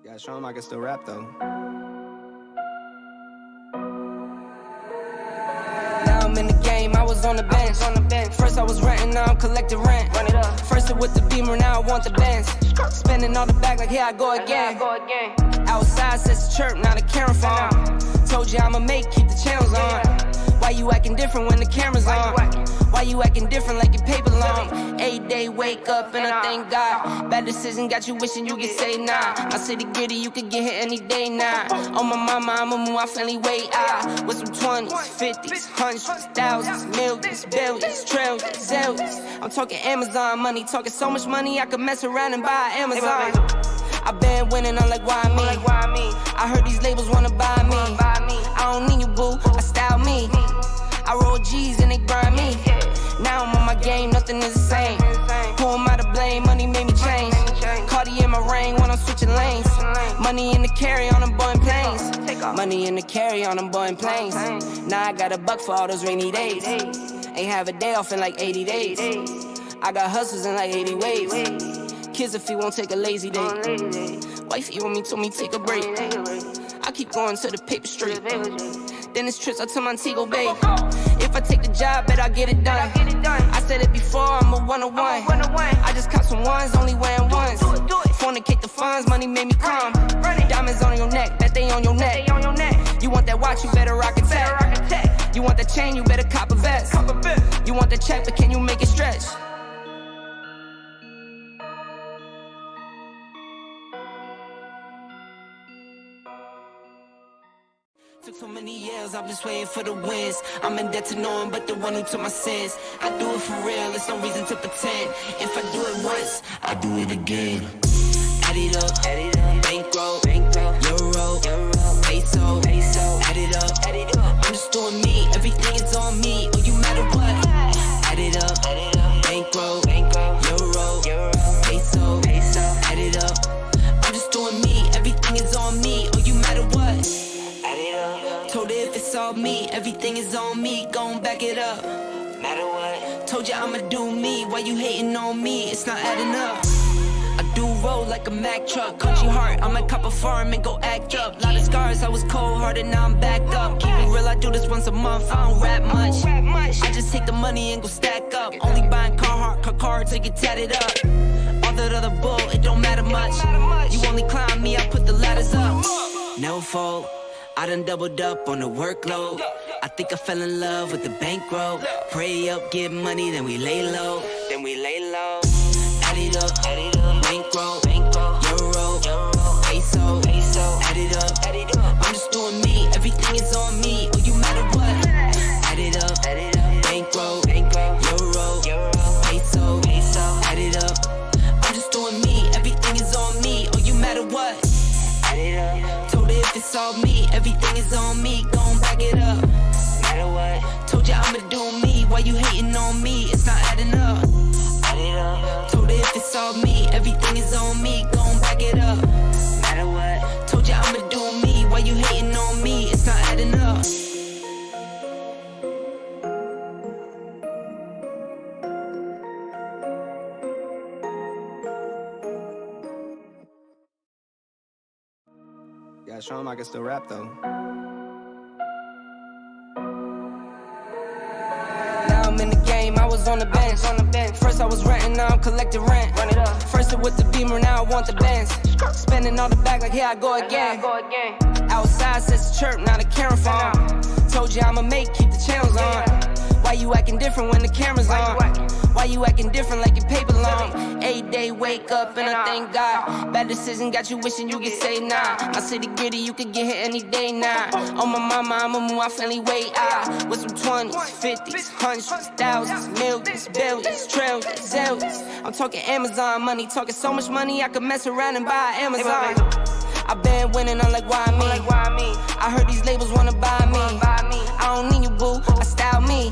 Gotta show him I can still rap though. Now I'm in the game, I was on the bench. First I was renting, now I'm collecting rent. Run it up. First it with the Beamer, now I want the Benz. Spending all the bag like here I go again. Outside says chirp, now the camera phone. Told you I'ma keep the channels on. Why you acting different when the camera's on? Why you acting different like your paper long? 8 day wake up and I thank God. Bad decision got you wishing you could say nah. My city gritty, you could get hit any day now. On my mama, I'ma move my friendly way out. With some 20s, 50s, hundreds, thousands, millions, billions, trillions, zillions. I'm talking Amazon money, talking so much money I could mess around and buy Amazon. I been winning, I'm like, why me? I heard these labels wanna buy me. I don't need you, boo, I style me. I roll G's and they grind me. Now I'm on my game, nothing is the same. Who am I to blame? Money made me change. Cardi in my ring when I'm switching lanes. Money in the carry on them Boeing planes. Money in the carry on them Boeing planes. Now I got a buck for all those rainy days. Ain't have a day off in like 80 days. I got hustles in like 80 ways. Kids if he won't take a lazy day. Wifey on me told me take a break. I keep going to the paper street. Then it's trips out to Montego Bay. If I take the job, bet I get it done. I said it before, I'm a one-on-one. I just caught some ones, only wearing ones. Fornicate the funds, money made me calm. Diamonds on your neck, bet they on your neck. You want that watch, you better rock a tech. You want that chain, you better cop a vest. You want the check, but can you make it stretch? Took so many years, I'm just waiting for the wins. I'm in debt to no one but the one who took my sins. I do it for real, there's no reason to pretend. If I do it once, I do it again. Add it up, bankroll, euro, peso, add it up. I'm just doing me, everything is on me. Oh, you matter what? Add it up, bankroll, euro, peso, add it up. I'm just doing me, everything is on me. Oh, you matter what? Told her if it's all me, everything is on me, gon' back it up. Matter what? Told you I'ma do me, why you hating on me? It's not adding up. I do roll like a Mack truck, country heart, I might cop a farm and go act up. Lot of scars, I was cold-hearted, now I'm back up. Keep it real, I do this once a month, I don't rap much. I just take the money and go stack up. Only buying car cards to get tatted up. All that other bull, it don't matter much. You only climb me, I put the ladders up. No fault. I done doubled up on the workload. I think I fell in love with the bankroll. Pray up, get money, then we lay low. Add it up, bankroll, euro, peso, add it up. I'm just doing me, everything is on me. Oh, you matter what? Add it up, bankroll, euro, peso, add it up. I'm just doing me, everything is on me. Oh, you matter what? Told her if it's all me, everything is on me, gon' back it up. Matter what? Told you I'ma do me, why you hating on me? It's not adding up. Told her if it's all me, everything is on me, gon' back it up. Matter what? Told you I'ma do me, why you hating on me? It's not adding up. Gotta show him I can still rap though. Now I'm in the game, I was on the bench. First I was renting, now I'm collecting rent. First it with the Beamer, now I want the Benz. Spending all the bag like here I go again. Outside says chirp, now the camera phone. Told you I'ma keep the channels on. Why you acting different when the camera's on? Why you acting different like your paper long? 8 day wake up and I thank God. Bad decision got you wishing you could say nah. My city gritty, you could get hit any day now. On my mama, I'ma move my friendly way out. With some 20s, 50s, hundreds, thousands, millions, billions, trillions, zillions. I'm talking Amazon money, talking so much money I could mess around and buy Amazon. I been winning, I'm like, why me? I heard these labels wanna buy me. I don't need you, boo, I style me.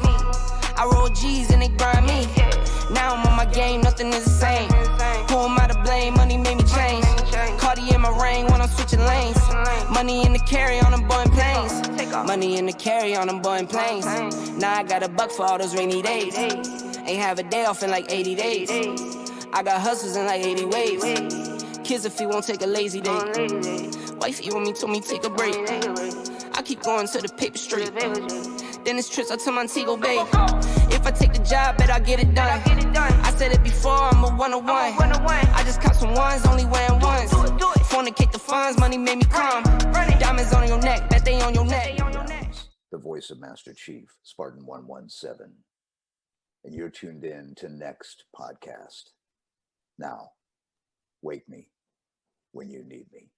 I roll G's and they grind me. Now I'm on my game, nothing is the same. Who am I to blame? Money made me change. Cardi in my ring when I'm switching lanes. Money in the carry on them Boeing planes. Money in the carry on them Boeing planes. Now I got a buck for all those rainy days. Ain't have a day off in like 80 days. I got hustles in like 80 ways. kids if he won't take a lazy day. Wifey on me, told me take a break. I keep going to the paper straight. Then it's trips out to Montego Bay. If I take the job, bet I get it done. I said it before, I'm a 101. I just caught some ones, only wearing ones. Fornicate the funds, money made me calm. Diamonds on your neck, bet they on your neck. The voice of Master Chief, Spartan 117. And you're tuned in to Next Podcast. Now, wake me when you need me.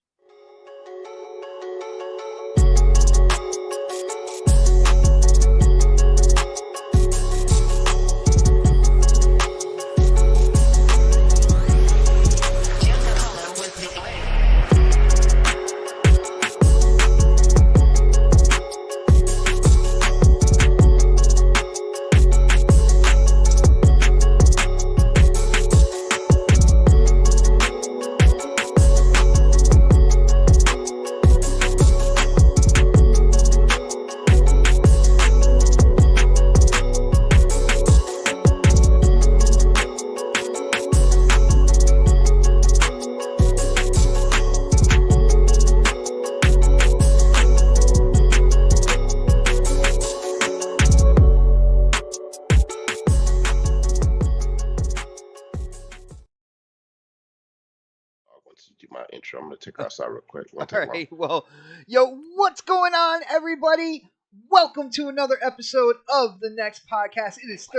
I'm gonna take outside real quick. All right, well, yo, what's going on, everybody? Welcome to another episode of the Next Podcast. It is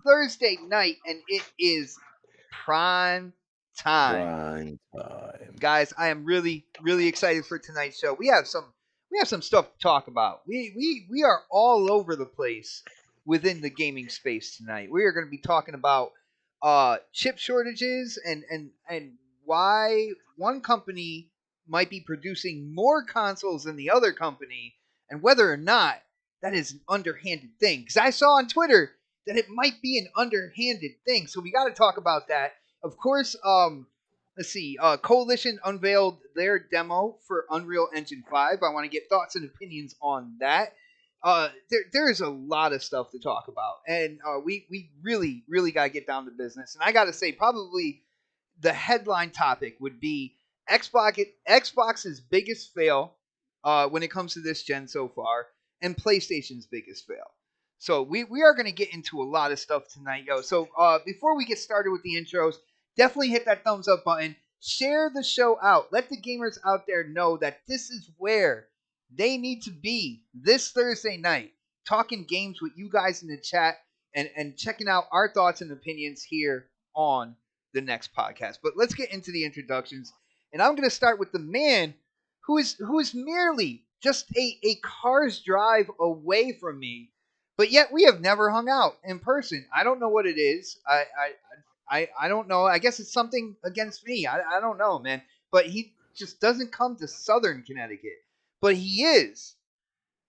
Thursday night, and it is prime time. Guys, I am really, really excited for tonight's show. We have some stuff to talk about. We are all over the place within the gaming space tonight. We are going to be talking about chip shortages and why one company might be producing more consoles than the other company, and whether or not that is an underhanded thing. Because I saw on Twitter that it might be an underhanded thing, so we got to talk about that. Of course, let's see. Coalition unveiled their demo for Unreal Engine 5. I want to get thoughts and opinions on that. There is a lot of stuff to talk about, and we really, really got to get down to business. And I got to say, probably the headline topic would be Xbox's biggest fail when it comes to this gen so far, and PlayStation's biggest fail. So we are going to get into a lot of stuff tonight, yo. So before we get started with the intros, definitely hit that thumbs up button. Share the show out. Let the gamers out there know that this is where they need to be this Thursday night, talking games with you guys in the chat and checking out our thoughts and opinions here on the Next Podcast. But let's get into the introductions, and I'm going to start with the man who is merely just a car's drive away from me, but yet we have never hung out in person. I don't know what it is. I don't know. I guess it's something against me. I don't know, man. But he just doesn't come to Southern Connecticut. But he is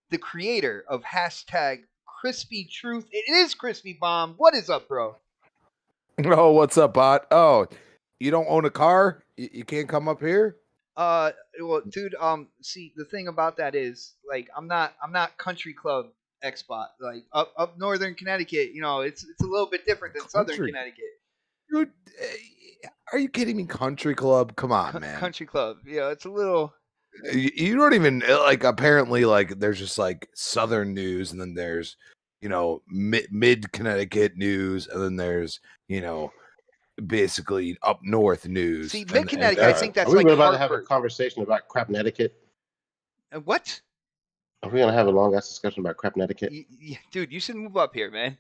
the creator of hashtag Crispy Truth. It is Crispy Bomb. What is up, bro? Oh, what's up, bot? Oh, you don't own a car? You can't come up here? Well, dude, see, the thing about that is, like, I'm not country club Xbot. Like, up northern Connecticut, you know, it's a little bit different than southern Connecticut. Dude, are you kidding me? Country club? Come on, man. Country club. Yeah, it's a little. You don't even, like, apparently, like, there's just, like, southern news, and then there's, you know, mid Connecticut news, and then there's, you know, basically up north news. See, mid Connecticut, I think that's are we like about to have a Hartford. conversation about crap etiquette? What? Are we gonna have a long ass discussion about crap etiquette? Dude, you should move up here, man.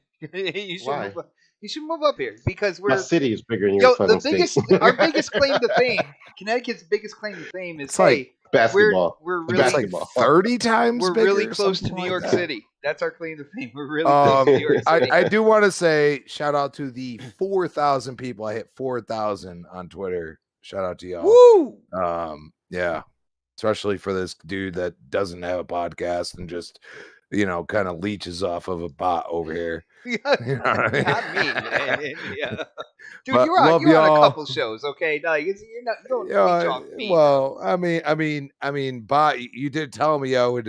Why? You should move up here because My city is bigger than your fucking state. Our biggest claim to fame, Connecticut's biggest claim to fame is, It's like basketball. We're It's really like 30 times we're bigger really or close to something New like York that. City. That's our claim to fame. We're really close to New York City. I do want to say shout out to the 4,000 people. I hit 4,000 on Twitter. Shout out to y'all. Woo! Yeah, especially for this dude that doesn't have a podcast and just, you know, kind of leeches off of a bot over here. You know what I mean? Not me, man. Yeah. Dude, But you're on love a y'all. couple shows, okay? No, you're not. You don't Yeah, leech off me. well, I mean, bot. You did tell me I would.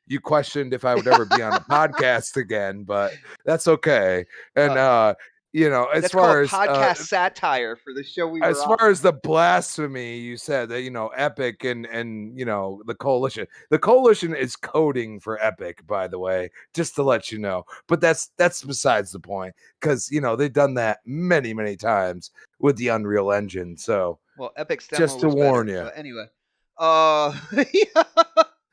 You questioned if I would ever be on a podcast again, but that's okay. And as That's far called as podcast satire for the show we were as on. far as the blasphemy, you said that Epic and the Coalition. The Coalition is coding for Epic, by the way, just to let you know. But that's besides the point, because they've done that many times with the Unreal Engine. So Epic's demo just to was warn better, you. but anyway,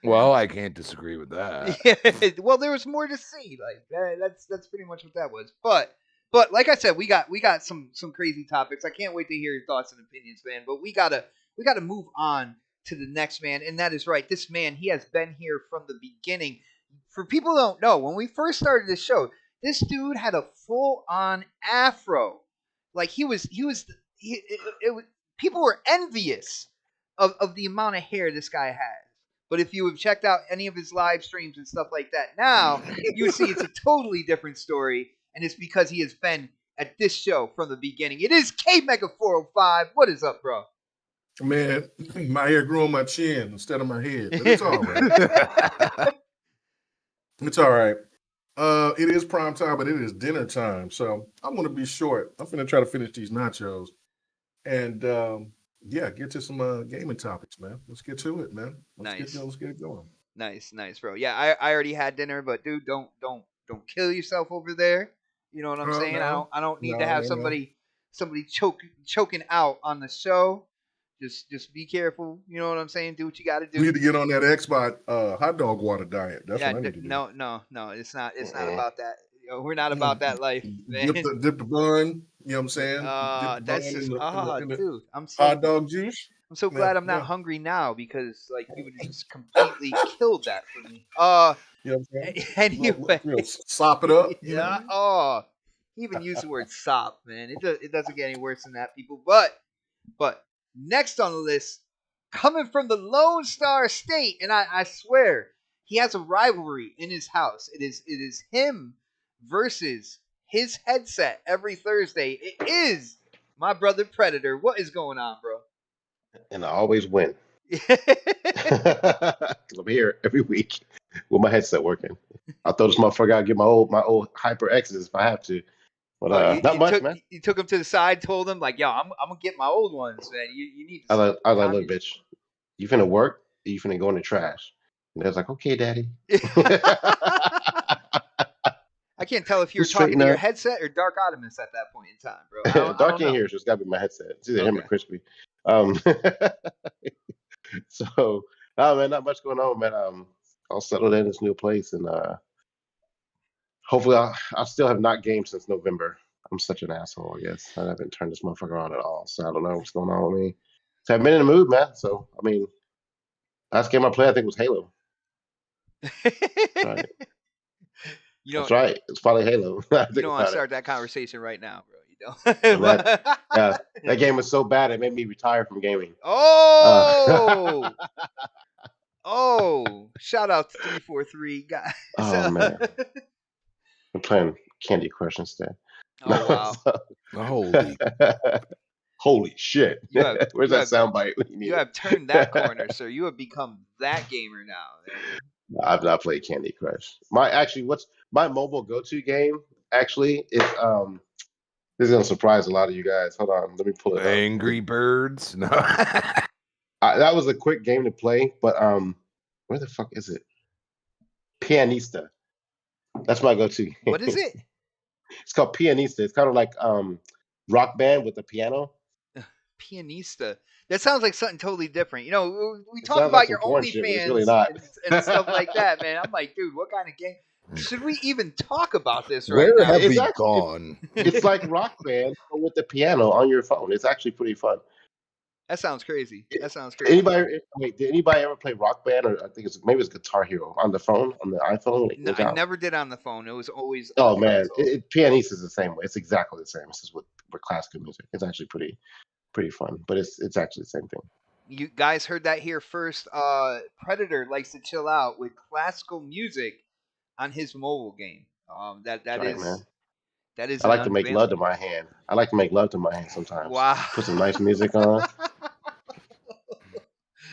well, I can't disagree with that. Yeah, well, there was more to see. Like that's pretty much what that was. But like I said, we got some crazy topics. I can't wait to hear your thoughts and opinions, man. But we gotta move on to the next man, and that is right. This man, he has been here from the beginning. For people who don't know, when we first started this show, this dude had a full on afro. Like he was people were envious of the amount of hair this guy has. But if you have checked out any of his live streams and stuff like that, now you see it's a totally different story, and it's because he has been at this show from the beginning. It is K Mega 405. What is up, bro? Man, my hair grew on my chin instead of my head, but it's all right. It's all right. It is prime time, but it is dinner time, so I'm going to be short. I'm going to try to finish these nachos, and get to some gaming topics, man. Let's get to it, man. Let's get it going. Nice, bro. Yeah, I already had dinner, but dude, don't kill yourself over there. You know what I'm saying? No. I don't need to have somebody choking out on the show. Just be careful. You know what I'm saying? Do what you got to do. You need to get on that Xbox hot dog water diet. That's what I need to do. No. It's not about that. We're not about that life, man. Dip the bun. You know what I'm saying? That's just dude. I'm so hot dog juice. I'm so glad I'm not hungry now, because like you would have just completely killed that for me. You know what I'm saying? Anyway, sop it up. Yeah. Oh, he even used the word "sop," man. It doesn't get any worse than that, people. But next on the list, coming from the Lone Star State, and I swear he has a rivalry in his house. It is him versus his headset every Thursday. It is my brother Predator. What is going on, bro? And I always win. I'm here every week with my headset working. I throw this motherfucker out, get my old HyperXs if I have to. But not much, man. You took him to the side, told him like, "Yo, I'm gonna get my old ones, man. You need." I was like, look, bitch, you finna work, or you finna go in the trash? And they was like, okay, daddy. I can't tell if you were talking to your headset or Dark Optimus at that point in time, bro. Dark ain't here, so it's gotta be my headset. It's either him or Crispy. So, man, not much going on, man. I'll settle in this new place, and hopefully I still have not gamed since November. I'm such an asshole, I guess. I haven't turned this motherfucker on at all, so I don't know what's going on with me. So I've been in the mood, man. So, I mean, last game I played, I think, was Halo. Right. That's right. It's probably Halo. You don't want to start that conversation right now, bro. You don't. That game was so bad it made me retire from gaming. Oh, shout out to 343 guys. Oh man, I'm playing Candy Crush instead. Oh wow! Holy shit! Where's that soundbite? You have turned that corner, sir. You have become that gamer now. No, I've not played Candy Crush. What's my mobile go-to game? Actually, is this is gonna surprise a lot of you guys. Hold on, let me pull it up. Angry Birds. No, that was a quick game to play, but where the fuck is it? Pianista. That's my go-to game. What is it? It's called Pianista. It's kind of like Rock Band with a piano. Pianista. That sounds like something totally different. You know, we talk about like your OnlyFans really and stuff like that, man. I'm like, dude, what kind of game? Should we even talk about this right now? Where have we gone? It's like Rock Band with the piano on your phone. It's actually pretty fun. That sounds crazy. That sounds crazy. Did anybody ever play Rock Band, or I think maybe it's Guitar Hero on the phone, on the iPhone? No, I never did on the phone. It was always. Oh man, Pianista is the same way. It's exactly the same. This is with classical music. It's actually pretty fun, but it's actually the same thing. You guys heard that here first. Predator likes to chill out with classical music on his mobile game. That is. Man. That is. I like to make love to my hand. Sometimes. Wow. Put some nice music on.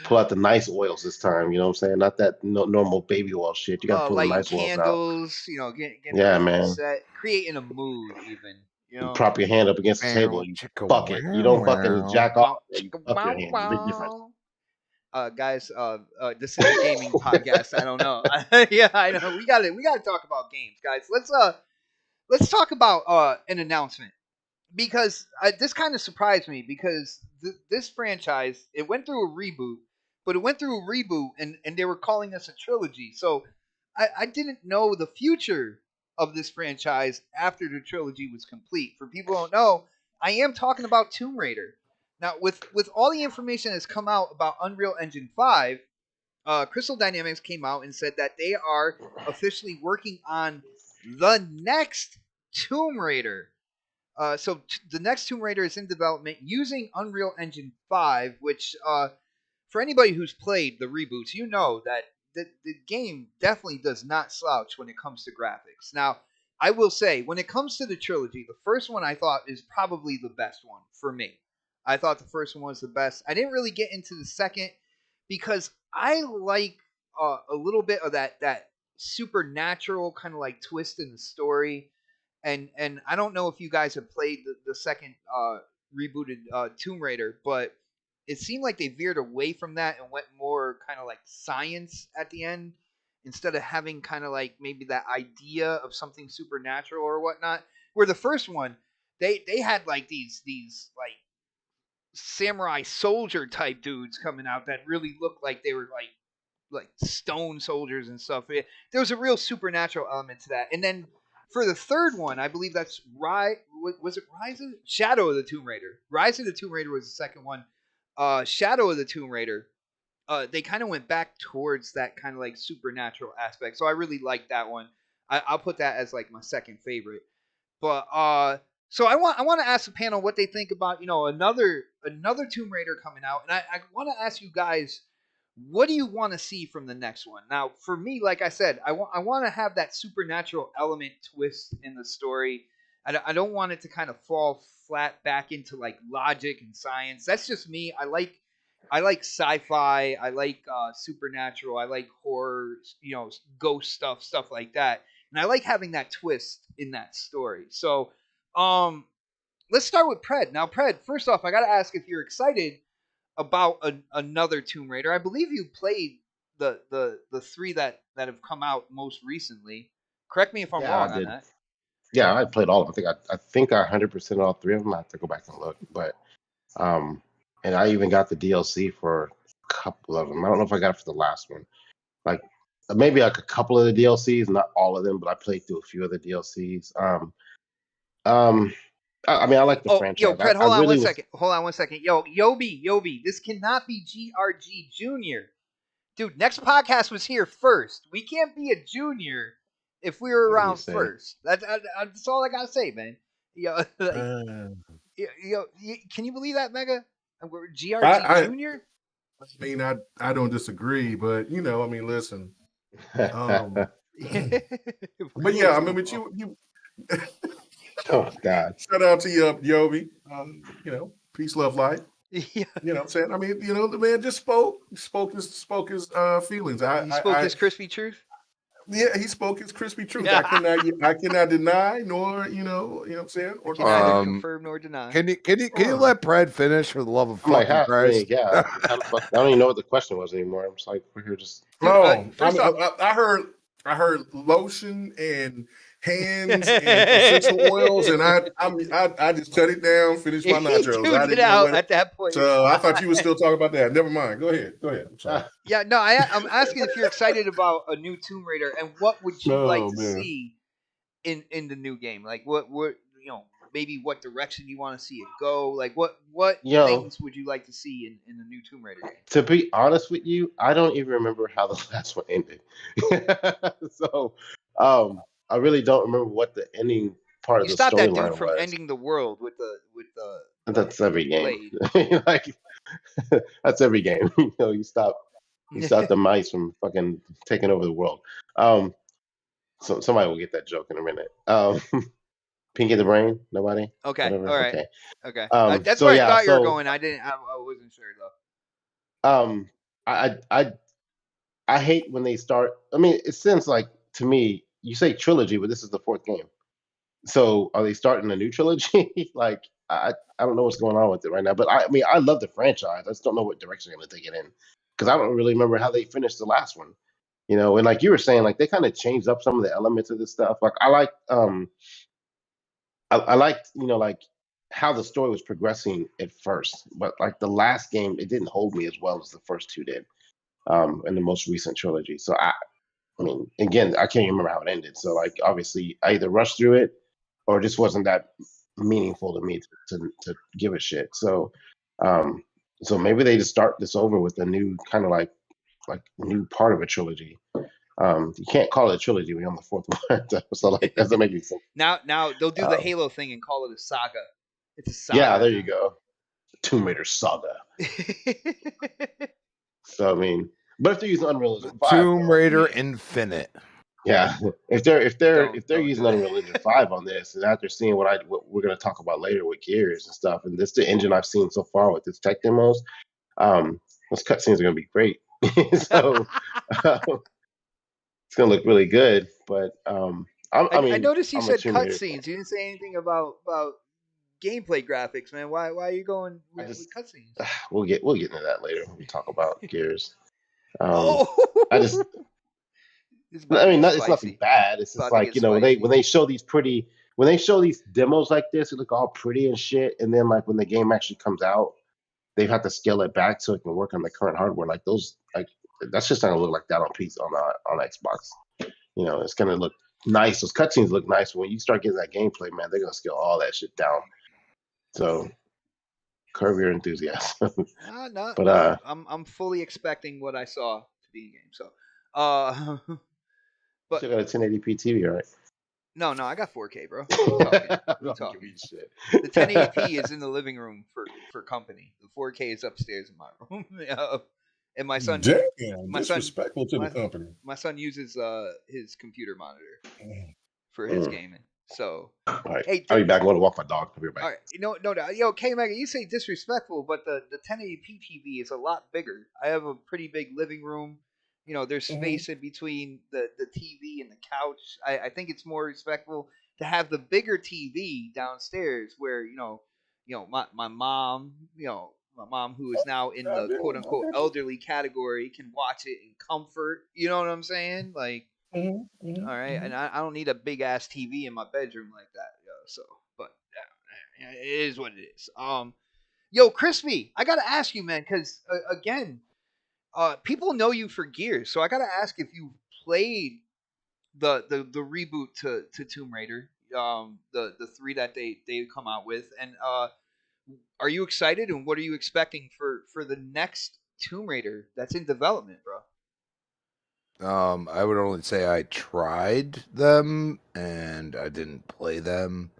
Pull out the nice oils this time. You know what I'm saying? Not that normal baby oil shit. You got to pull the nice oils out. Candles. You know, get man. set, creating a mood even. You know, prop your hand up against the table. You fuck it. You don't fucking jack off. You fuck your hand. There's a big difference. Guys, this is a gaming podcast. I don't know. Yeah, I know. We got to talk about games, guys. Let's talk about an announcement, because this kind of surprised me, because this franchise, it went through a reboot, but it went through a reboot and they were calling this a trilogy. So I didn't know the future of this franchise after the trilogy was complete. For people who don't know, I am talking about Tomb Raider. Now, with all the information that's come out about Unreal Engine 5, Crystal Dynamics came out and said that they are officially working on the next Tomb Raider. So the next Tomb Raider is in development using Unreal Engine 5, which for anybody who's played the reboots, you know that the game definitely does not slouch when it comes to graphics. Now, I will say, when it comes to the trilogy, the first one I thought is probably the best one for me. I thought the first one was the best. I didn't really get into the second because I like a little bit of that supernatural kind of like twist in the story. And I don't know if you guys have played the second rebooted Tomb Raider, but it seemed like they veered away from that and went more kind of like science at the end, instead of having kind of like maybe that idea of something supernatural or whatnot. Where the first one, they had like these like samurai soldier type dudes coming out that really looked like they were like stone soldiers and stuff. There was a real supernatural element to that. And then for the third one, I believe that's was it Rise of Shadow of the Tomb Raider. Rise of the Tomb Raider was the second one. Shadow of the Tomb Raider, they kind of went back towards that kind of like supernatural aspect. So I really liked that one. I'll put that as like my second favorite. But so I want to ask the panel what they think about another Tomb Raider coming out, and I want to ask you guys, what do you want to see from the next one? Now, for me, like I said, I want to have that supernatural element twist in the story. I don't want it to kind of fall flat back into like logic and science. That's just me. I like sci-fi. I like supernatural. I like horror. Ghost stuff like that. And I like having that twist in that story. So, let's start with Pred. Now, Pred, first off, I got to ask if you're excited about another Tomb Raider. I believe you played the three that have come out most recently. Correct me if I'm wrong on that. Yeah, I played all of them. I think I 100% all three of them. I have to go back and look, but and I even got the DLC for a couple of them. I don't know if I got it for the last one. Like maybe like a couple of the DLCs, not all of them, but I played through a few of the DLCs. I mean, I like the franchise. Yo, Pred, hold on one second. Yo, Yobi, this cannot be GRG Junior. Dude, next podcast was here first. We can't be a junior if we were around first. That's all I gotta say, man. Yo, can you believe that, Mega? We're GRG Junior. I mean, I don't disagree, but I mean, listen. But yeah, I mean, but you. Oh God! Shout out to you, Yobi. Peace, love, light. Yeah. You know what I'm saying? I mean, the man just spoke his feelings. He spoke his crispy truth. Yeah, he spoke his crispy truth. I cannot deny, nor you know what I'm saying, or neither confirm nor deny. Can you let Pred finish, for the love of fucking Christ? Yeah, I don't even know what the question was anymore. I'm just like, we're here just. No, I heard lotion and hands and essential oils, and I just shut it down, finished my nachos. I didn't know at that point. So I thought you were still talking about that. Never mind. Go ahead. I'm sorry. Yeah, no, I'm asking if you're excited about a new Tomb Raider, and what would you like to see in the new game? Like what maybe what direction you want to see it go? Like what things would you like to see in the new Tomb Raider game? To be honest with you, I don't even remember how the last one ended. So, I really don't remember what the ending part of the storyline was. You stopped that dude from ending the world with the. That's every game. Like that's every game. You stop the mice from fucking taking over the world. So somebody will get that joke in a minute. Pinky the Brain? Nobody? Okay. Whatever. All right. Okay. That's where I thought you were going. I wasn't sure though. I hate when they start. I mean, it seems like to me, you say trilogy, but this is the fourth game. So are they starting a new trilogy? Like I don't know what's going on with it right now. But I mean I love the franchise. I just don't know what direction they're gonna take it in. Because I don't really remember how they finished the last one. And like you were saying, like they kind of changed up some of the elements of this stuff. Like I liked, like how the story was progressing at first, but like the last game, it didn't hold me as well as the first two did, in the most recent trilogy. So I mean, again, I can't remember how it ended. So like, obviously, I either rushed through it, or it just wasn't that meaningful to me to give a shit. Um, so maybe they just start this over with a new kind of like new part of a trilogy. You can't call it a trilogy when you're on the fourth one. So like, doesn't make any sense. Now they'll do the Um, Halo thing and call it a saga. It's a saga. yeah, there you go. Tomb Raider Saga. So I mean, but if they're using Unreal Engine 5, Tomb though, Raider Infinite. yeah, if they're Don't using do that. Unreal Engine 5 on this, and after seeing what we're going to talk about later with Gears and stuff, and this is the engine I've seen so far with its tech demos, those cutscenes are going to be great. So it's going to look really good. But I noticed you I'm a said Tomb Raider fan. cutscenes. You didn't say anything about gameplay graphics, man. Why are you going I with just cutscenes? we'll get into that later when we talk about Gears. Oh, I just it's about I to mean, get it's nothing spicy. bad. It's just About to like get when they spicy. show when they show these demos like this, it look all pretty and shit. And then like when the game actually comes out, they have to scale it back so it can work on the current hardware. Like those, like that's just not gonna look like that on PC on Xbox. It's gonna look nice. Those cutscenes look nice. But when you start getting that gameplay, man, they're gonna scale all that shit down. So curb your enthusiasm. No, But no. I'm fully expecting what I saw to be in game. So, but still got a 1080p TV, right? no, I got 4K, bro. What are you talking? What are you Don't talking? give me shit. The 1080p is in the living room for company. The 4K is upstairs in my room. And my son, Damn, my son, disrespectful to the my, company. my son uses his computer monitor for his Mm. gaming. So, All right, hey, I'll be back. I'm going to walk my dog. I'll be right back. all right, no doubt. Yo, K Mega, you say disrespectful, but the 1080p TV is a lot bigger. I have a pretty big living room. There's space in between the TV and the couch. I think it's more respectful to have the bigger TV downstairs where, my mom, my mom who is now in the quote unquote elderly category can watch it in comfort. You know what I'm saying? Like, all right, and I don't need a big ass TV in my bedroom like that, yo. So, but yeah, it is what it is. Yo, Crispy, I gotta ask you, man, because again, people know you for Gears, so I gotta ask if you played the reboot to Tomb Raider, the three that they come out with, and are you excited, and what are you expecting for the next Tomb Raider that's in development, bro? I would only say I tried them and I didn't play them.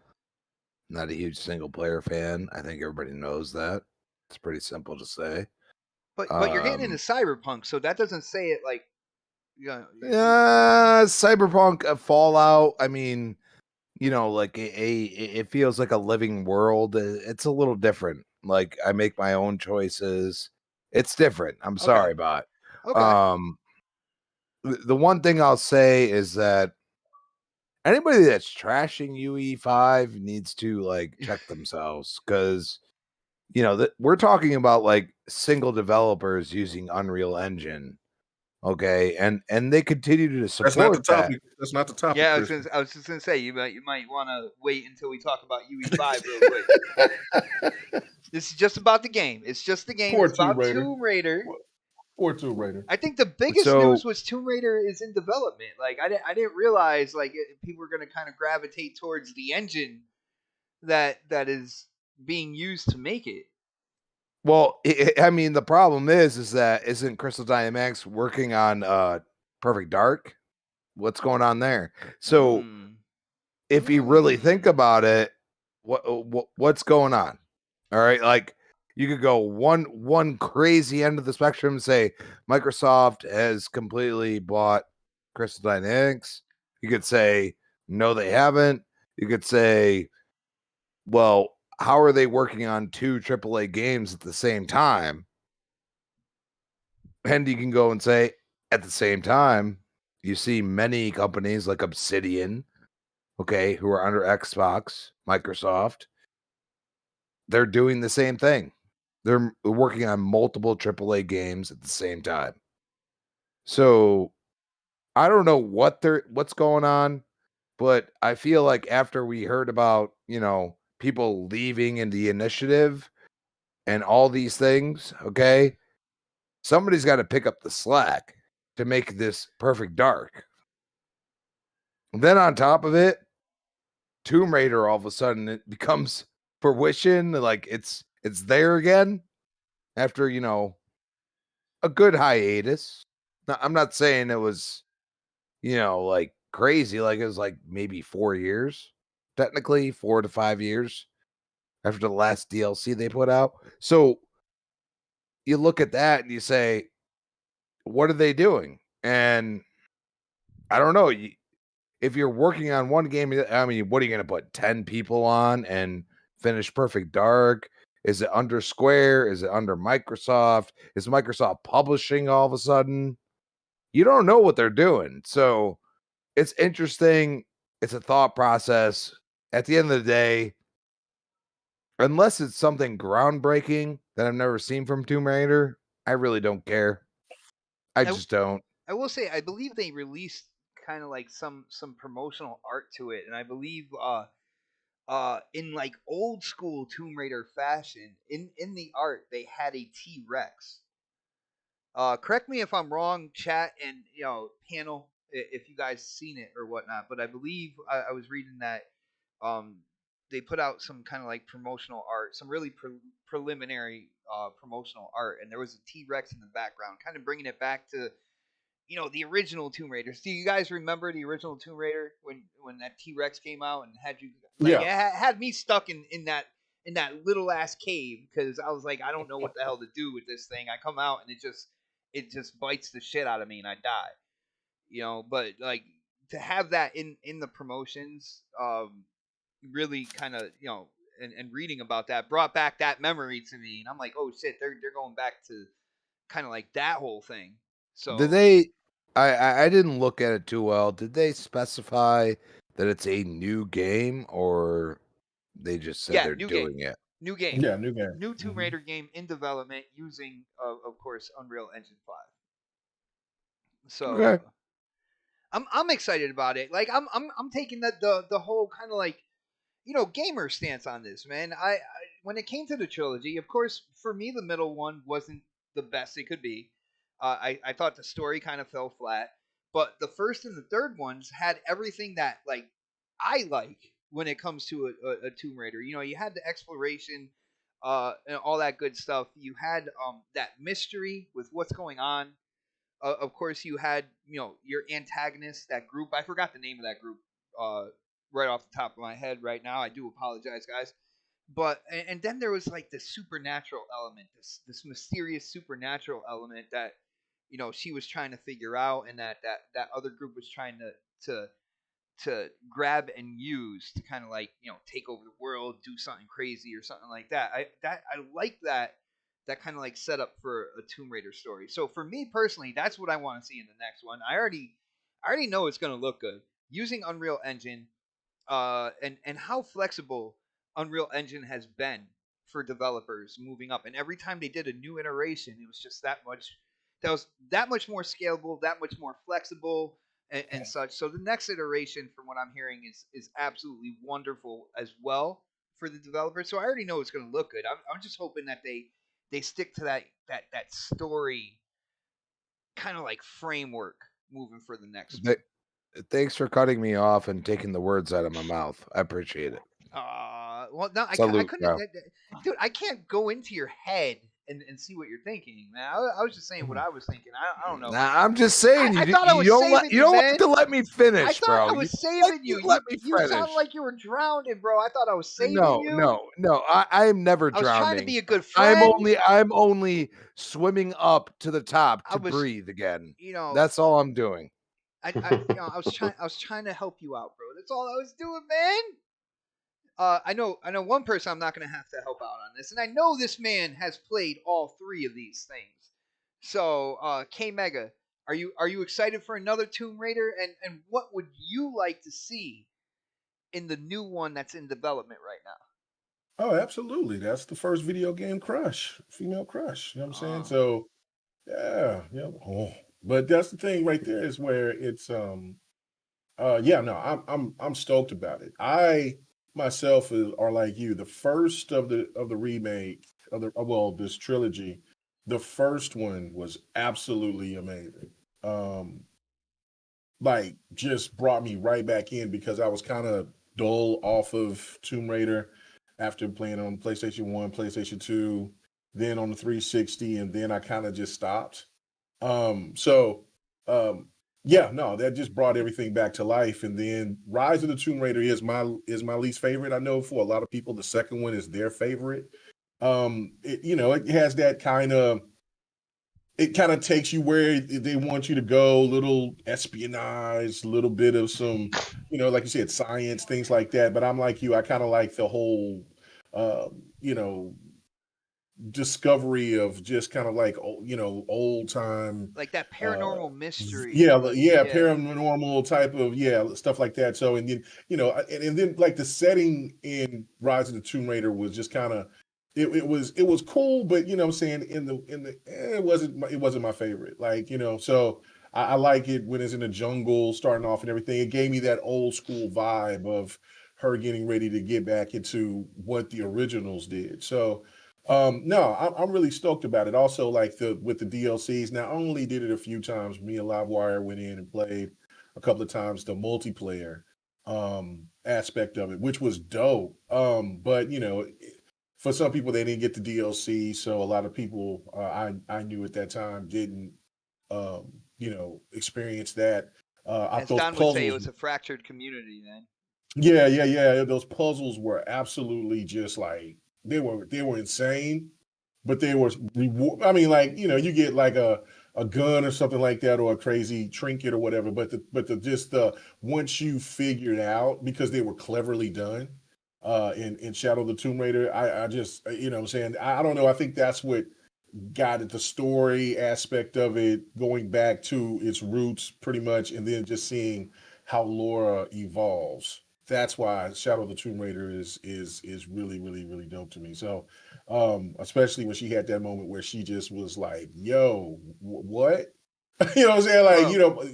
Not a huge single player fan. I think everybody knows that. It's pretty simple to say. But you're getting into Cyberpunk, so that doesn't say it like Cyberpunk, Fallout. I mean, like it feels like a living world. It's a little different. Like I make my own choices. It's different. I'm sorry, but okay. The one thing I'll say is that anybody that's trashing UE5 needs to like check themselves because we're talking about like single developers using Unreal Engine, okay, and they continue to That's not the support that. topic. That's not the topic. Yeah, Chris. I was just gonna say you might want to wait until we talk about UE5 real quick. This is just about the game. It's just the game. Poor It's Tomb about Raider. Tomb Raider. Poor Tomb Raider. I think the biggest So- news was Tomb Raider is in development. Like I didn't realize like people were gonna kind of gravitate towards the engine that is being used to make it. Well, I mean, the problem is that isn't Crystal Dynamics working on Perfect Dark? What's going on there? So if you really think about it, what's going on? All right, like you could go one crazy end of the spectrum and say Microsoft has completely bought Crystal Dynamics. You could say no, they haven't. You could say, well, how are they working on two AAA games at the same time? And you can go and say, at the same time, you see many companies like Obsidian okay, who are under Xbox, Microsoft, they're doing the same thing. They're working on multiple AAA games at the same time. So I don't know what's going on, but I feel like after we heard about, people leaving in the initiative and all these things, okay, somebody's got to pick up the slack to make this Perfect Dark. And then on top of it, Tomb Raider all of a sudden it becomes fruition, like it's there again after, a good hiatus. Now, I'm not saying it was, like crazy, like it was like maybe 4 years, technically 4 to 5 years after the last DLC they put out. So you look at that and you say, what are they doing? And I don't know. If you're working on one game, I mean, what are you going to put 10 people on and finish Perfect Dark? Is it under Square? Is it under Microsoft? Is Microsoft publishing all of a sudden? You don't know what they're doing. So it's interesting. It's a thought process. At the end of the day, unless it's something groundbreaking that I've never seen from Tomb Raider, I really don't care. I just don't. I will say I believe they released kind of like some promotional art to it, and I believe in like old school Tomb Raider fashion, in the art they had a T Rex. Correct me if I'm wrong, chat and panel, if you guys seen it or whatnot. But I believe I was reading that um, they put out some kind of like promotional art, some really preliminary promotional art, and there was a T Rex in the background, kind of bringing it back to the original Tomb Raiders. Do you guys remember the original Tomb Raider when that T Rex came out and had you like Yeah. it had me stuck in that little ass cave because I was like I don't know what the hell to do with this thing. I come out and it just bites the shit out of me and I die. But like to have that in the promotions, really kind of and reading about that brought back that memory to me, and I'm like, oh shit, they're going back to kind of like that whole thing. Did So they? I didn't look at it too well. Did they specify that it's a new game, or they just said yeah, they're new game, doing it? new game, Yeah, new game. new Tomb Mhm. Raider game in development using, of course, Unreal Engine 5. So Okay. I'm excited about it. Like I'm taking the whole kind of like gamer stance on this, man. I when it came to the trilogy, of course, for me the middle one wasn't the best it could be. I thought the story kind of fell flat, but the first and the third ones had everything that like I like when it comes to a Tomb Raider. You had the exploration, and all that good stuff. You had that mystery with what's going on. Of course, you had your antagonist, that group. I forgot the name of that group uh, right off the top of my head right now. I do apologize, guys. But and then there was like this supernatural element, this mysterious supernatural element that she was trying to figure out, and that other group was trying to to grab and use to kind of like take over the world, do something crazy or something like that. I like that kind of like setup for a Tomb Raider story. So for me personally, that's what I want to see in the next one. I already know it's gonna look good using Unreal Engine, and how flexible Unreal Engine has been for developers moving up. And every time they did a new iteration, it was just that much more scalable, that much more flexible, and such. So the next iteration, from what I'm hearing, is absolutely wonderful as well for the developers. So I already know it's going to look good. I'm just hoping that they stick to that story kind of like framework moving for the next one. Th- Thanks for cutting me off and taking the words out of my mouth. I appreciate it. Well, no, I Salute, couldn't, bro. dude. I can't go into your head and see what you're thinking, man. I was just saying what I was thinking. I don't know. Nah, I'm just saying I you thought I you was don't saving you you, don't like man. to let me I finish, thought I bro. was Like saving you. to You let me you finish. sounded like you were drowning, bro. I thought I was saving No, you. no, no. I am never I was trying to drowning. be a good I'm friend. only swimming up to the top I to was, breathe again. you know, That's all I'm doing. I was trying to help you out, bro. That's all I was doing, man. I know one person I'm not gonna have to help out on this, and I know this man has played all three of these things. So, K Mega, are you excited for another Tomb Raider? And what would you like to see in the new one that's in development right now? Oh, absolutely. That's the first video game crush, female crush. You know what I'm saying? Oh. So yeah. Oh. But that's the thing right there is where it's yeah, no, I'm stoked about it. I myself are like you. The first of the remake of the this trilogy, the first one was absolutely amazing. Like just brought me right back in because I was kind of dull off of Tomb Raider after playing on PlayStation 1, PlayStation 2, then on the 360, and then I kind of just stopped. So yeah, no, that just brought everything back to life. And then Rise of the Tomb Raider is my least favorite. I know for a lot of people, the second one is their favorite. It has that it kind of takes you where they want you to go, little espionage, little bit of some, like you said, science, things like that. But I'm like you, I kind of like the whole, discovery of just kind of like, old time, Like that paranormal mystery. yeah, paranormal type of stuff like that. So and then and then like the setting in Rise of the Tomb Raider was just kind of it was cool, but I'm saying it wasn't my favorite. Like so I like it when it's in the jungle starting off and everything. It gave me that old school vibe of her getting ready to get back into what the originals did. So no, I'm really stoked about it. Also, like with the DLCs. Now, I only did it a few times. Me and Livewire went in and played a couple of times the multiplayer aspect of it, which was dope. But for some people they didn't get the DLC, so a lot of people I knew at that time didn't experience that. As Don would say, it was a fractured community then. Yeah. Those puzzles were absolutely just like they were insane, but they were reward. I mean, like you get like a gun or something like that, or a crazy trinket or whatever. But the once you figured out because they were cleverly done, in Shadow of the Tomb Raider, I just what I'm saying, I don't know. I think that's what got it, the story aspect of it, going back to its roots pretty much, and then just seeing how Laura evolves. That's why Shadow of the Tomb Raider is really, really, really dope to me. So especially when she had that moment where she just was like, yo, what? You know what I'm saying? Like, Bro,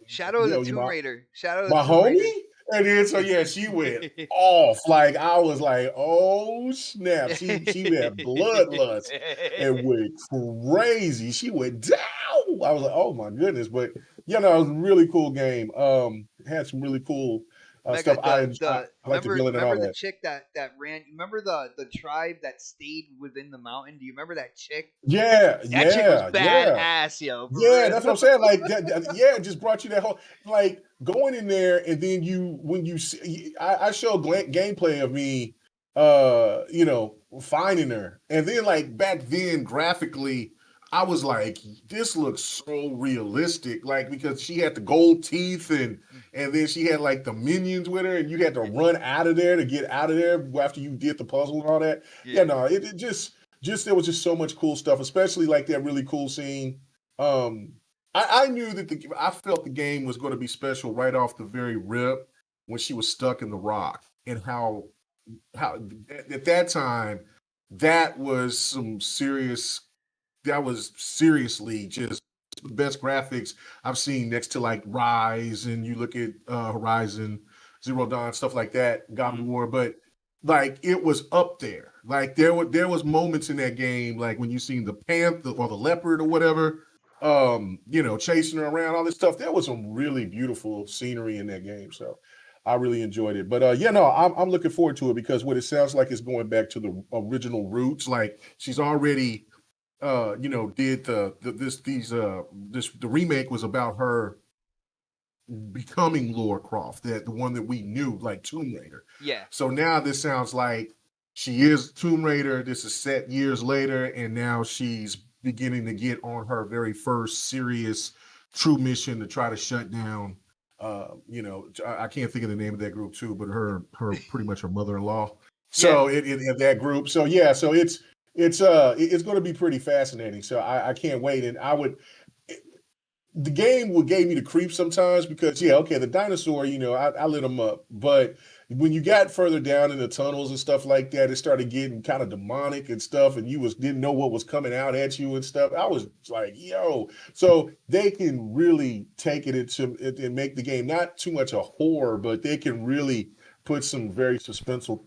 Shadow of the Tomb Raider. Shadow of the my Tomb Raider. homie? And then so yeah, she went off. Like I was like, oh snap. She had bloodlust and went crazy. She went down. I was like, oh my goodness. But it was a really cool game. Had some really cool stuff. I like the villain and all remember the that. chick that ran? Remember the tribe that stayed within the mountain? Do you remember that chick? Yeah, That chick was badass, yo. Yeah, that's what I'm saying. Like it just brought you that whole like going in there, and then when you see, I showed gameplay of me, finding her, and then like back then graphically, I was like, this looks so realistic, like because she had the gold teeth and then she had like the minions with her, and you had to run out of there to get out of there after you did the puzzle and all that. Yeah, no, it just there was just so much cool stuff, especially like that really cool scene. I knew that I felt the game was going to be special right off the very rip when she was stuck in the rock, and how at that time that was seriously just the best graphics I've seen next to like Rise, and you look at Horizon Zero Dawn, stuff like that, God of War, but like it was up there. Like there was moments in that game, like when you seen the panther or the leopard or whatever, chasing her around, all this stuff. There was some really beautiful scenery in that game. So I really enjoyed it. But I'm looking forward to it because what it sounds like is going back to the original roots. Like she's already did the remake was about her becoming Lara Croft, the one that we knew, like Tomb Raider. Yeah. So now this sounds like she is Tomb Raider. This is set years later, and now she's beginning to get on her very first serious, true mission to try to shut down. I can't think of the name of that group too, but her pretty much her mother-in-law. So in that group. So yeah, so it's going to be pretty fascinating. So I can't wait, and the game gave me the creep sometimes because the dinosaur, I lit him up, but when you got further down in the tunnels and stuff like that, it started getting kind of demonic and stuff, and you didn't know what was coming out at you and stuff. I was like, yo, so they can really take it into it and make the game not too much a horror, but they can really put some very suspenseful,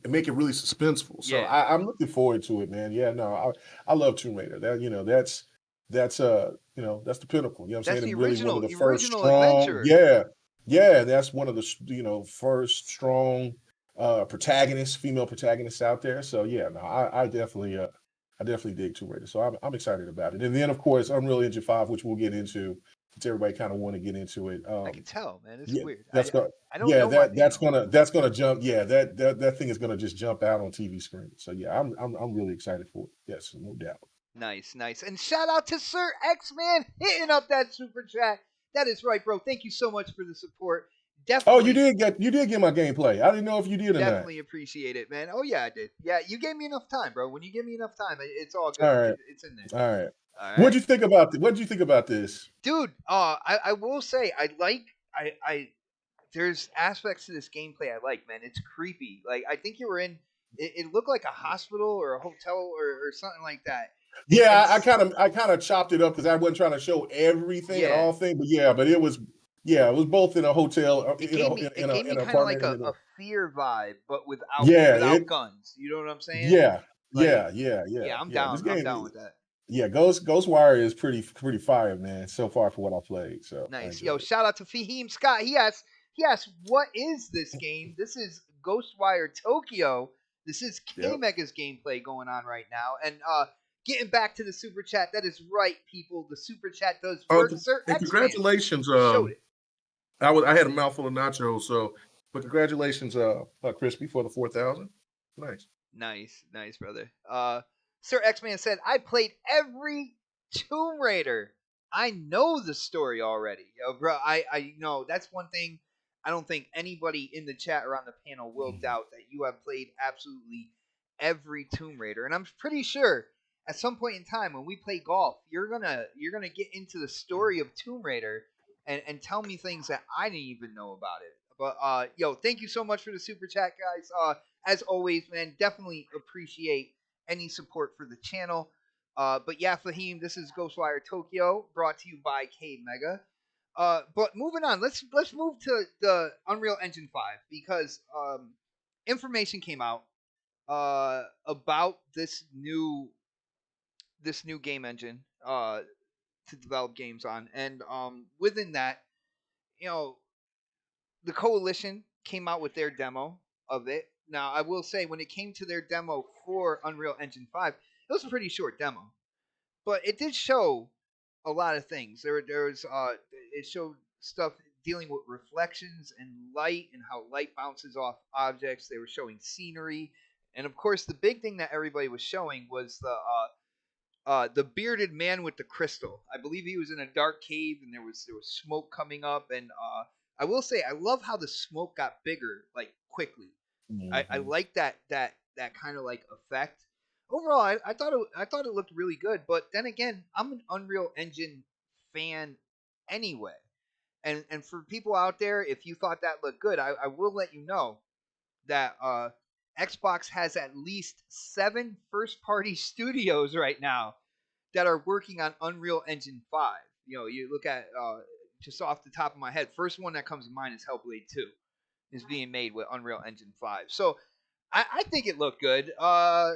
make it really suspenseful. So Yeah. I'm looking forward to it, man. Yeah, no, I love Tomb Raider. That's that's the pinnacle. You know what I'm That's saying? the Really one of the original first strong, adventure. yeah, that's one of the first strong female protagonists out there. So yeah, no, I definitely dig Tomb Raider. So I'm excited about it. And then of course Unreal Engine 5, which we'll get into, since everybody kind of want to get into it. I can tell, man. It's Yeah, weird. that's gonna I don't know why, that's gonna jump. Yeah, that thing is gonna just jump out on TV screen. So yeah, I'm really excited for it. Yes, no doubt. Nice. And shout out to Sir X-Man hitting up that super chat. That is right, bro. Thank you so much for the support. Definitely. Oh, you did get my gameplay. I didn't know if you did or not. Definitely appreciate it, man. Oh yeah, I did. Yeah, you gave me enough time, bro. When you give me enough time, it's all good. All right. It's in there. All right. All right. What'd you think about this? Dude, I will say I there's aspects to this gameplay I like, man. It's creepy. Like I think you were in it looked like a hospital or a hotel or something like that. Yeah, I kind of chopped it up because I wasn't trying to show everything and all things, but it was both in a hotel. It gave me kind of like a fear vibe, but without guns. You know what I'm saying? Yeah, like, yeah. I'm down. I'm down with that. Yeah, Ghostwire is pretty fire, man. So far for what I played. So nice. Yo, shout out to Fahim Scott. He asked, what is this game? This is Ghostwire Tokyo. This is K-Mega's gameplay going on right now. And getting back to the super chat, that is right, people. The super chat does work. Sir and congratulations. I had a mouthful of nachos, but congratulations, Crispy, for the 4,000. Nice, brother. Sir X-Man said, I played every Tomb Raider. I know the story already. Yo, bro, I know that's one thing I don't think anybody in the chat or on the panel will doubt, that you have played absolutely every Tomb Raider. And I'm pretty sure at some point in time when we play golf, you're gonna get into the story of Tomb Raider and tell me things that I didn't even know about it. But yo, thank you so much for the super chat, guys. As always, man, definitely appreciate any support for the channel. But yeah, Fahim, this is Ghostwire Tokyo, brought to you by K-Mega. But moving on, let's move to the Unreal Engine 5, because information came out about this new game engine to develop games on, and within that, the Coalition came out with their demo of it. Now, I will say, when it came to their demo for Unreal Engine 5, it was a pretty short demo, but it did show a lot of things. There was it showed stuff dealing with reflections and light and how light bounces off objects. They were showing scenery, and of course, the big thing that everybody was showing was the bearded man with the crystal. I believe he was in a dark cave, and there was smoke coming up. And I will say, I love how the smoke got bigger, like, quickly. I like that kind of like effect. Overall, I thought it looked really good. But then again, I'm an Unreal Engine fan anyway. And for people out there, if you thought that looked good, I will let you know that Xbox has at least 7 first-party studios right now that are working on Unreal Engine 5. You look at, just off the top of my head, first one that comes to mind is Hellblade 2. Is being made with Unreal Engine 5. So I think it looked good. I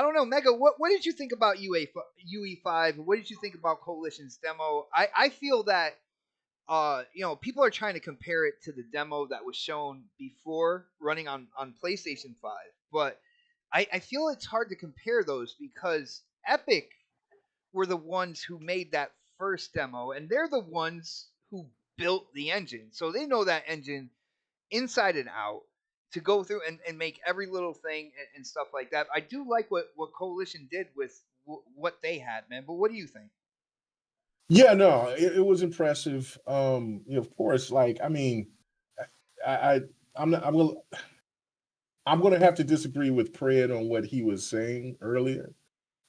don't know, Mega, what did you think about UE5? What did you think about Coalition's demo? I feel that people are trying to compare it to the demo that was shown before running on PlayStation 5. But I feel it's hard to compare those, because Epic were the ones who made that first demo, and they're the ones who built the engine. So they know that engine inside and out, to go through and make every little thing and stuff like that. I do like what Coalition did with what they had, man. But what do you think? Yeah, no, it was impressive. Of course, like, I mean, I'm gonna have to disagree with Pred on what he was saying earlier.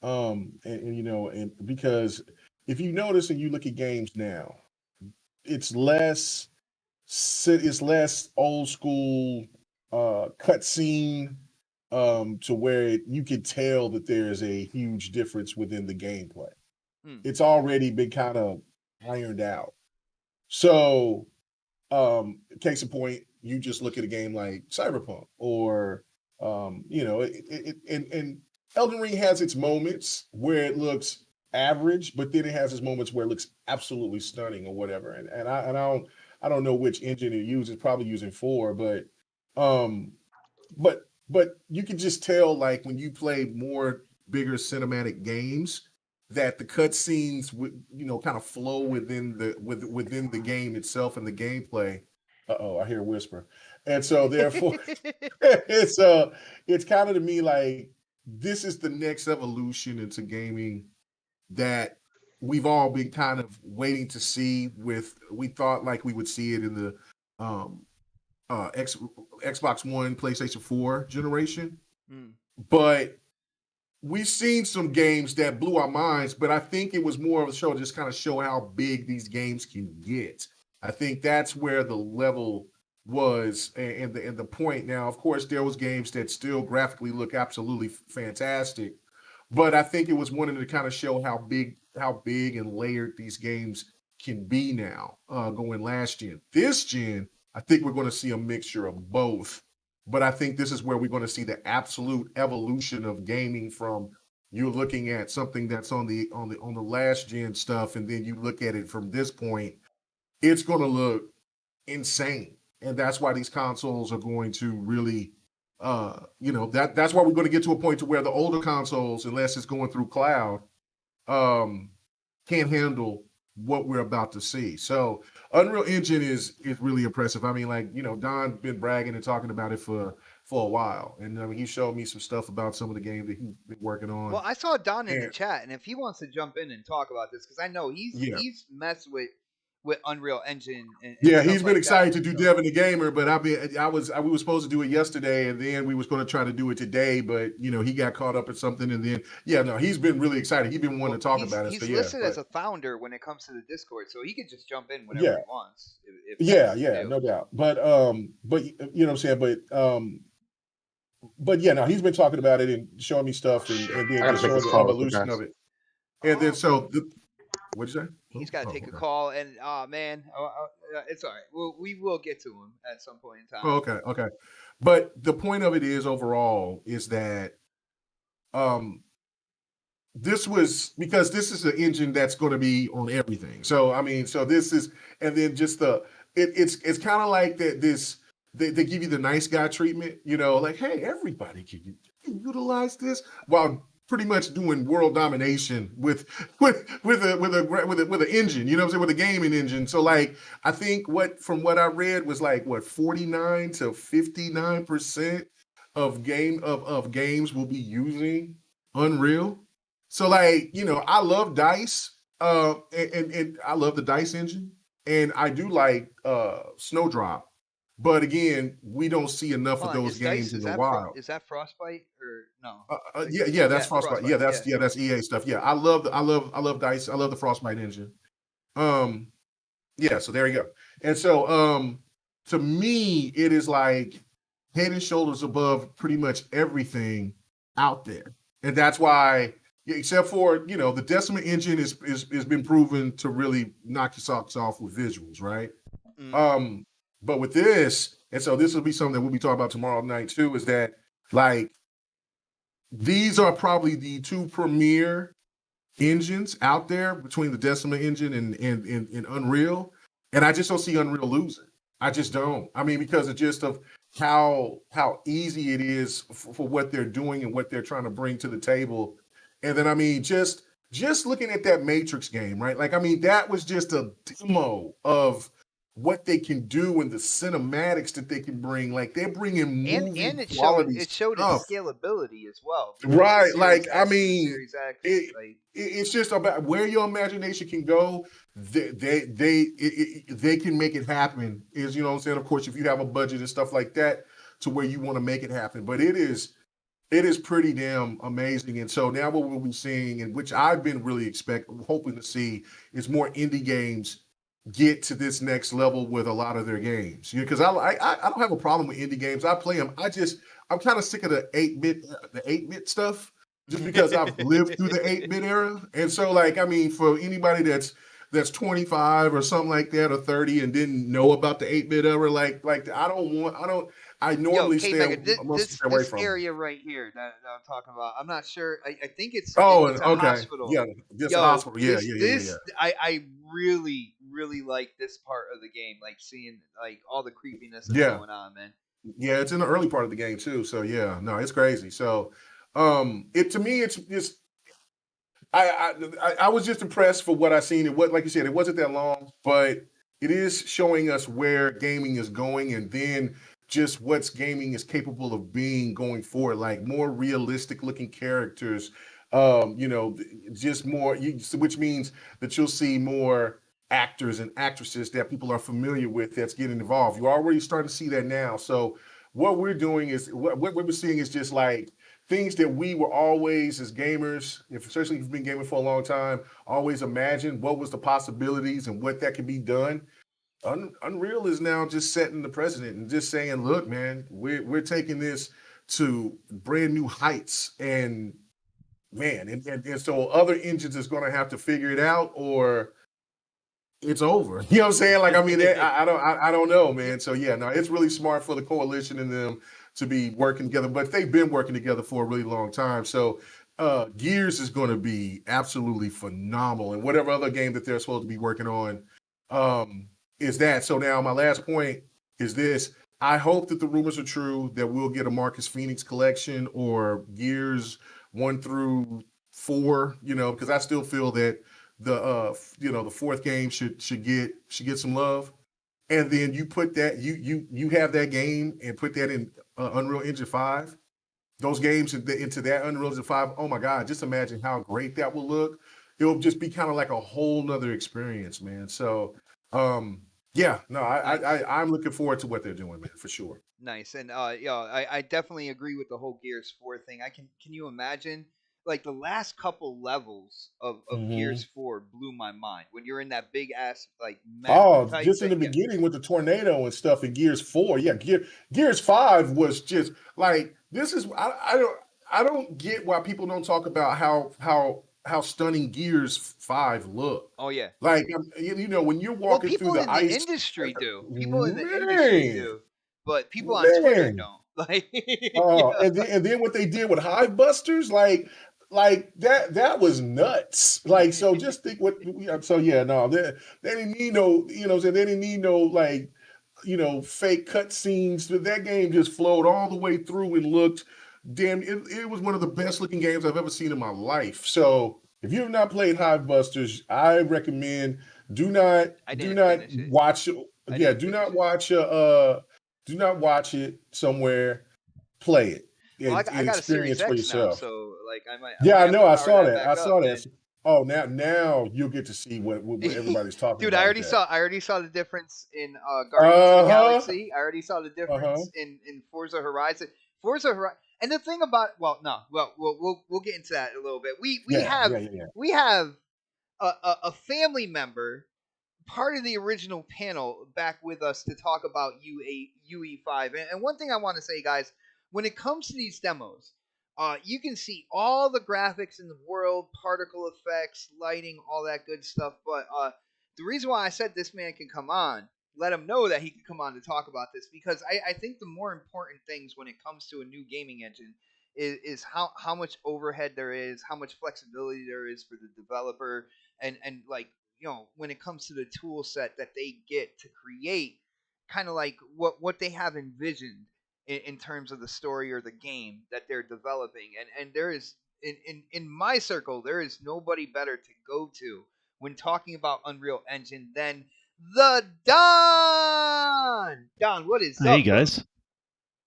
And because if you notice and you look at games now, it's less it's less old school cutscene to where you can tell that there's a huge difference within the gameplay. It's already been kind of ironed out. So, case in point, you just look at a game like Cyberpunk or, and Elden Ring has its moments where it looks average, but then it has its moments where it looks absolutely stunning or whatever. And I don't know which engine it uses, probably using 4, but you can just tell, like, when you play more bigger cinematic games, that the cutscenes would, kind of flow within the game itself and the gameplay. I hear a whisper. And so therefore it's kind of, to me, like, this is the next evolution into gaming that we've all been kind of waiting to see. We thought like we would see it in the Xbox One, PlayStation 4 generation. But we've seen some games that blew our minds, but I think it was more of a show to just kind of show how big these games can get. I think that's where the level was and the point. Now, of course, there was games that still graphically look absolutely fantastic, but I think it was wanting to kind of show how big and layered these games can be now, going last gen. This gen, I think we're going to see a mixture of both. But I think this is where we're going to see the absolute evolution of gaming, from you're looking at something that's on the last gen stuff, and then you look at it from this point, it's going to look insane. And that's why these consoles are going to really, that's why we're going to get to a point to where the older consoles, unless it's going through cloud, can't handle what we're about to see. So Unreal Engine is really impressive. I mean, like, Don been bragging and talking about it for a while. And I mean, he showed me some stuff about some of the games that he's been working on. Well, I saw Don in the chat, and if he wants to jump in and talk about this, because I know he's messed with Unreal Engine. And he's been excited to do Devin the Gamer, but we were supposed to do it yesterday, and then we was going to try to do it today, but he got caught up in something, and then he's been really excited. He's been wanting to talk about it. He's listed as a founder when it comes to the Discord, so he could just jump in whenever he wants. No doubt. But you know what I'm saying, but he's been talking about it and showing me stuff, and then showing the evolution of it. And then what'd you say? He's got to take a call, and it's all right. We will get to him at some point in time. Okay. But the point of it is, overall, is that this is an engine that's going to be on everything. So I mean, this is, and then just it's kind of like that. They give you the nice guy treatment, like, hey, everybody can utilize this, while pretty much doing world domination with an engine, you know what I'm saying, with a gaming engine. So, like, I think from what I read was like 49 to 59% of games will be using Unreal. So, like, I love DICE, and I love the DICE engine, and I do like Snowdrop. But again, we don't see enough of those games in the wild. Is that Frostbite or no? That's Frostbite. Yeah, that's EA stuff. Yeah, I love DICE. I love the Frostbite engine. So there you go. And so to me, it is like head and shoulders above pretty much everything out there. And that's why, except for, the Decima engine is been proven to really knock your socks off with visuals, right? But with this, and so this will be something that we'll be talking about tomorrow night too, is that, like, these are probably the two premier engines out there between the Decima engine and Unreal. And I just don't see Unreal losing. I just don't. I mean, because of just of how easy it is for what they're doing and what they're trying to bring to the table. And then, I mean, just looking at that Matrix game, right? Like, I mean, that was just a demo of what they can do and the cinematics that they can bring. Like, they're bringing movie and it quality showed its scalability as well. Right. Like, I mean, it's just about where your imagination can go. They can make it happen. Is, you know what I'm saying? Of course, if you have a budget and stuff like that to where you want to make it happen. But it is pretty damn amazing. And so now what we'll be seeing, and which I've been really hoping to see, is more indie games get to this next level with a lot of their games. Because I don't have a problem with indie games. I play them. I'm kind of sick of the 8-bit stuff, just because I've lived through the 8-bit era. And so, like, I mean, for anybody that's 25 or something like that, or 30, and didn't know about the 8-bit era, I normally K stay Mega, away this from. area right here that I'm talking about. I'm not sure. I think Oh, it's a okay, hospital. yeah, just a Yo, hospital. Yeah, this I really like this part of the game. Like seeing like all the creepiness that's yeah. going on, man. Yeah, it's in the early part of the game too. So yeah, no, it's crazy. So, it to me, it's just I was just impressed for what I seen. It was, like you said, it wasn't that long, but it is showing us where gaming is going, and then just what's gaming is capable of being going forward. Like more realistic looking characters, just more. Which means that you'll see more actors and actresses that people are familiar with that's getting involved. You're already starting to see that now. So what we're doing is what we're seeing is just like things that we were always as gamers, especially if you've been gaming for a long time, always imagined what was the possibilities and what that could be done. Unreal is now just setting the precedent and just saying, look, man, we're taking this to brand new heights. And man, and so other engines is going to have to figure it out, or it's over. You know what I'm saying? Like, I mean, I don't know, man. So yeah, no, it's really smart for the coalition and them to be working together, but they've been working together for a really long time. So Gears is going to be absolutely phenomenal, and whatever other game that they're supposed to be working on is that. So now my last point is this: I hope that the rumors are true that we'll get a Marcus Phoenix collection or Gears 1 through 4. Because I still feel that the fourth game should get some love. And then you put that you have that game and put that in Unreal Engine 5. Those games into that Unreal Engine 5. Oh my God, just imagine how great that will look. It'll just be kind of like a whole nother experience, man. So yeah, no, I'm looking forward to what they're doing, man, for sure. Nice. And I definitely agree with the whole Gears 4 thing. Can you imagine like the last couple levels of Gears 4 blew my mind. When you're in that big ass like mountain Oh, type just in thing. the beginning with the tornado and stuff in Gears 4. Yeah, Gears 5 was just like this is I don't get why people don't talk about how stunning Gears 5 look. Oh yeah. Like when you're Well, walking through people the in the ice, industry do. People in the industry man, do. But people on Twitter man. don't. Like Oh, and then what they did with Hive Busters, like that was nuts. Like, so just think what. So yeah, no, they didn't need no, so they didn't need no like, fake cut scenes. That game just flowed all the way through and looked damn. It was one of the best looking games I've ever seen in my life. So if you have not played Hive Busters, I recommend do not I do didn't not finish it. watch. I Yeah, didn't do finish not it. watch do not watch it somewhere. Play it Well, and I got a experience Series for X now, yourself. so like I Yeah, might I have know. to I power saw that that. I back saw up, that. man. Oh, now you'll get to see what everybody's talking Dude, I about with already that. saw the difference in Guardians of the Uh-huh. Galaxy. I already saw the Uh-huh. difference in Forza Horizon. Forza Horizon, and the thing about we'll get into that in a little bit. Yeah. We have a family member, part of the original panel, back with us to talk about UE5. And one thing I want to say, guys, when it comes to these demos, you can see all the graphics in the world, particle effects, lighting, all that good stuff. But the reason why I said this man can come on, let him know that he can come on to talk about this, because I think the more important things when it comes to a new gaming engine is how much overhead there is, how much flexibility there is for the developer, and like when it comes to the tool set that they get to create kind of like what they have envisioned in terms of the story or the game that they're developing. And there is in my circle, there is nobody better to go to when talking about Unreal Engine than the Don. What is Hey up, bro? guys,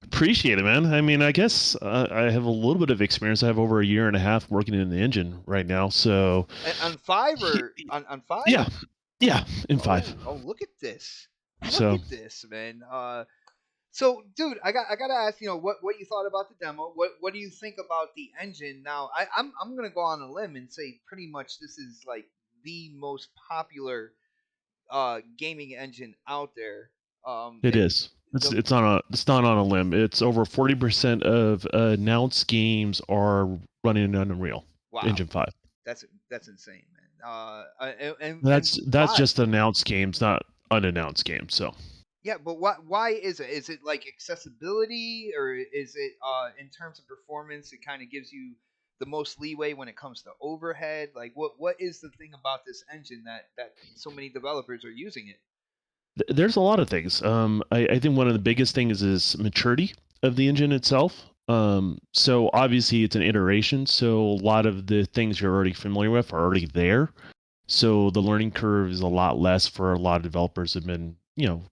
appreciate it, man. I mean, I guess I have a little bit of experience. I have over a year and a half working in the engine right now. So On five or on five? yeah, in 5. Oh, look at this! Look So at this, man. So, dude, I gotta ask, what you thought about the demo. What do you think about the engine? Now, I'm gonna go on a limb and say pretty much this is like the most popular gaming engine out there. It is. It's not on a limb. It's over 40% of announced games are running in Unreal Engine 5. That's insane, man. And That's why? just announced games, not unannounced games. So Yeah, but why is it? Is it like accessibility, or is it in terms of performance? It kind of gives you the most leeway when it comes to overhead. Like, what is the thing about this engine that so many developers are using it? there's a lot of things. I think one of the biggest things is maturity of the engine itself. So obviously it's an iteration, so a lot of the things you're already familiar with are already there. So the learning curve is a lot less for a lot of developers who've been,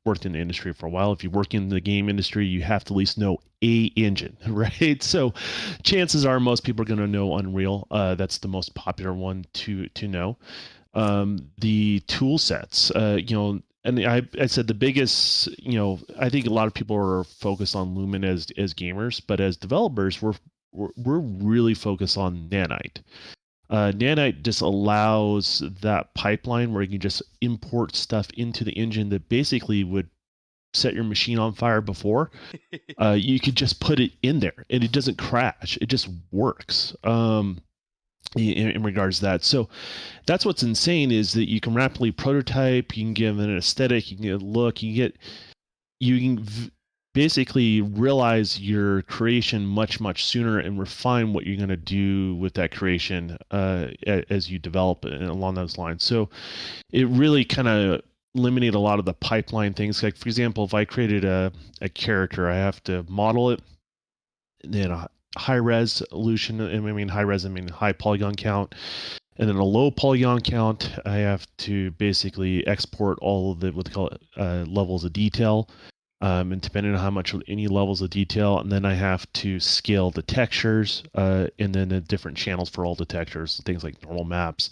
worked in the industry for a while. If you work in the game industry, you have to at least know a engine, right? So chances are most people are going to know Unreal. That's the most popular one to know. The tool sets, and I said the biggest, I think a lot of people are focused on Lumen as gamers, but as developers, we're really focused on Nanite. Nanite just allows that pipeline where you can just import stuff into the engine that basically would set your machine on fire before. You could just put it in there and it doesn't crash. It just works. In regards to that. So that's what's insane is that you can rapidly prototype, you can give an aesthetic, you can get a look, you can basically realize your creation much, much sooner and refine what you're going to do with that creation as you develop it along those lines. So it really kind of eliminated a lot of the pipeline things. Like, for example, if I created a character, I have to model it, then high resolution, I mean high polygon count, and then a low polygon count. I have to basically export all of the what they call levels of detail, and depending on how much any levels of detail, and then I have to scale the textures, and then the different channels for all the textures, things like normal maps,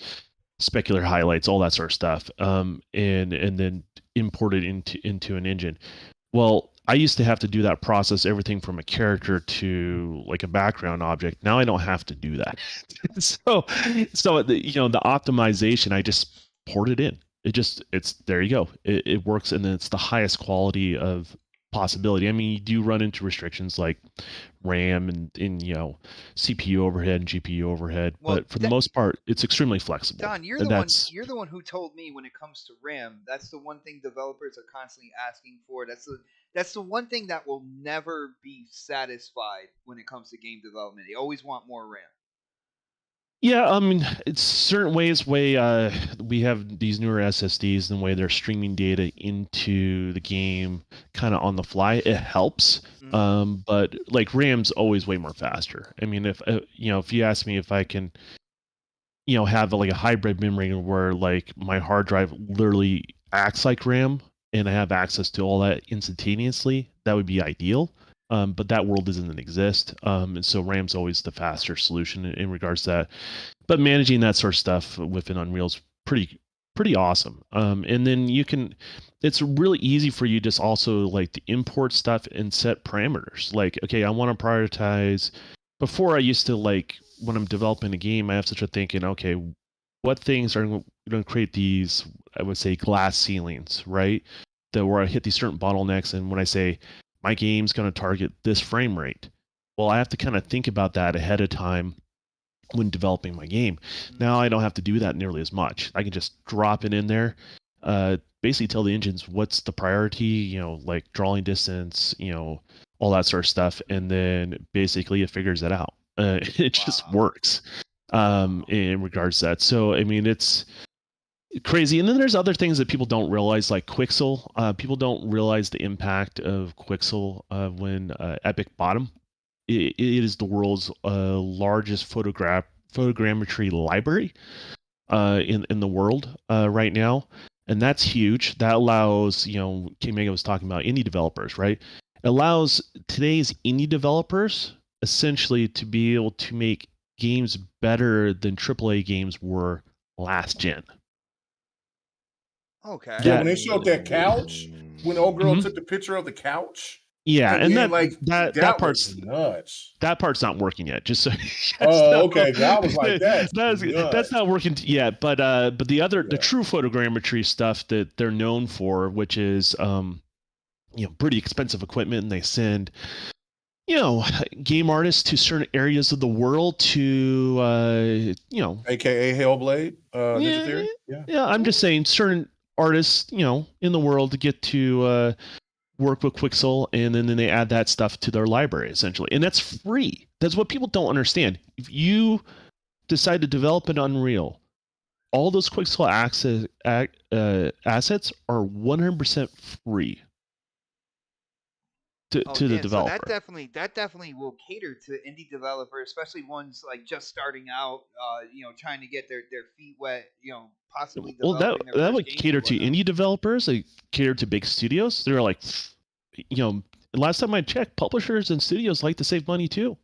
specular highlights, all that sort of stuff, and then import it into an engine. Well, I used to have to do that process, everything from a character to like a background object. Now I don't have to do that. so the optimization, I just port it in. It's there you go. It works, and then it's the highest quality of possibility. I mean, you do run into restrictions like RAM and CPU overhead and GPU overhead, but for the most part, it's extremely flexible. Don, you're the one who told me when it comes to RAM, that's the one thing developers are constantly asking for. That's the one thing that will never be satisfied when it comes to game development. They always want more RAM. Yeah, I mean, it's certain ways we have these newer SSDs and the way they're streaming data into the game kind of on the fly. It helps, but like RAM's always way more faster. I mean, if you ask me if I can, have like a hybrid memory where like my hard drive literally acts like RAM and I have access to all that instantaneously, that would be ideal. But that world doesn't exist. And so RAM's always the faster solution in regards to that. But managing that sort of stuff within Unreal is pretty awesome. And then it's really easy for you just also like to import stuff and set parameters. Like, okay, I want to prioritize. Before I used to like, when I'm developing a game, I have such a thinking, okay, what things are going to create these, I would say, glass ceilings, right? That where I hit these certain bottlenecks. And when I say, my game's going to target this frame rate. Well, I have to kind of think about that ahead of time when developing my game. Now I don't have to do that nearly as much. I can just drop it in there, basically tell the engines what's the priority, like drawing distance, all that sort of stuff. And then basically it figures it out. It just works in regards to that. So, I mean, it's crazy. And then there's other things that people don't realize, like Quixel. People don't realize the impact of Quixel when Epic bought them. It is the world's largest photogrammetry library in the world right now, and that's huge. That allows, King Mega was talking about indie developers, right? It allows today's indie developers essentially to be able to make games better than AAA games were last gen. Okay. Yeah, when they showed that couch, when old girl took the picture of the couch, Yeah, and man, that part's was nuts. that part's not working yet. Just so Okay. I was like, that's not working yet. But the true photogrammetry stuff that they're known for, which is pretty expensive equipment, and they send game artists to certain areas of the world to AKA Hellblade, Ninja Theory. Yeah, I'm just saying certain artists in the world to get to work with Quixel, and then they add that stuff to their library essentially, and that's free. That's what people don't understand. If you decide to develop an Unreal, all those Quixel assets are 100% free to the developer. So that definitely will cater to indie developers, especially ones like just starting out, trying to get their feet wet, possibly. Well, that would cater to indie developers. They cater to big studios. They're like, last time I checked, publishers and studios like to save money too,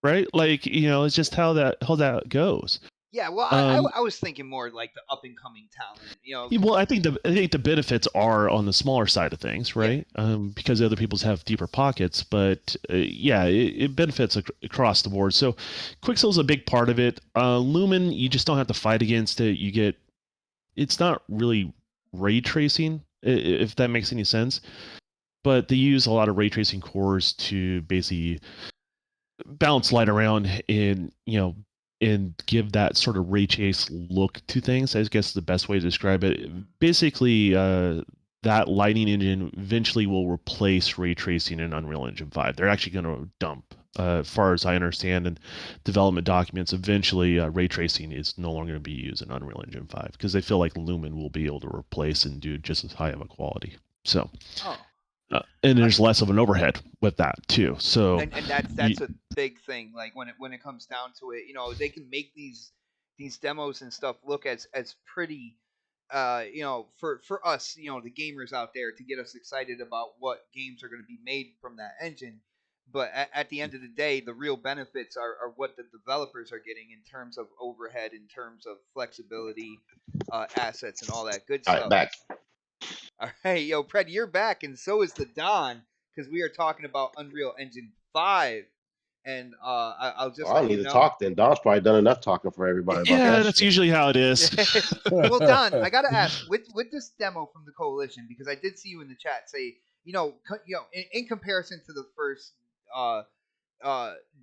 right? Like, it's just how that goes. Yeah, well, I was thinking more like the up and coming talent. Well, I think the benefits are on the smaller side of things, right? Yeah. Because other people's have deeper pockets, but it benefits across the board. So, Quixel's a big part of it. Lumen, you just don't have to fight against it. It's not really ray tracing, if that makes any sense. But they use a lot of ray tracing cores to basically bounce light around and give that sort of ray chase look to things. I guess is the best way to describe it. Basically, that lighting engine eventually will replace ray tracing in Unreal Engine 5. They're actually going to dump, as far as I understand, in development documents, eventually ray tracing is no longer going to be used in Unreal Engine 5 because they feel like Lumen will be able to replace and do just as high of a quality. So. Oh. And there's less of an overhead with that too. So and that's a big thing. Like when it comes down to it, they can make these demos and stuff look as pretty, for us, the gamers out there, to get us excited about what games are going to be made from that engine. But at the end of the day, the real benefits are what the developers are getting in terms of overhead, in terms of flexibility, assets, and all that good stuff. All right, back. All right, yo, Pred, you're back, and so is the Don, because we are talking about Unreal Engine 5. And I'll just. I don't need to talk then. Don's probably done enough talking for everybody. Yeah, that's usually how it is. Well, Don, I gotta ask, with this demo from the Coalition, because I did see you in the chat say, in comparison to the first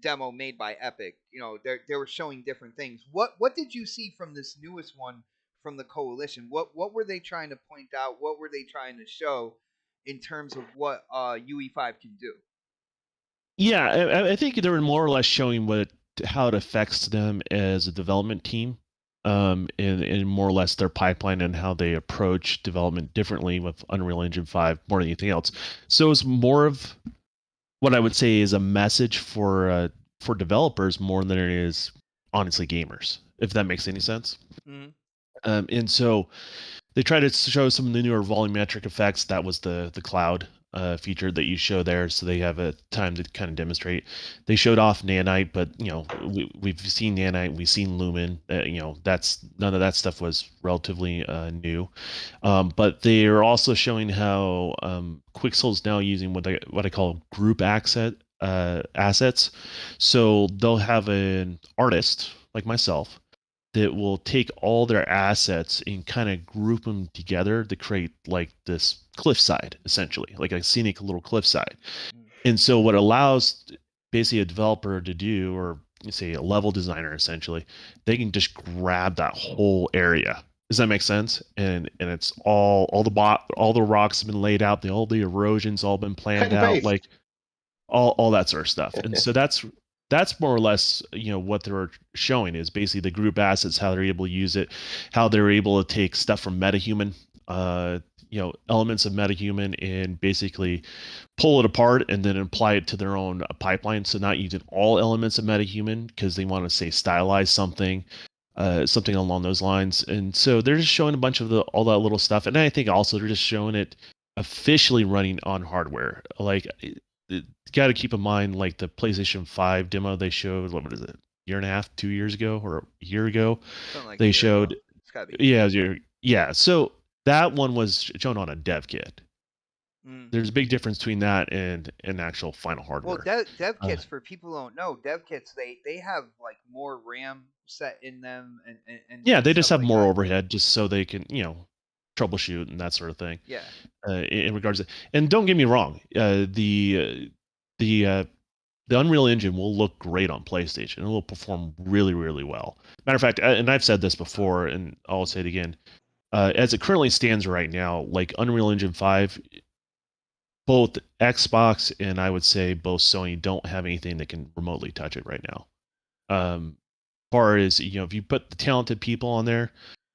demo made by Epic, they were showing different things. What did you see from this newest one from the Coalition? What were they trying to point out? What were they trying to show in terms of what UE5 can do? Yeah, I think they were more or less showing how it affects them as a development team, and more or less their pipeline and how they approach development differently with Unreal Engine 5 more than anything else. So it's more of what I would say is a message for developers more than it is honestly gamers, if that makes any sense. Mm-hmm. And so they try to show some of the newer volumetric effects. That was the cloud feature that you show there, so they have a time to kind of demonstrate. They showed off Nanite, but we've seen Nanite, we've seen Lumen. That's none of that stuff was relatively new. But they are also showing how Quixel's now using what I call group assets. So they'll have an artist like myself that will take all their assets and kind of group them together to create like this cliffside, essentially, like a scenic little cliffside. And so what allows basically a developer to do, or say a level designer, essentially, they can just grab that whole area. Does that make sense? And it's all the rocks have been laid out, all the erosion's all been planned out, like all that sort of stuff. And so that's more or less, what they're showing is basically the group assets, how they're able to use it, how they're able to take stuff from MetaHuman, elements of MetaHuman, and basically pull it apart and then apply it to their own pipeline. So not using all elements of MetaHuman because they want to say stylize something along those lines. And so they're just showing a bunch of all that little stuff. And I think also they're just showing it officially running on hardware. Like, you got to keep in mind, like the PlayStation 5 demo they showed, what is it, year and a half, 2 years ago, or a year ago? Like they showed, yeah. So that one was shown on a dev kit. There's a big difference between that and an actual final hardware. Well, dev kits, for people who don't know, dev kits they have like more RAM set in them yeah, they stuff just have like more that. overhead just so they can troubleshoot and that sort of thing. Yeah. In regards to, and don't get me wrong, the Unreal Engine will look great on PlayStation. It will perform really, really well. Matter of fact, and I've said this before, and I'll say it again. As it currently stands right now, like Unreal Engine 5, both Xbox and I would say both Sony don't have anything that can remotely touch it right now. Far as if you put the talented people on there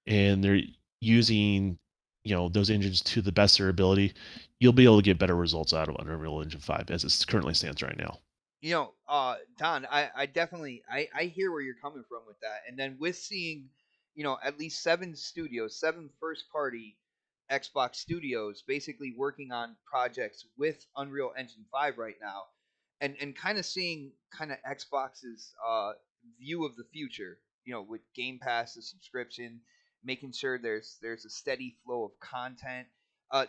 and they're using those engines to the best of their ability, you'll be able to get better results out of Unreal Engine 5 as it currently stands right now. Don, I definitely I hear where you're coming from with that, and then with seeing at least 7 first party Xbox studios basically working on projects with Unreal Engine 5 right now, and kind of seeing kind of Xbox's view of the future, with Game Pass, the subscription, making sure there's a steady flow of content.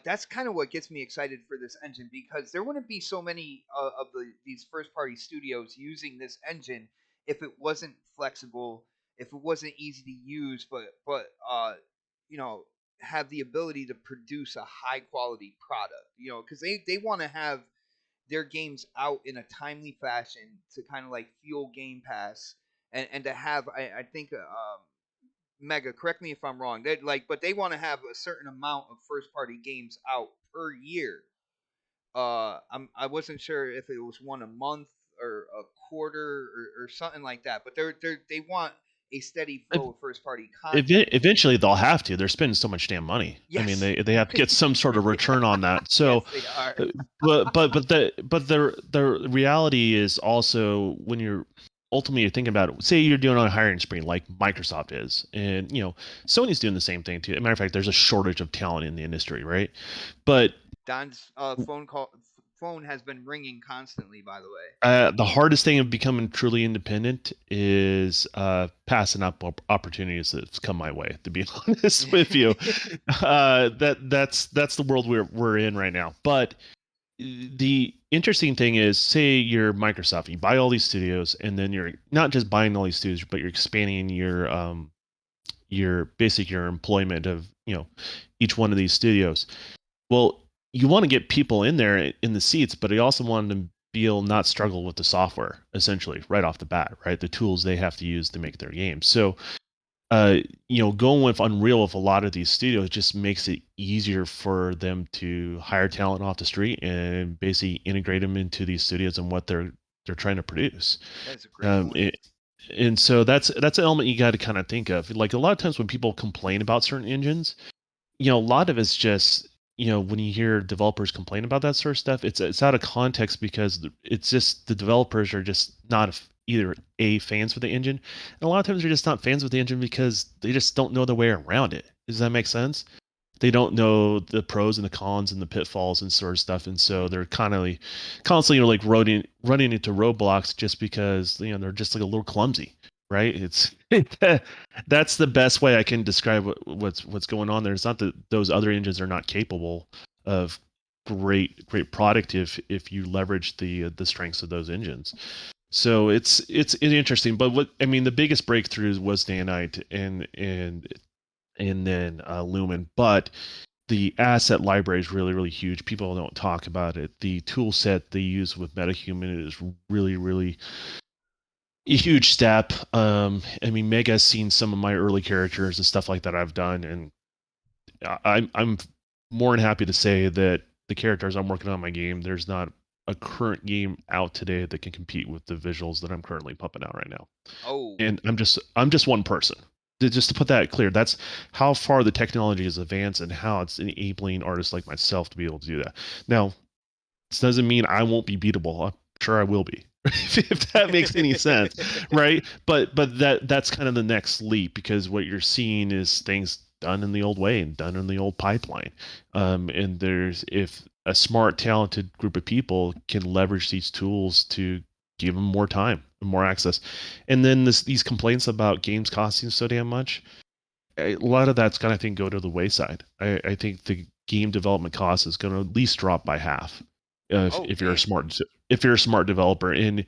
That's kind of what gets me excited for this engine, because there wouldn't be so many of these first party studios using this engine if it wasn't flexible, if it wasn't easy to use, but have the ability to produce a high quality product. Because they want to have their games out in a timely fashion to kind of like fuel Game Pass, and to have I think Mega, correct me if I'm wrong. But they want to have a certain amount of first party games out per year. I wasn't sure if it was one a month or a quarter or something like that. But they want a steady flow of first party content. Eventually, they'll have to. They're spending so much damn money. Yes. I mean, they have to get some sort of return on that. So, yes, they are. but the reality is also, when you're ultimately thinking about it, say you're doing on a hiring spree like Microsoft is, and Sony's doing the same thing too. As a matter of fact, there's a shortage of talent in the industry, right? But Don's phone has been ringing constantly, by the way. The hardest thing of becoming truly independent is passing up opportunities that's come my way, to be honest with you. That's the world we're in right now. But the interesting thing is, say you're Microsoft, you buy all these studios, and then you're not just buying all these studios, but you're expanding your employment of each one of these studios. Well, you want to get people in there in the seats, but you also want them to be able not struggle with the software, essentially, right off the bat, right? The tools they have to use to make their games. So, going with Unreal with a lot of these studios just makes it easier for them to hire talent off the street and basically integrate them into these studios and what they're trying to produce. That's a great point. And so that's an element you got to kind of think of. Like, a lot of times when people complain about certain engines, a lot of it's just, when you hear developers complain about that sort of stuff, it's out of context, because it's just the developers are just not either fans of the engine, and a lot of times they're just not fans of the engine because they just don't know the way around it. Does that make sense? They don't know the pros and the cons and the pitfalls and sort of stuff, and so they're constantly like running into roadblocks just because they're just like a little clumsy. Right? It's that's the best way I can describe what's going on there. It's not that those other engines are not capable of great product if you leverage the strengths of those engines. So it's interesting. But the biggest breakthrough was Nanite and then Lumen. But the asset library is really, really huge. People don't talk about it. The tool set they use with MetaHuman is really, really a huge step. Mega's seen some of my early characters and stuff like that I've done, and I'm more than happy to say that the characters I'm working on in my game, there's not a current game out today that can compete with the visuals that I'm currently pumping out right now. Oh. And I'm just one person. Just to put that clear, that's how far the technology is advanced and how it's enabling artists like myself to be able to do that. Now, this doesn't mean I won't be beatable. I'm sure I will be. If that makes any sense, right? But that's kind of the next leap, because what you're seeing is things done in the old way and done in the old pipeline. And if a smart, talented group of people can leverage these tools to give them more time and more access, and then these complaints about games costing so damn much, a lot of that's gonna, I think, go to the wayside. I think game development cost is going to at least drop by half if you're a smart developer, and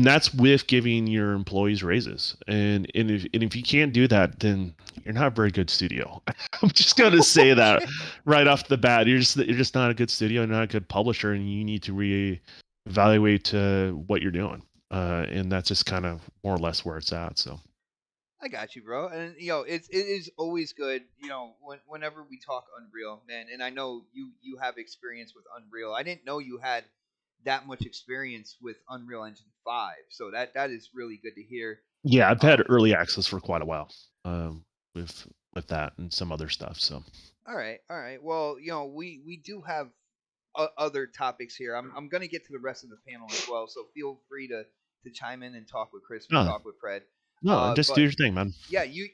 that's with giving your employees raises. And if you can't do that, then you're not a very good studio. I'm just going to say that right off the bat. You're just not a good studio, and not a good publisher, and you need to reevaluate what you're doing. And that's just kind of more or less where it's at. So I got you, bro. And it is always good, whenever we talk Unreal, man. And I know you have experience with Unreal. I didn't know you had that much experience with Unreal Engine 5, so that is really good to hear. Yeah, I've had early access for quite a while with that and some other stuff. So all right. Well, we do have other topics here. I'm gonna get to the rest of the panel as well, so feel free to chime in and talk with Chris, talk with Fred. No, just do your thing, man. Yeah, you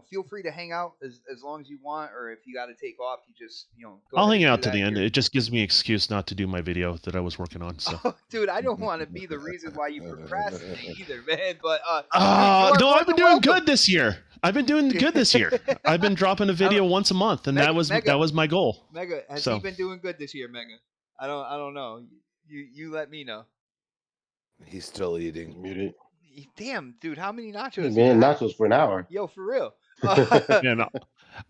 feel free to hang out as long as you want, or if you got to take off, you just go. I'll hang out to the end. It just gives me an excuse not to do my video that I was working on. So, dude, I don't want to be the reason why you procrastinate either, man. But no, I've been doing good this year. I've been dropping a video once a month, and that was my goal. Mega, has he been doing good this year, Mega? I don't know. You let me know. He's still eating. Muted. Damn, dude, how many nachos? Man, nachos for an hour. Yo, for real. Yeah, no,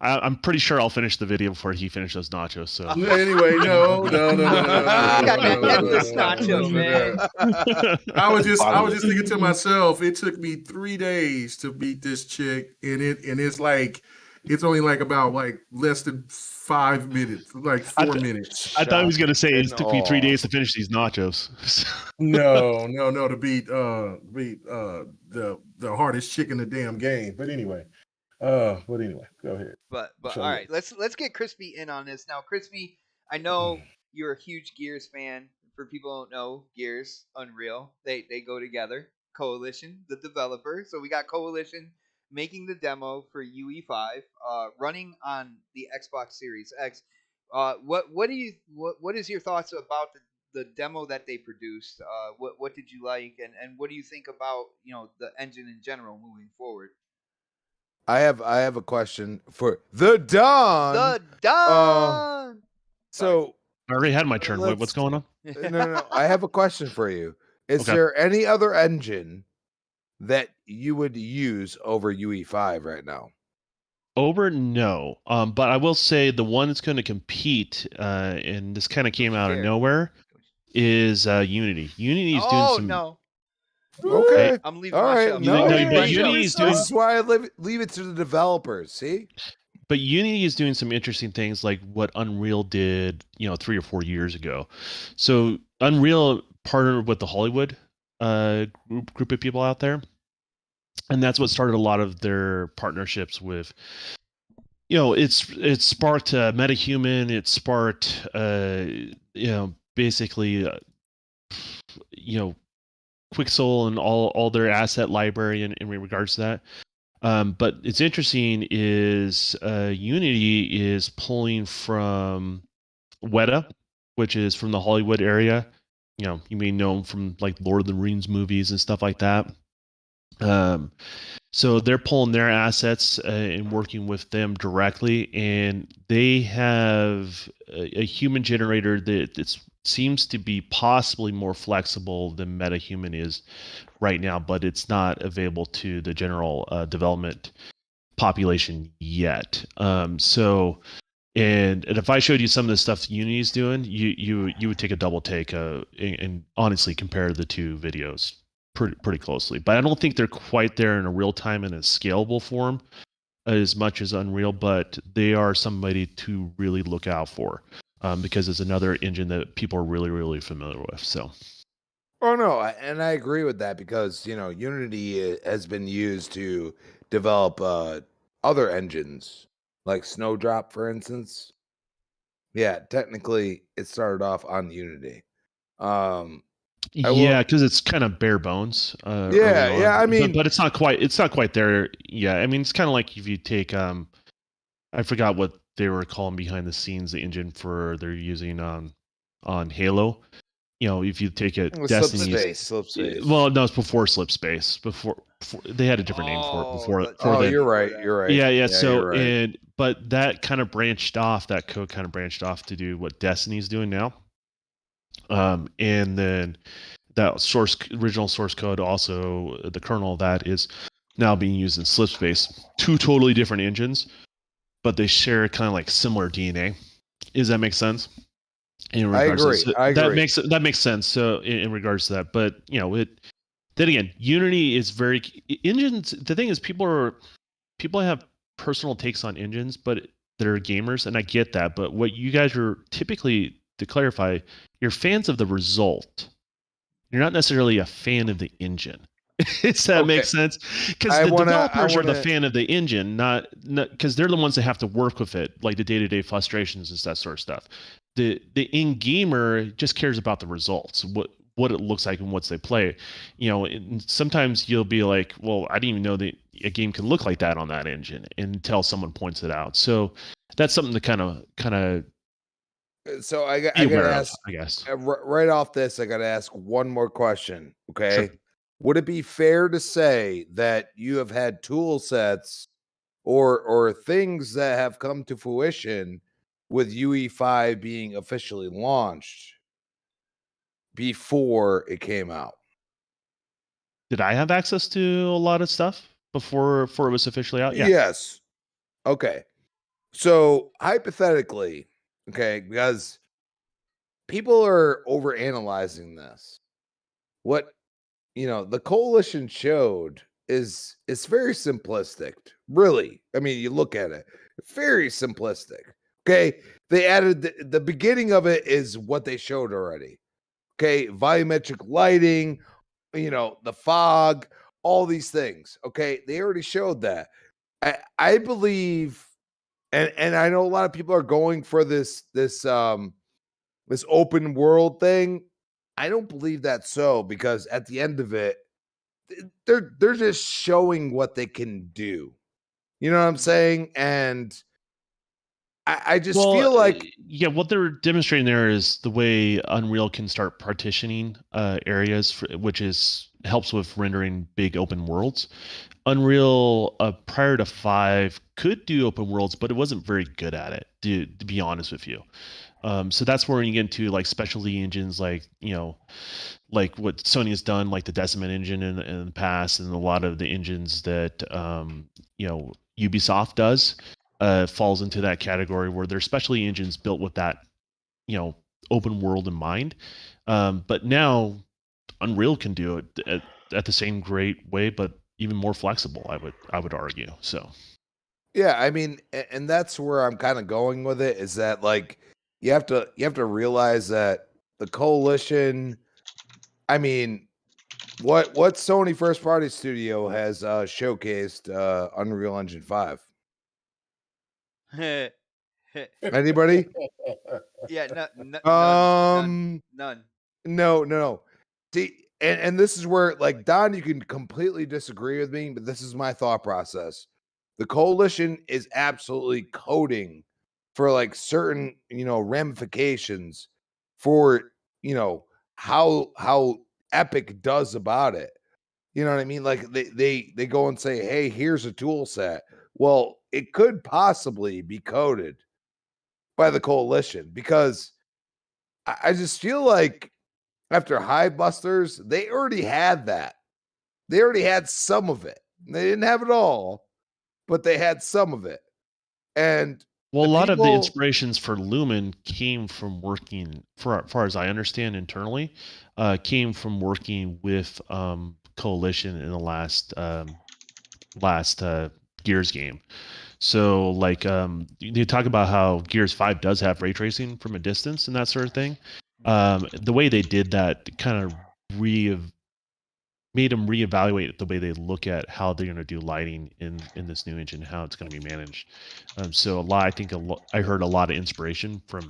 I'm pretty sure I'll finish the video before he finishes those nachos. So anyway, no. You got that endless nacho, man. I was just thinking to myself, it took me 3 days to beat this chick, and it's only about less than 5 minutes, 4 minutes. I thought he was gonna say it took me 3 days to finish these nachos. No, to beat the hardest chick in the damn game. But anyway, go ahead. But all right, let's get Crispy in on this now. Crispy, I know you're a huge Gears fan. For people who don't know, Gears, Unreal, they go together. Coalition, the developer. So we got Coalition making the demo for UE5, running on the Xbox Series X. What is your thoughts about the demo that they produced? What did you like, and what do you think about the engine in general moving forward? I have a question for the Don. The Don. So I already had my turn. What's going on? No. I have a question for you. Is Okay. there any other engine that you would use over UE5 right now? No. But I will say the one that's going to compete, and this kind of came out of nowhere, is Unity. Unity is doing some. No. Okay. I'm leaving. All right. No, but Unity is doing. This is why I leave it to the developers. See. But Unity is doing some interesting things like what Unreal did, 3 or 4 years ago. So Unreal partnered with the Hollywood group of people out there, and that's what started a lot of their partnerships with. It sparked MetaHuman. It sparked basically Quixel and all their asset library in regards to that. But it's interesting is Unity is pulling from Weta, which is from the Hollywood area. You may know them from like Lord of the Rings movies and stuff like that. So they're pulling their assets and working with them directly, and they have a human generator that seems to be possibly more flexible than MetaHuman is right now, but it's not available to the general development population yet. And if I showed you some of the stuff Unity is doing, you would take a double take and honestly compare the two videos pretty closely. But I don't think they're quite there in a real time in a scalable form as much as Unreal, but they are somebody to really look out for because it's another engine that people are really, really familiar with. So. Oh no, and I agree with that because Unity has been used to develop other engines like Snowdrop, for instance. Yeah, technically it started off on Unity. Because it's kind of bare bones. Yeah. I mean, but it's not quite there. Yeah, I mean, it's kind of like if you take I forgot what they were calling behind the scenes the engine for they're using on Halo. If you take it, Destiny. Slip Space. Well, no, it's before Slip Space. Before they had a different name for it. You're right. Yeah. So right. but that kind of branched off. That code kind of branched off to do what Destiny's doing now. And then that original source code, also the kernel of that is now being used in Slipspace. Two totally different engines, but they share kind of like similar DNA. Does that make sense? I agree. That makes sense. So in regards to that, but then again, Unity is very engines. The thing is, people have personal takes on engines, but they're gamers, and I get that. But what you guys are typically, to clarify, you're fans of the result. You're not necessarily a fan of the engine. Does that make sense? Because the developers are the fan of the engine, not because they're the ones that have to work with it, like the day-to-day frustrations and that sort of stuff. The in-gamer just cares about the results, what it looks like and what they play. And sometimes you'll be like, well, I didn't even know that a game could look like that on that engine until someone points it out. So that's something to kind of. So I gotta ask, I guess right off this, I gotta ask one more question. Okay. Sure. Would it be fair to say that you have had tool sets or things that have come to fruition with UE5 being officially launched before it came out? Did I have access to a lot of stuff before it was officially out? Yeah. Yes. Okay. So hypothetically, okay, because people are overanalyzing this. What the coalition showed is very simplistic. Really. I mean, you look at it, very simplistic. Okay. They added the beginning of it is what they showed already. Okay. Volumetric lighting, the fog, all these things. Okay. They already showed that. I believe, and I know a lot of people are going for this open world thing. I don't believe that's so, because at the end of it, they're just showing what they can do. You know what I'm saying? And I just feel like what they're demonstrating there is the way Unreal can start partitioning areas, which helps with rendering big open worlds. Unreal prior to 5 could do open worlds, but it wasn't very good at it, to be honest with you. So that's where you get into like specialty engines, like like what Sony has done, like the Decimate engine in the past, and a lot of the engines that Ubisoft does falls into that category, where they're specialty engines built with that open world in mind. But now Unreal can do it at the same great way, but even more flexible, I would argue. So yeah, I mean, and that's where I'm kind of going with it, is that like you have to realize that the coalition, I mean, what Sony first party studio has showcased Unreal Engine 5? Anybody? Yeah, none. No. See, and this is where, like, Don, you can completely disagree with me, but this is my thought process. The coalition is absolutely coding for like certain, ramifications for, how Epic does about it. You know what I mean? Like they go and say, hey, here's a tool set. Well, it could possibly be coded by the coalition, because I just feel like after Hive Busters, they already had that. They already had some of it. They didn't have it all, but they had some of it. And a lot of the inspirations for Lumen came from working, as far as I understand internally, came from working with Coalition in the last Gears game. So like you talk about how Gears 5 does have ray tracing from a distance and that sort of thing. The way they did that kind of made them reevaluate the way they look at how they're going to do lighting in this new engine, how it's going to be managed. So I heard a lot of inspiration from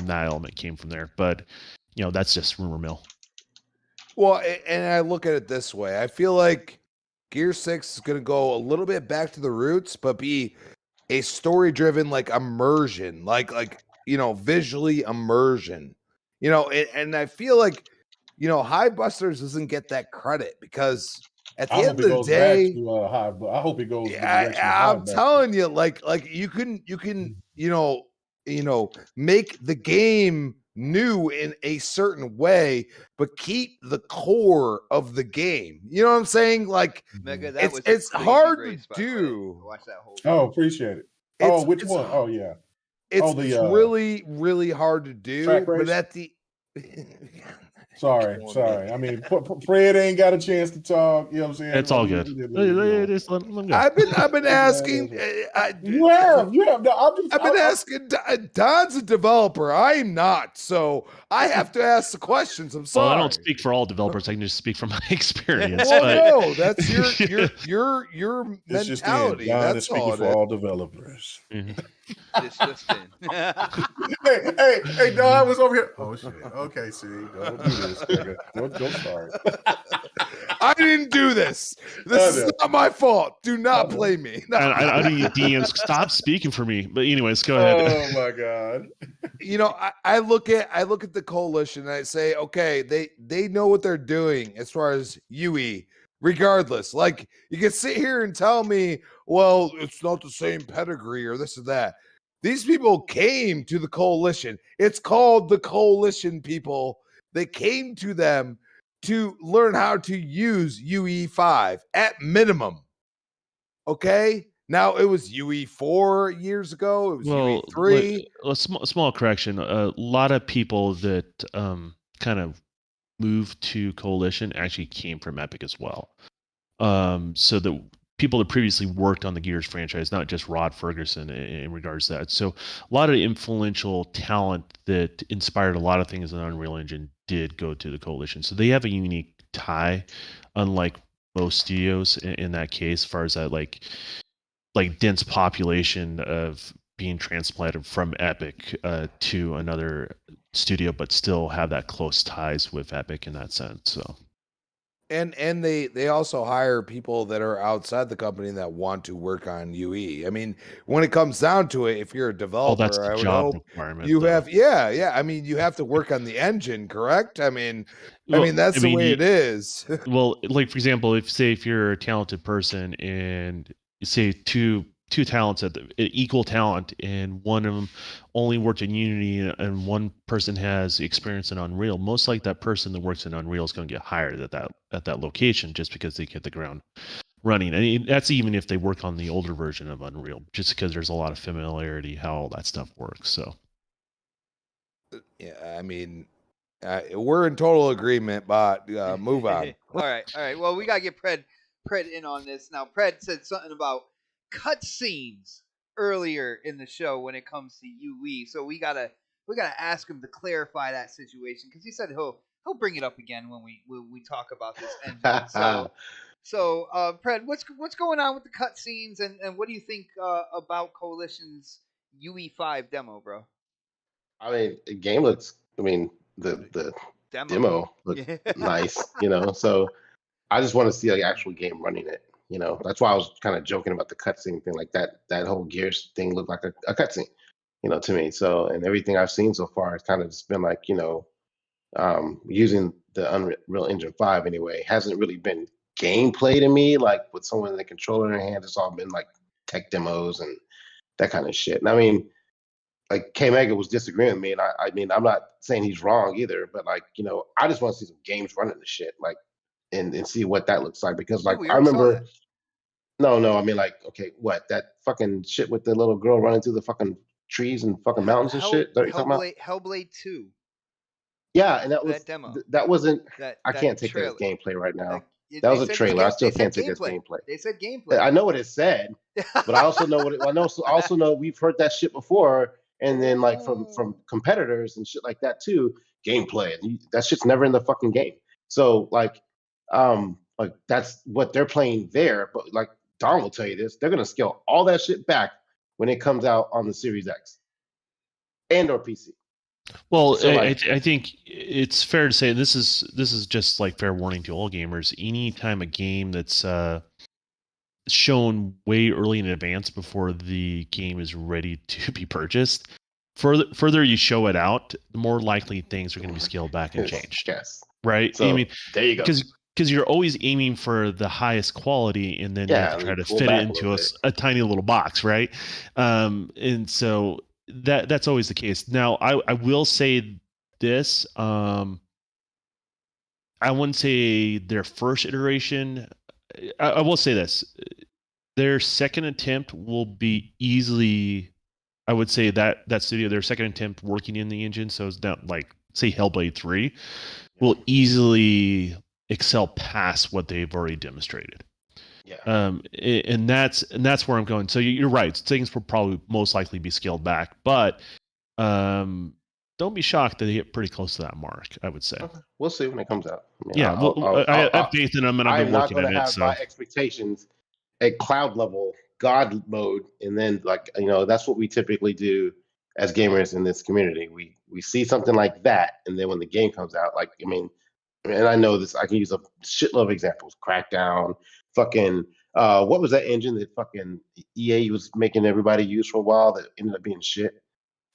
that element came from there, but that's just rumor mill. Well, and I look at it this way. I feel like Gear 6 is going to go a little bit back to the roots, but be a story-driven, like, immersion, like visually immersion. And I feel like, Hive Busters doesn't get that credit, because at the I end hope of it the goes day, back to high, but I hope it goes the direction of I'm high back. telling you, like you can make the game new in a certain way, but keep the core of the game. You know what I'm saying? Like Mega, that was it's crazy hard to grace, by the way. do. Watch that whole. Oh, appreciate it. It's, Which it's one? Oh, yeah. It's, the, it's really, really hard to do. track But race? at the Sorry. Come on, man. I mean, Fred ain't got a chance to talk. You know what I'm saying? It's all good. Just let him go. I've been asking. You have. No, I've been asking. Don's a developer. I'm not, so I have to ask the questions. I'm sorry. Well, I don't speak for all developers. I can just speak from my experience. Well, but no, that's your It's just mentality. Don That's is speaking all. for all developers. Disgusting. hey, Don was over here. Oh shit. Okay, see, don't do this, nigga. Don't start. I didn't do this. This is not my fault. Do not blame me. No. I need DMs. Stop speaking for me. But anyways, go ahead. Oh my god. I look at the coalition and I say, okay, they know what they're doing as far as UE. Regardless, like you can sit here and tell me, well, it's not the same pedigree or this or that. These people came to the coalition. It's called the coalition, people. They came to them to learn how to use UE5 at minimum. Okay? Now it was UE 4 years ago. It was UE 3. A small correction. A lot of people that kind of moved to Coalition actually came from Epic as well. So the people that previously worked on the Gears franchise, not just Rod Ferguson in regards to that. So a lot of influential talent that inspired a lot of things in Unreal Engine did go to the Coalition. So they have a unique tie, unlike most studios in that case, as far as that like dense population of being transplanted from Epic to another studio, but still have that close ties with Epic in that sense. So, and they also hire people that are outside the company that want to work on UE. I mean, when it comes down to it, if you're a developer, that's the I would job hope requirement. You have, yeah. I mean, you have to work on the engine, correct? I mean, that's the way it is. Well, like for example, if you're a talented person and you say two talents at equal talent, and one of them only worked in Unity and one person has experience in Unreal, most like that person that works in Unreal is going to get hired at that location just because they get the ground running. And that's even if they work on the older version of Unreal, just because there's a lot of familiarity how all that stuff works. So yeah, I mean, we're in total agreement, but move on. All right. Well, we gotta get Pred in on this now. Pred said something about cutscenes earlier in the show when it comes to UE, so we gotta ask him to clarify that situation, because he said he'll bring it up again when we talk about this engine. So Pred, what's going on with the cutscenes, and what do you think about Coalition's UE5 demo, bro? I mean, the game looks. I mean, the demo looks nice. So I just want to see the actual game running it. That's why I was kind of joking about the cutscene thing. Like that whole Gears thing looked like a cutscene, to me. So, and everything I've seen so far, it's kind of just been like, using the Unreal Engine 5 anyway, hasn't really been gameplay to me. Like with someone in the controller in their hand, it's all been like tech demos and that kind of shit. And I mean, like K Mega was disagreeing with me, and I mean, I'm not saying he's wrong either, but like, I just want to see some games running the shit, like, and see what that looks like, because like I remember. No, I mean, like, okay, what, that fucking shit with the little girl running through the fucking trees and fucking mountains and shit? That talking about? Hellblade 2. Yeah, and that was that demo. That wasn't. I That can't take trailer. that as gameplay right now. They That was a said trailer. I still they can't said take it as gameplay. They said gameplay. I know what it said, but I also know I also know we've heard that shit before, and then like from competitors and shit like that too. Gameplay, and that shit's never in the fucking game. So like that's what they're playing there. But like Don will tell you this, they're gonna scale all that shit back when it comes out on the Series X and or PC. Well, so I think it's fair to say, and this is just like fair warning to all gamers. Anytime a game that's shown way early in advance before the game is ready to be purchased, further you show it out, the more likely things are going to be scaled back and changed. Yes. Right. So, I mean, there you go. because you're always aiming for the highest quality, and then you have to try to fit it into a tiny little box, right? And so that's always the case. Now, I will say this. I wouldn't say their first iteration. I will say this. Their second attempt will be easily, I would say that studio, their second attempt working in the engine, so it's not like, say, Hellblade 3, will easily excel past what they've already demonstrated. Yeah. And that's where I'm going. So you're right. Things will probably most likely be scaled back, but don't be shocked that they get pretty close to that mark, I would say. Okay. We'll see when it comes out. I have faith in them, and I've been working on it. I'm not going to have my expectations at cloud level, God mode, and then that's what we typically do as gamers in this community. We see something like that, and then when the game comes out, and I know this, I can use a shitload of examples. Crackdown, fucking, what was that engine that fucking EA was making everybody use for a while that ended up being shit?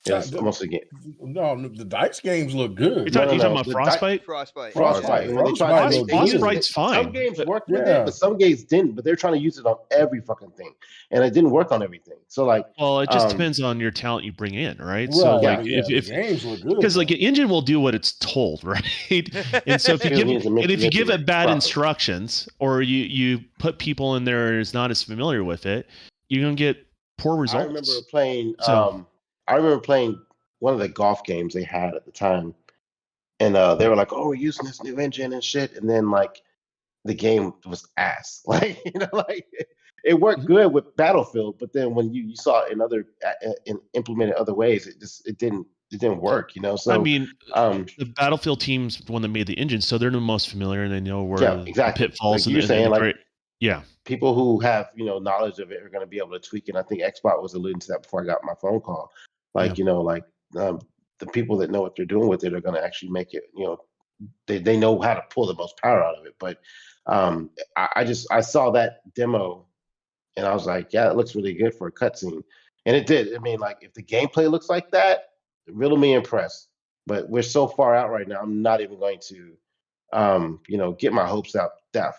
It's almost a game. No, the Dice games look good. You're talking about Frostbite? Frostbite. Frostbite's fine. Some games worked with it, but some games didn't. But they're trying to use it on every fucking thing, and it didn't work on everything. So it just depends on your talent you bring in, right? Right. So if games look good, because an engine will do what it's told, right? And so if you give it bad instructions, or you put people in there who's not as familiar with it, you're gonna get poor results. I remember playing one of the golf games they had at the time, and they were like, "Oh, we're using this new engine and shit," and then the game was ass. It worked good with Battlefield, but then when you saw it in implemented other ways, it didn't work. So I mean, the Battlefield team's the one that made the engine, so they're the most familiar and they know where the pitfalls. You're saying, yeah, people who have knowledge of it are going to be able to tweak it. I think Xbox was alluding to that before I got my phone call. The people that know what they're doing with it are going to actually make it. They know how to pull the most power out of it. But I saw that demo, and I was like, yeah, it looks really good for a cutscene, and it did. I mean, if the gameplay looks like that, really me impressed. But we're so far out right now. I'm not even going to, get my hopes out. That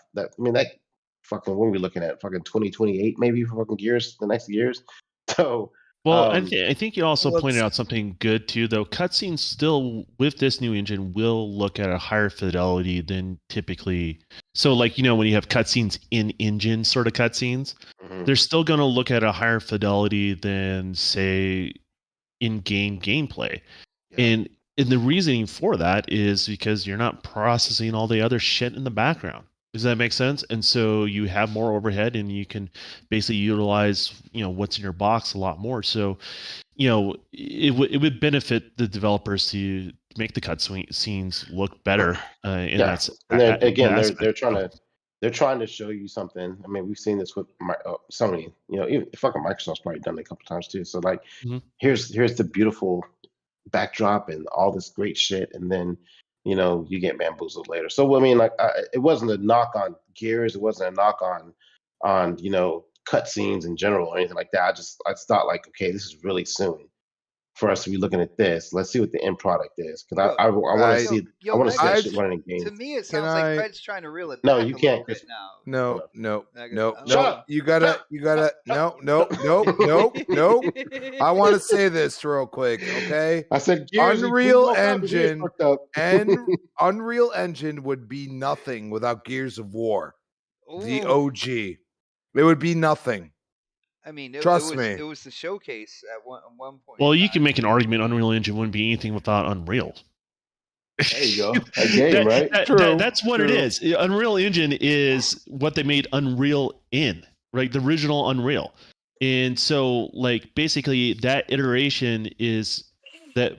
fucking, when are we looking at? Fucking 2028 maybe for fucking Gears, the next Gears. So. Well, I think you also pointed out something good too, though. Cutscenes still, with this new engine, will look at a higher fidelity than typically. So, when you have cutscenes in engine sort of cutscenes, they're still going to look at a higher fidelity than, say, in-game gameplay. Yeah. And the reasoning for that is because you're not processing all the other shit in the background. Does that make sense? And so you have more overhead, and you can basically utilize, what's in your box a lot more. So, it would benefit the developers to make the cutscenes look better. And they're trying to show you something. I mean, we've seen this with Sony. Even fucking Microsoft's probably done it a couple times too. So here's the beautiful backdrop and all this great shit, and then you get bamboozled later. So I mean, it wasn't a knock on Gears. It wasn't a knock on cutscenes in general or anything like that. I just thought okay, this is really soon for us to be looking at this. Let's see what the end product is, because I want to see that shit running in games. To me, it sounds like Fred's trying to reel it back. No, you can't. Now. No. Shut up. You gotta. No. I want to say this real quick, okay? I said Unreal Engine and Unreal Engine would be nothing without Gears of War, the OG. It would be nothing. I mean, Trust me. It was the showcase at one point. Well, you can make an argument Unreal Engine wouldn't be anything without Unreal. There you go. A game, right? That's what it is. Unreal Engine is what they made Unreal in, right? The original Unreal. And so, basically, that iteration is that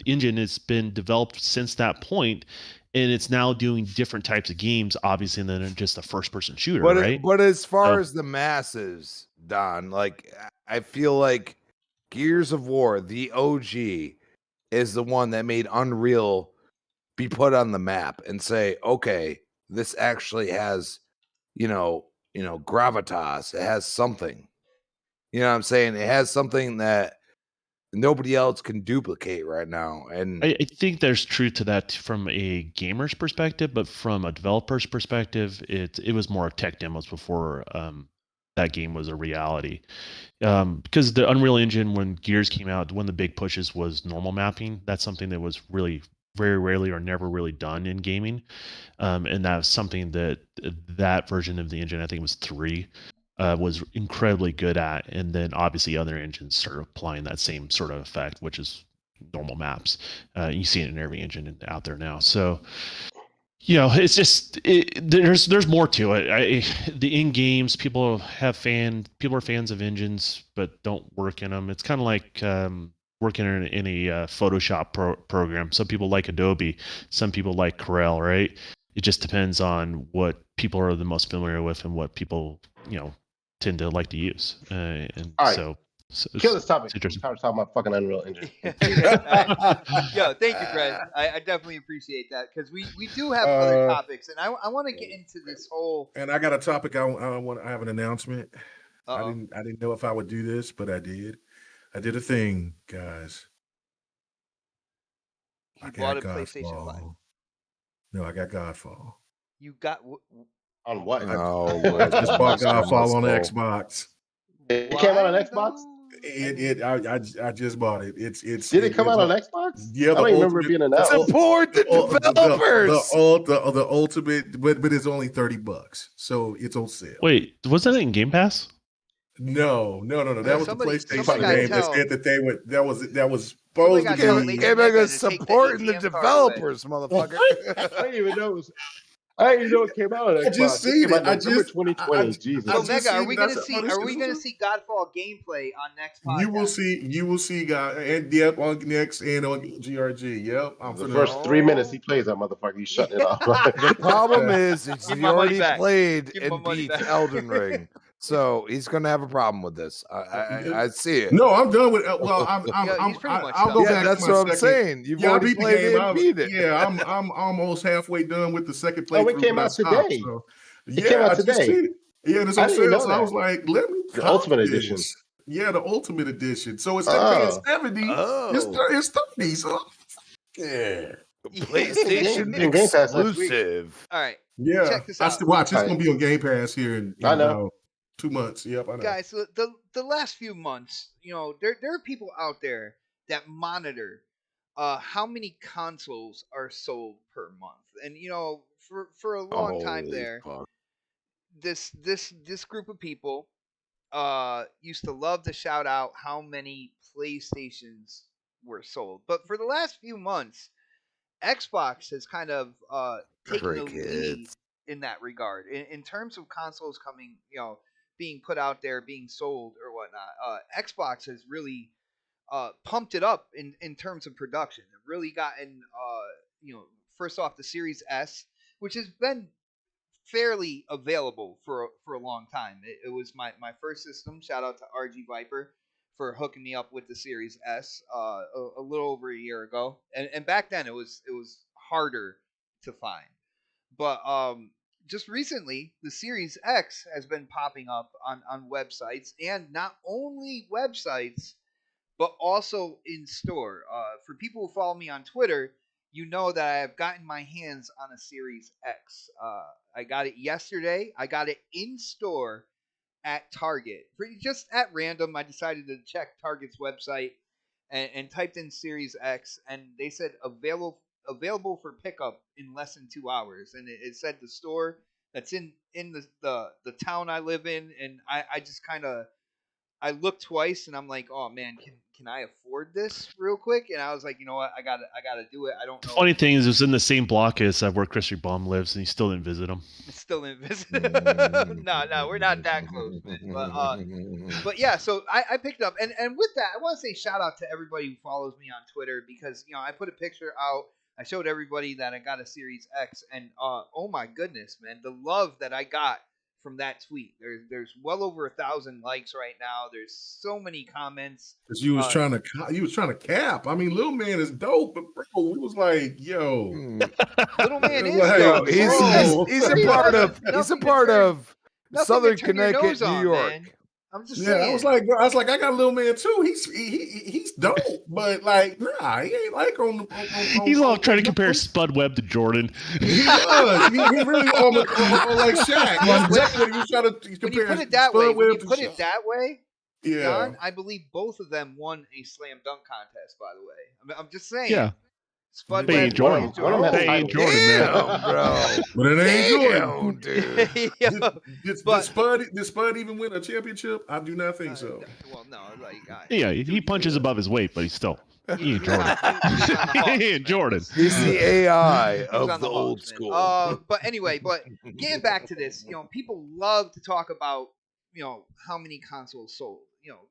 engine has been developed since that point, and it's now doing different types of games, obviously, than just a first-person shooter, right? But as far as the masses, Don, I feel like Gears of War, the OG, is the one that made Unreal be put on the map and say, okay, this actually has, gravitas. It has something. You know what I'm saying? It has something that nobody else can duplicate right now. And I think there's truth to that from a gamer's perspective, but from a developer's perspective, it was more tech demos before that game was a reality. Because the Unreal Engine, when Gears came out, one of the big pushes was normal mapping. That's something that was really very rarely or never really done in gaming, and that's something that version of the engine, I think it was 3, was incredibly good at. And then obviously other engines started applying that same sort of effect, which is normal maps. You see it in every engine out there now. So, it's just there's more to it. The in games, people are fans of engines but don't work in them. It's kind of like working in a Photoshop program. Some people like Adobe, some people like Corel, right? It just depends on what people are the most familiar with and what people tend to like to use. And All right. so Kill this topic. it's interesting. Time to talk about fucking Unreal Engine. Yo, thank you, Fred. I definitely appreciate that because we do have other topics, and I want to get into this whole. And I got a topic. I have an announcement. Uh-oh. I didn't know if I would do this, but I did. I did a thing, guys. You bought a PlayStation 5. No, I got Godfall. You got On what? no, I just bought Godfall on Let's go. Xbox. It came out on Why Xbox? I just bought it. It's Did it come out on Xbox? Yeah, I don't remember it being announced. Support the developers. The ultimate, but it's only $30, so it's on sale. Wait, wasn't it in Game Pass? No. That was somebody- the PlayStation somebody game gotta that said that they would. That was Somebody supposed gotta to tell be. Lady Giving Mega us to take the supporting the ATM card away. developers, motherfucker. I didn't even know it came out on Xbox. I just It seen came out it. I November just- 2020. Jesus. So I just Mega, are seen we it. gonna That's- see? oh, this Are we is- gonna see Godfall gameplay on next podcast? You will see, guys, and yep, on next and on GRG. Yep, I'm The finna- first 3 minutes he plays that motherfucker, he's shutting it off. The problem is Give he my money already back. played Give my and money beat back. Elden Ring, so he's gonna have a problem with this. I see it. No, I'm done with. Well, Yeah, he's pretty much I'll done. go Yeah, back. that's to my what I'm second- saying. You've Yeah, I already beat the played game. it and beat it. Yeah, I'm almost halfway done with the second Oh, playthrough. it came but I out stopped, today. so- It came out I just today. seen it. Yeah, and it's I on didn't sale. know So I that. was like, let me. The cop Ultimate this. Edition. Yeah, the Ultimate Edition. So instead of paying Oh. 70, it's 30. So yeah, PlayStation Game Pass next week. exclusive. All right, yeah. Check this I out. still watch. It's Right. gonna be on Game Pass here in I know. about 2 months. Yep, I know. guys. So the last few months, there are people out there that monitor how many consoles are sold per month, and for a long time Holy there, fuck. this group of people used to love to shout out how many PlayStations were sold. But for the last few months, Xbox has kind of taken the lead Crickets. in that regard. In terms of consoles coming, being put out there, being sold or whatnot, Xbox has really pumped it up in terms of production. They've really gotten, first off, the Series S, which has been fairly available for a long time. It was my first system. Shout out to RG Viper for hooking me up with the Series S a little over a year ago. And back then it was harder to find. But just recently, the Series X has been popping up on websites, and not only websites, but also in store. For people who follow me on Twitter, you know that I have gotten my hands on a Series X. I got it yesterday. I got it in store at Target. Just at random, I decided to check Target's website and typed in Series X, and they said available for pickup in less than 2 hours. And it said the store that's in the town I live in, and I just kind of I looked twice, and I'm like, oh man, can I afford this real quick? And I was like, you know what, I gotta do it. I don't know. Funny thing is, it was in the same block as where Chrissy Baum lives, and he still didn't visit him. It's still invisible. No, we're not that close, man. But yeah, so I picked it up, and with that, I want to say shout out to everybody who follows me on Twitter, because I put a picture out. I showed everybody that I got a Series X, and oh my goodness, man, the love that I got from that tweet. There's well over 1,000 likes right now. There's so many comments. Because you was trying to cap. I mean, Little Man is dope, but bro, we was like, yo, Little Man is Like, dope. He's Bro. a part of Nothing to Southern turn your Connecticut, nose New on, York. man. I'm just Yeah, saying. I was like, I got a little man too. He's dope, but like, nah, he ain't like on. He's all trying to on compare Netflix. Spud Webb to Jordan. He was. He really on like Shaq. That's exactly what he was trying to when you compare. put it that way, Spud when you Webb to put Shaq. it that way, Yeah. John, I believe both of them won a slam dunk contest. By the way, I'm just saying. Yeah. Spud They Webb ain't Jordan. and One of them had a They ain't title. Jordan, man. Damn, bro. But it ain't Jordan. Damn, dude. Yo, Did Spud even win a championship? I do not think so. Well, no, like Yeah, dude, he punches above his weight, but he ain't Jordan. he was on the Hawks, He ain't man. Jordan. He's the AI He was of on the old Hawks, man. school. But anyway, getting back to this, people love to talk about, how many consoles sold.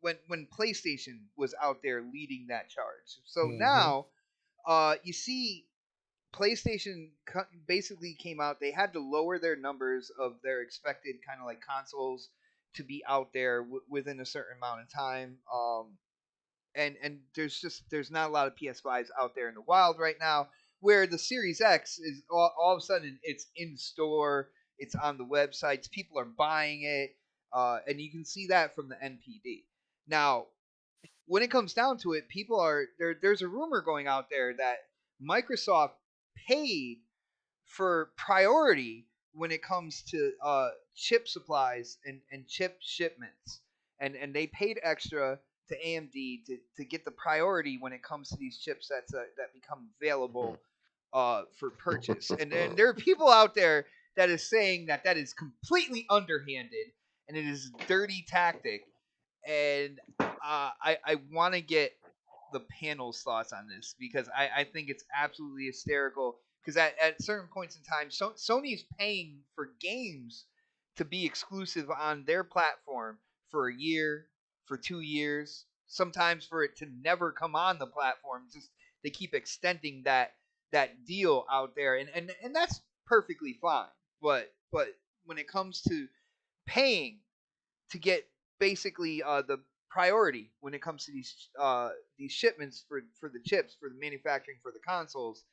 When PlayStation was out there leading that charge. So now, you see, PlayStation basically came out. They had to lower their numbers of their expected kind of like consoles to be out there within a certain amount of time. And there's not a lot of PS5s out there in the wild right now. Where the Series X is all of a sudden it's in store, it's on the websites, people are buying it, and you can see that from the NPD. Now, when it comes down to it, people are there. There's a rumor going out there that Microsoft paid for priority when it comes to chip supplies and chip shipments, and they paid extra to AMD to get the priority when it comes to these chipsets that become available for purchase. And there are people out there that is saying that is completely underhanded and it is a dirty tactic. And I want to get the panel's thoughts on this because I think it's absolutely hysterical. Because at certain points in time, Sony's paying for games to be exclusive on their platform for a year, for 2 years, sometimes for it to never come on the platform. Just they keep extending that deal out there, and that's perfectly fine. But when it comes to paying to get basically the priority when it comes to these shipments for the chips for the manufacturing for the consoles.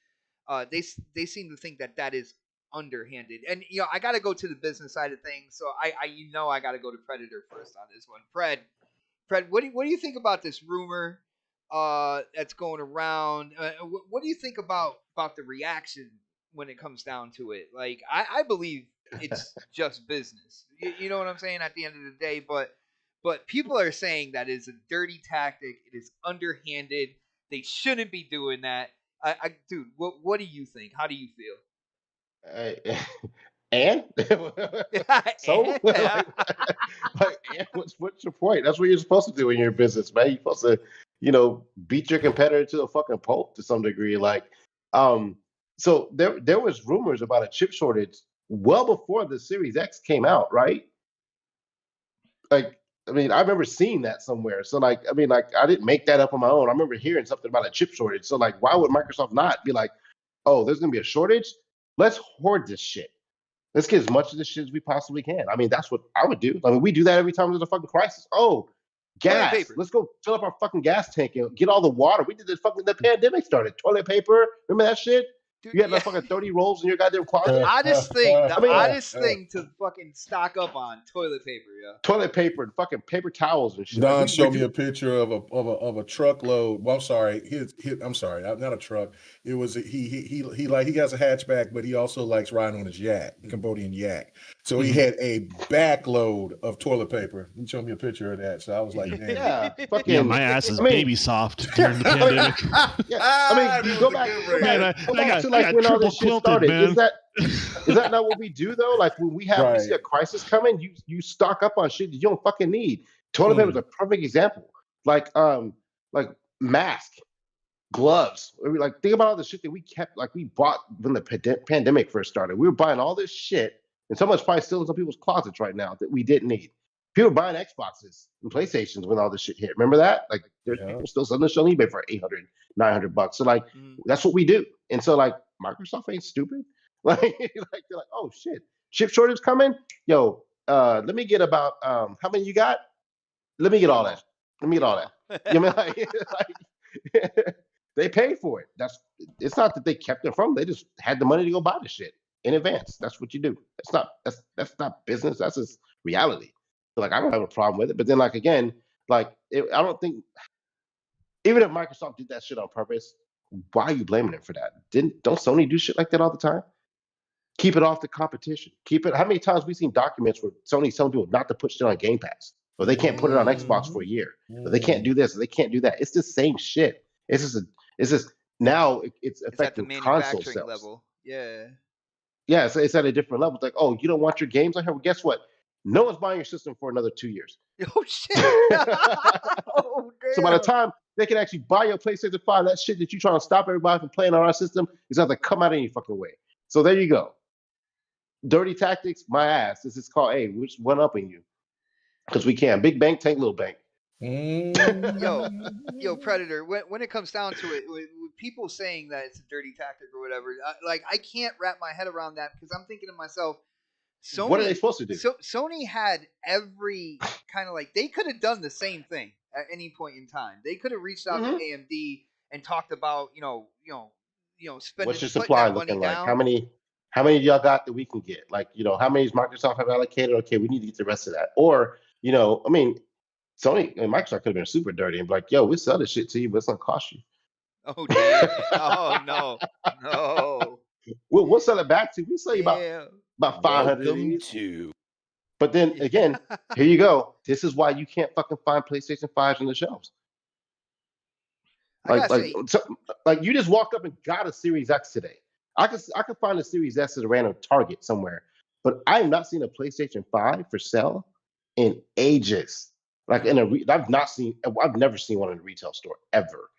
They seem to think that is underhanded, and I got to go to the business side of things. So I got to go to Predator first on this one. Fred, what do you think about this rumor that's going around? What do you think about the reaction when it comes down to it? Like I believe it's just business. You know what I'm saying? At the end of the day, but people are saying that is a dirty tactic. It is underhanded. They shouldn't be doing that. Dude, what do you think? How do you feel? And so, like, and what's your point? That's what you're supposed to do in your business, man. You're supposed to, beat your competitor to a fucking pulp to some degree. Like, so there was rumors about a chip shortage well before the Series X came out, right? Like, I mean, I remember seeing that somewhere. So, like, I mean, like, I didn't make that up on my own. I remember hearing something about a chip shortage. So, like, why would Microsoft not be like, oh, there's gonna be a shortage? Let's hoard this shit. Let's get as much of this shit as we possibly can. I mean, that's what I would do. I mean, we do that every time there's a fucking crisis. Oh, gas. paper. Let's go fill up our fucking gas tank and get all the water. We did this fucking the pandemic started. Toilet paper. Remember that shit? Dude, You had like fucking 30 rolls in your goddamn closet. Oddest thing, the I mean, oddest thing to fucking stock up on toilet paper, yeah. Toilet paper and fucking paper towels and shit. Don Like, showed me a picture of a truckload. Well, I'm sorry, I'm sorry, not a truck. It was he has a hatchback, but he also likes riding on his yak, Cambodian yak. So he had a backload of toilet paper. He showed me a picture of that. So I was like, damn. yeah, fucking. Yeah, my ass is baby soft during the pandemic. Yeah, I mean, go back to like when all this shit started. Man. Is that not what we do though? Like when we see a crisis coming, you stock up on shit you don't fucking need. Toilet paper is a perfect example. Like mask, gloves. I mean, like think about all the shit that we kept, like we bought when the pandemic first started. We were buying all this shit, and so much probably still in some people's closets right now that we didn't need. People were buying Xboxes and PlayStations when all this shit hit. Remember that? Like there's people still selling this on eBay for $800, $900. So like that's what we do. And so like Microsoft ain't stupid. Like they're like, oh shit, chip shortage coming. Yo, let me get about how many you got? Let me get all that. You know what I mean? Like they paid for it. It's not that they kept it from. They just had the money to go buy the shit in advance. That's what you do. That's not business. That's just reality. So like I don't have a problem with it. But then like again, like I don't think even if Microsoft did that shit on purpose, why are you blaming them for that? Don't Sony do shit like that all the time? Keep it off the competition. Keep it. How many times we seen documents where Sony's telling people not to put shit on Game Pass, or they can't put it on Xbox for a year, or they can't do this, or they can't do that. It's the same shit. It's just now it's It's at the affecting console manufacturing sales. level. Yeah. Yeah, it's at a different level. It's like, oh, you don't want your games on here? Well, guess what? No one's buying your system for another 2 years. Oh shit. Oh So by the damn. time they can actually buy your PlayStation 5, that shit that you're trying to stop everybody from playing on our system is going to come out any fucking way. So there you go. Dirty tactics, my ass. This is called, hey, which one upping you? Because we can. Big bank, tank, little bank. Yo, Predator. When it comes down to it, with people saying that it's a dirty tactic or whatever, I can't wrap my head around that because I'm thinking to myself, Sony. What are they supposed to do? So Sony had every kind of they could have done the same thing at any point in time. They could have reached out to AMD and talked about spending What's your putting supply that money looking like? down. How many of y'all got that we can get? Like, how many does Microsoft have allocated? Okay, we need to get the rest of that. Or, I mean, Sony and Microsoft could have been super dirty and be like, yo, we'll sell this shit to you, but it's gonna cost you. Oh damn! Oh no! We'll sell it back to you. We'll sell you about 500 of Welcome these. to. But then again, here you go. This is why you can't fucking find PlayStation 5s on the shelves. Like you just walked up and got a Series X today. I could find a Series S at a random Target somewhere, but I have not seen a PlayStation 5 for sale in ages. Like I've never seen one in a retail store ever.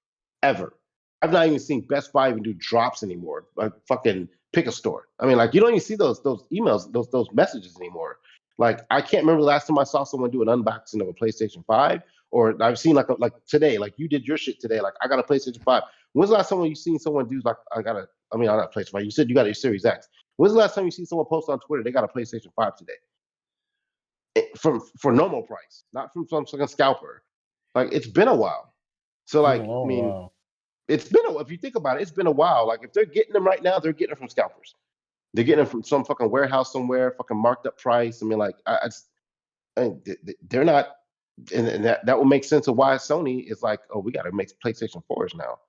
I've not even seen Best Buy even do drops anymore. Like fucking pick a store. I mean, like you don't even see those emails, those messages anymore. Like I can't remember the last time I saw someone do an unboxing of a PlayStation 5, or I've seen like today, like you did your shit today. Like I got a PlayStation 5. When's the last time you seen someone do like I got a PlayStation 5. You said you got a Series X. When's the last time you see someone post on Twitter they got a PlayStation 5 today? For normal price, not from some fucking scalper. Like it's been a while. So like I mean, it's been if you think about it, it's been a while. Like if they're getting them right now, they're getting them from scalpers. They're getting them from some fucking warehouse somewhere, fucking marked up price. I mean, like they're not, and that will make sense of why Sony is like, oh, we got to make PlayStation 4s now.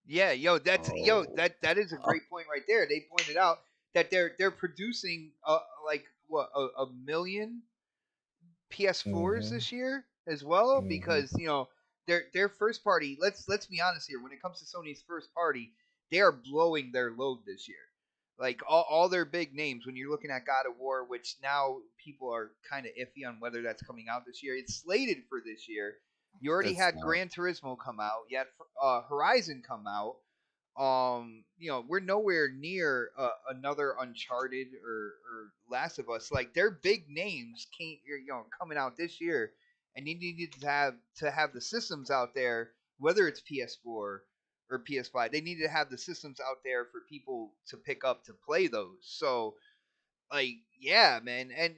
Yeah, that is a great point right there. They pointed out that they're producing a million PS4s this year as well because their first party. Let's be honest here. When it comes to Sony's first party, they are blowing their load this year. Like all their big names. When you're looking at God of War, which now people are kind of iffy on whether that's coming out this year. It's slated for this year. You already had Gran Turismo come out. You had Horizon come out. We're nowhere near another Uncharted or Last of Us. Like their big names coming out this year, and you needed to have the systems out there, whether it's PS4 or PS5. They needed to have the systems out there for people to pick up to play those. So, like, yeah, man. And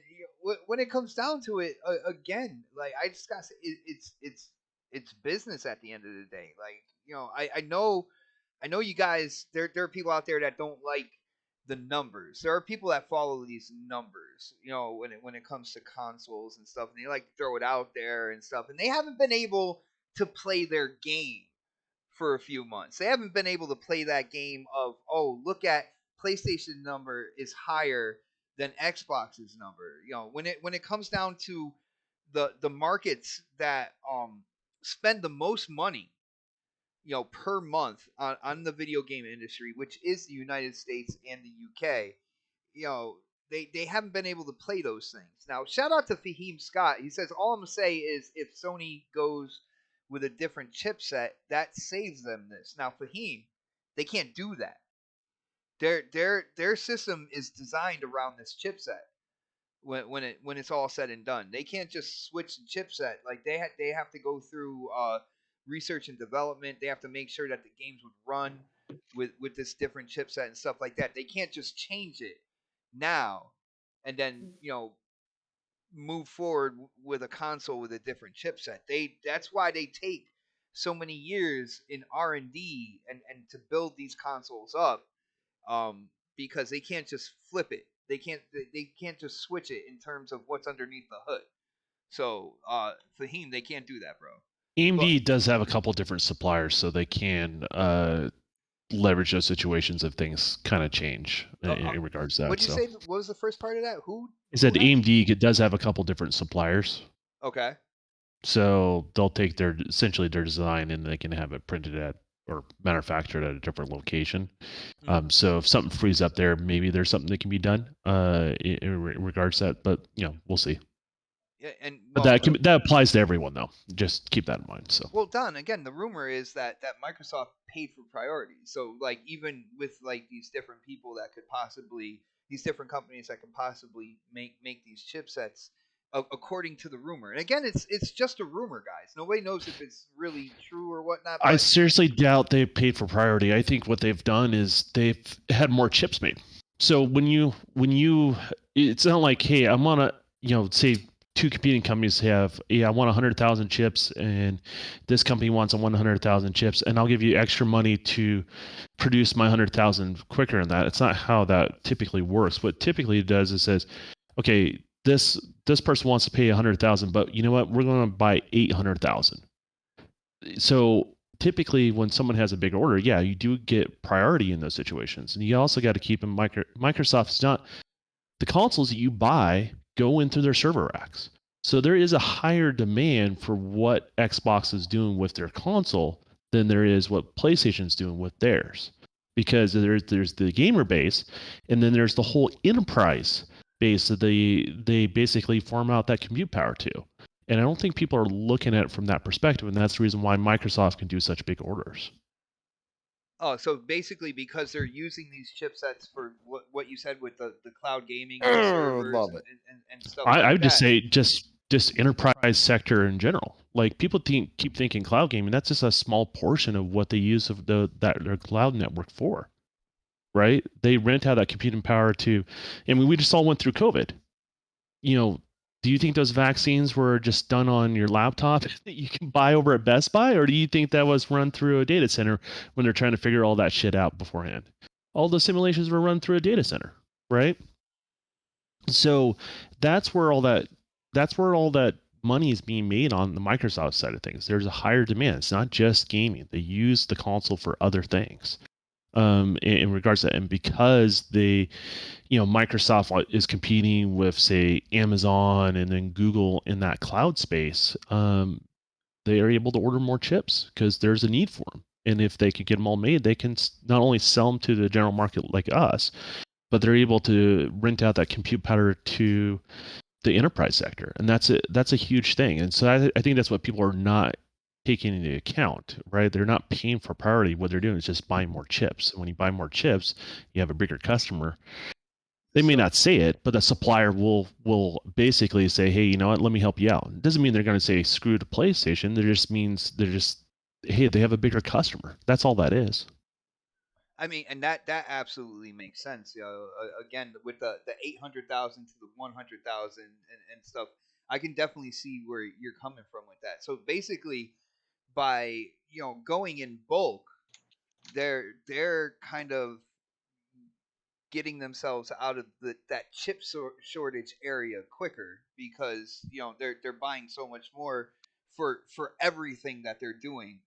when it comes down to it, again, like I just gotta say, it's business at the end of the day. Like, I know you guys. There are people out there that don't like the numbers. There are people that follow these numbers. When it comes to consoles and stuff, and they like to throw it out there and stuff. And they haven't been able to play their game for a few months. They haven't been able to play that game of look at PlayStation number is higher than Xbox's number. When it comes down to the markets that spend the most money per month on the video game industry, which is the United States and the UK, they haven't been able to play those things. Now, shout out to Fahim Scott. He says, all I'm going to say is if Sony goes with a different chipset, that saves them this. Now, Fahim, they can't do that. Their system is designed around this chipset. When it's all said and done, they can't just switch the chipset. Like they have to go through research and development. They have to make sure that the games would run with this different chipset and stuff like that. They can't just change it now and then move forward with a console with a different chipset. That's why they take so many years in R&D and to build these consoles up, because they can't just flip it. They can't just switch it in terms of what's underneath the hood. So Fahim, they can't do that, bro. AMD does have a couple different suppliers, so they can leverage those situations if things kind of change in regards to that. What'd you say? What was the first part of that? Who? I said AMD does have a couple different suppliers. Okay. So they'll take essentially their design and they can have it printed at or manufactured at a different location. So if something frees up there, maybe there's something that can be done in regards to that. But we'll see. Yeah, but that applies to everyone though. Just keep that in mind. So Don, again, the rumor is that Microsoft paid for priority. So like even with like these different people that could possibly these different companies that could possibly make these chipsets according to the rumor. And again, it's just a rumor, guys. Nobody knows if it's really true or whatnot. I seriously doubt they paid for priority. I think what they've done is they've had more chips made. So when you it's not like, hey, I'm on a say two competing companies have, I want 100,000 chips and this company wants 100,000 chips and I'll give you extra money to produce my 100,000 quicker than that. It's not how that typically works. What typically it does is says, okay, this person wants to pay 100,000, but you know what? We're going to buy 800,000. So typically when someone has a big order, you do get priority in those situations. And you also got to keep in mind, Microsoft's not, the consoles that you buy go into their server racks. So there is a higher demand for what Xbox is doing with their console than there is what PlayStation's doing with theirs. Because there's the gamer base, and then there's the whole enterprise base that they basically farm out that compute power to. And I don't think people are looking at it from that perspective, and that's the reason why Microsoft can do such big orders. Oh, so basically because they're using these chipsets for what you said with the cloud gaming and servers and stuff like that. I would just say just enterprise sector in general. Like people keep thinking cloud gaming, that's just a small portion of what they use of their cloud network for. Right? They rent out that computing power to, I mean, we just all went through COVID. Do you think those vaccines were just done on your laptop that you can buy over at Best Buy? Or do you think that was run through a data center when they're trying to figure all that shit out beforehand? All the simulations were run through a data center, right? So that's where all that money is being made on the Microsoft side of things. There's a higher demand. It's not just gaming. They use the console for other things. In regards to that, and because Microsoft is competing with, say, Amazon and then Google in that cloud space, they are able to order more chips because there's a need for them. And if they could get them all made, they can not only sell them to the general market like us, but they're able to rent out that compute power to the enterprise sector, and that's a huge thing. And so I think that's what people are not taking into account, right? They're not paying for priority. What they're doing is just buying more chips. And when you buy more chips, you have a bigger customer. They may not say it, but the supplier will basically say, hey, you know what, let me help you out. It doesn't mean they're going to say screw to PlayStation. It just means hey, they have a bigger customer. That's all that is. I mean, and that absolutely makes sense. Again, with the 800,000 to the 100,000 and stuff, I can definitely see where you're coming from with that. So basically, by going in bulk, they're kind of getting themselves out of that chip shortage area quicker because they're buying so much more for everything that they're doing.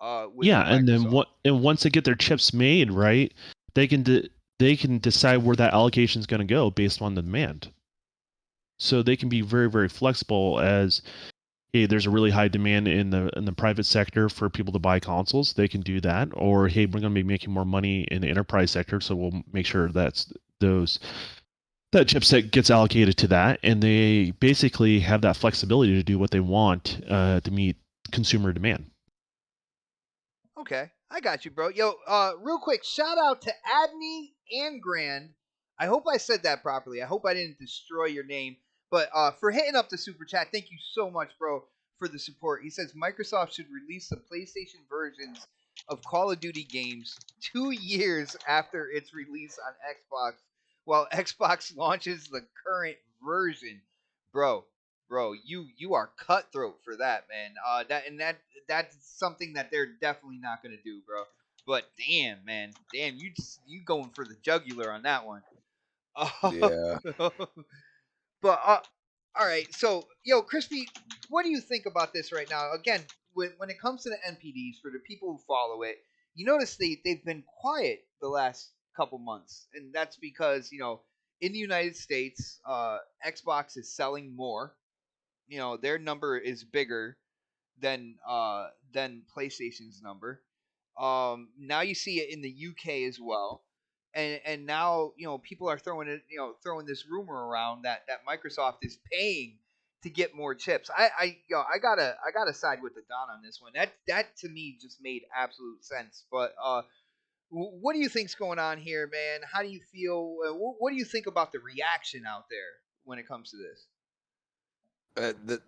And then once they get their chips made, right, they can decide where that allocation is going to go based on the demand. So they can be very, very flexible as, hey, there's a really high demand in the private sector for people to buy consoles. They can do that. Or, hey, we're going to be making more money in the enterprise sector, so we'll make sure that chipset gets allocated to that. And they basically have that flexibility to do what they want to meet consumer demand. Okay, I got you, bro. Yo, real quick, shout out to Adney and Grand. I hope I said that properly. I hope I didn't destroy your name. But for hitting up the super chat, thank you so much, bro, for the support. He says Microsoft should release the PlayStation versions of Call of Duty games 2 years after its release on Xbox, while Xbox launches the current version. Bro, you are cutthroat for that, man. That's something that they're definitely not gonna do, bro. But damn, man, you going for the jugular on that one. Yeah. But all right, so Crispy, what do you think about this right now? Again, when it comes to the NPDs, for the people who follow it, you notice they've been quiet the last couple months, and that's because in the United States, Xbox is selling more. Their number is bigger than PlayStation's number. Now you see it in the UK as well, and now people are throwing this rumor around that Microsoft is paying to get more chips. I gotta side with the Don on this one. That to me just made absolute sense. But what do you think's going on here, man? How do you feel? What do you think about the reaction out there when it comes to this?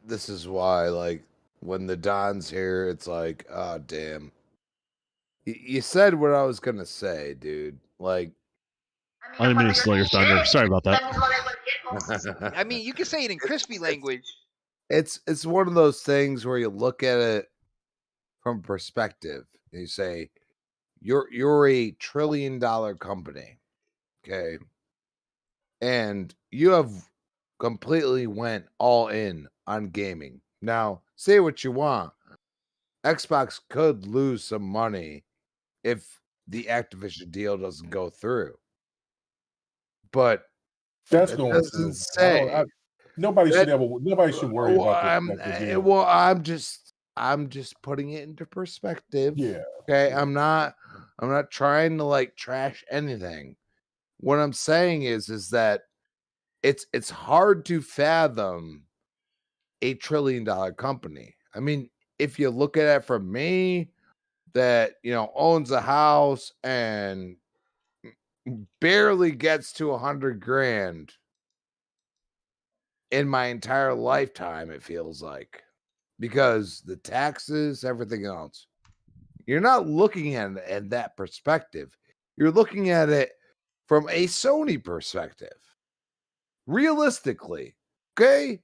This is why, like, when the Don's here, it's like, oh, damn. You said what I was going to say, dude. Like, I didn't mean to steal your thunder. Sorry about that. I mean, you can say it in crispy language. It's one of those things where you look at it from perspective. And you say, you're a $1 trillion company, okay? And you have completely went all in on gaming. Now, say what you want. Xbox could lose some money if the Activision deal doesn't go through. But That's it going doesn't through. say Nobody that- should worry about the deal. well, I'm just putting it into perspective. Yeah. Okay. Yeah. I'm not trying to like trash anything. What I'm saying is that it's hard to fathom a $1 trillion company. I mean, if you look at it from me that owns a house and barely gets to 100 grand in my entire lifetime, it feels like, because the taxes, everything else, you're not looking at it in that perspective. You're looking at it from a Sony perspective. Realistically, okay,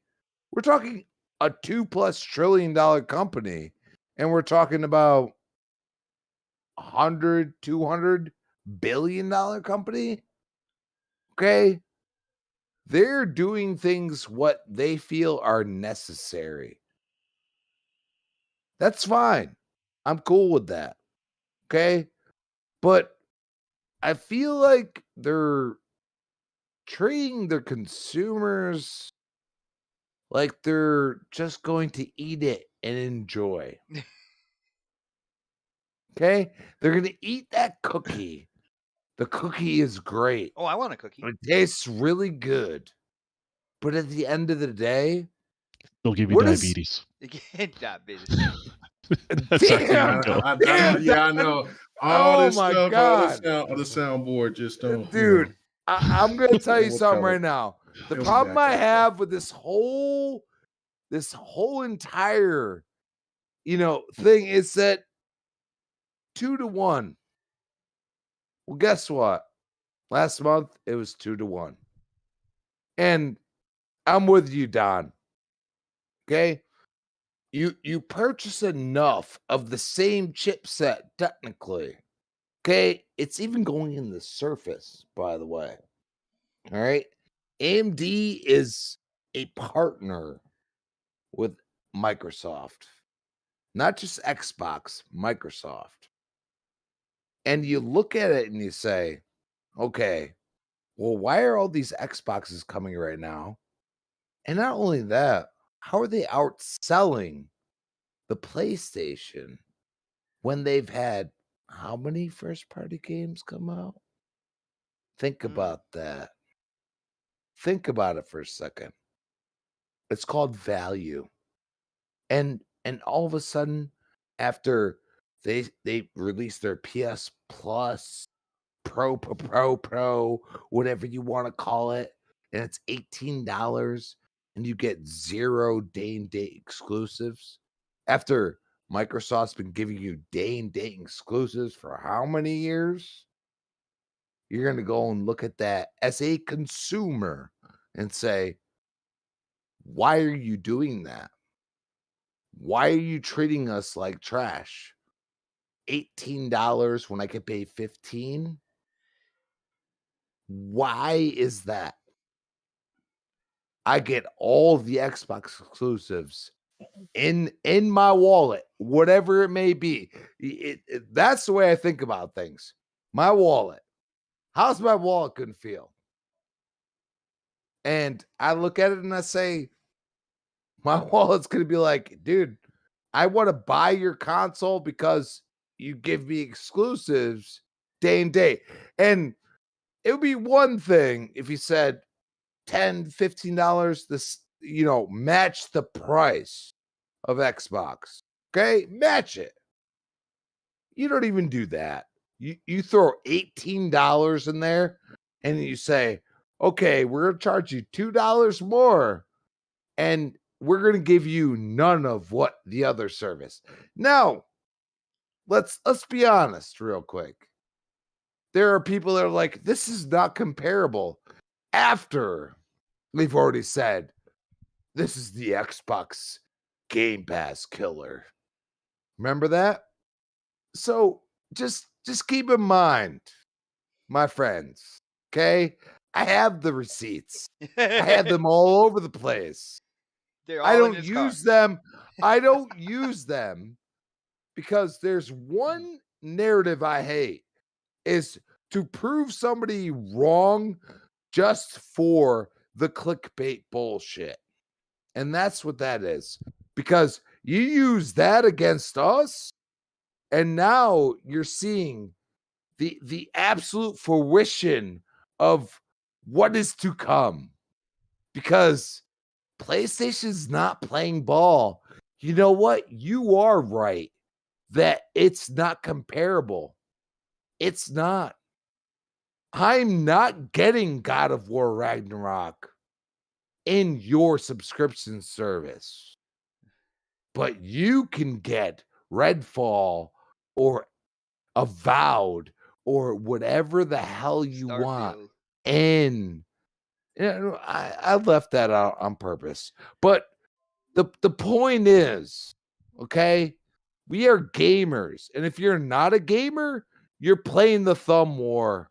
we're talking a $2+ trillion company, and we're talking about 200 billion dollar company. Okay, they're doing things what they feel are necessary. That's fine. I'm cool with that. Okay, but I feel like they're treating their consumers like they're just going to eat it and enjoy. Okay, they're going to eat that cookie. The cookie is great. Oh, I want a cookie. It tastes really good. But at the end of the day, They'll give you what is- diabetes. Diabetes. That's exactly Damn, how it goes. I know. All Oh this my stuff God. on the soundboard just don't. dude, I'm going to tell you We'll something cover it. right now. The It'll be problem back I up, have with this whole entire thing is that 2-1. Well, guess what? Last month it was 2-1. And I'm with you, Don. Okay? You purchase enough of the same chipset, technically. Okay? It's even going in the Surface, by the way. All right? AMD is a partner with Microsoft. Not just Xbox, Microsoft. And you look at it and you say, okay, well, why are all these Xboxes coming right now? And not only that, how are they outselling the PlayStation when they've had how many first party games come out? Think about that. Think about it for a second. It's called value. And all of a sudden, after they release their PS Plus Pro, whatever you want to call it, and it's $18, and you get 0 day and date exclusives. After Microsoft's been giving you day and date exclusives for how many years? You're going to go and look at that as a consumer and say, why are you doing that? Why are you treating us like trash? $18 when I could pay $15? Why is that? I get all the Xbox exclusives in my wallet, whatever it may be. That's the way I think about things. My wallet. How's my wallet gonna feel? And I look at it and I say, my wallet's gonna be like, dude, I want to buy your console because you give me exclusives day and day. And it would be one thing if you said $10, $15, this, match the price of Xbox. Okay, match it. You don't even do that. You throw $18 in there and you say, okay, we're gonna charge you $2 more, and we're gonna give you none of what the other service. Now, let's be honest real quick. There are people that are like, this is not comparable. After we've already said this is the Xbox Game Pass killer. Remember that? So just keep in mind, my friends, okay? I have the receipts. I have them all over the place. They're I all in don't his car. use them. I don't use them because there's one narrative I hate, is to prove somebody wrong just for the clickbait bullshit. And that's what that is. Because you use that against us, and now you're seeing the absolute fruition of what is to come. Because PlayStation's not playing ball. You know what? You are right that it's not comparable. It's not. I'm not getting God of War Ragnarok in your subscription service, but you can get Redfall or Avowed or whatever the hell you want. Starfield. And I left that out on purpose. But the point is, okay, we are gamers. And if you're not a gamer, you're playing the thumb war.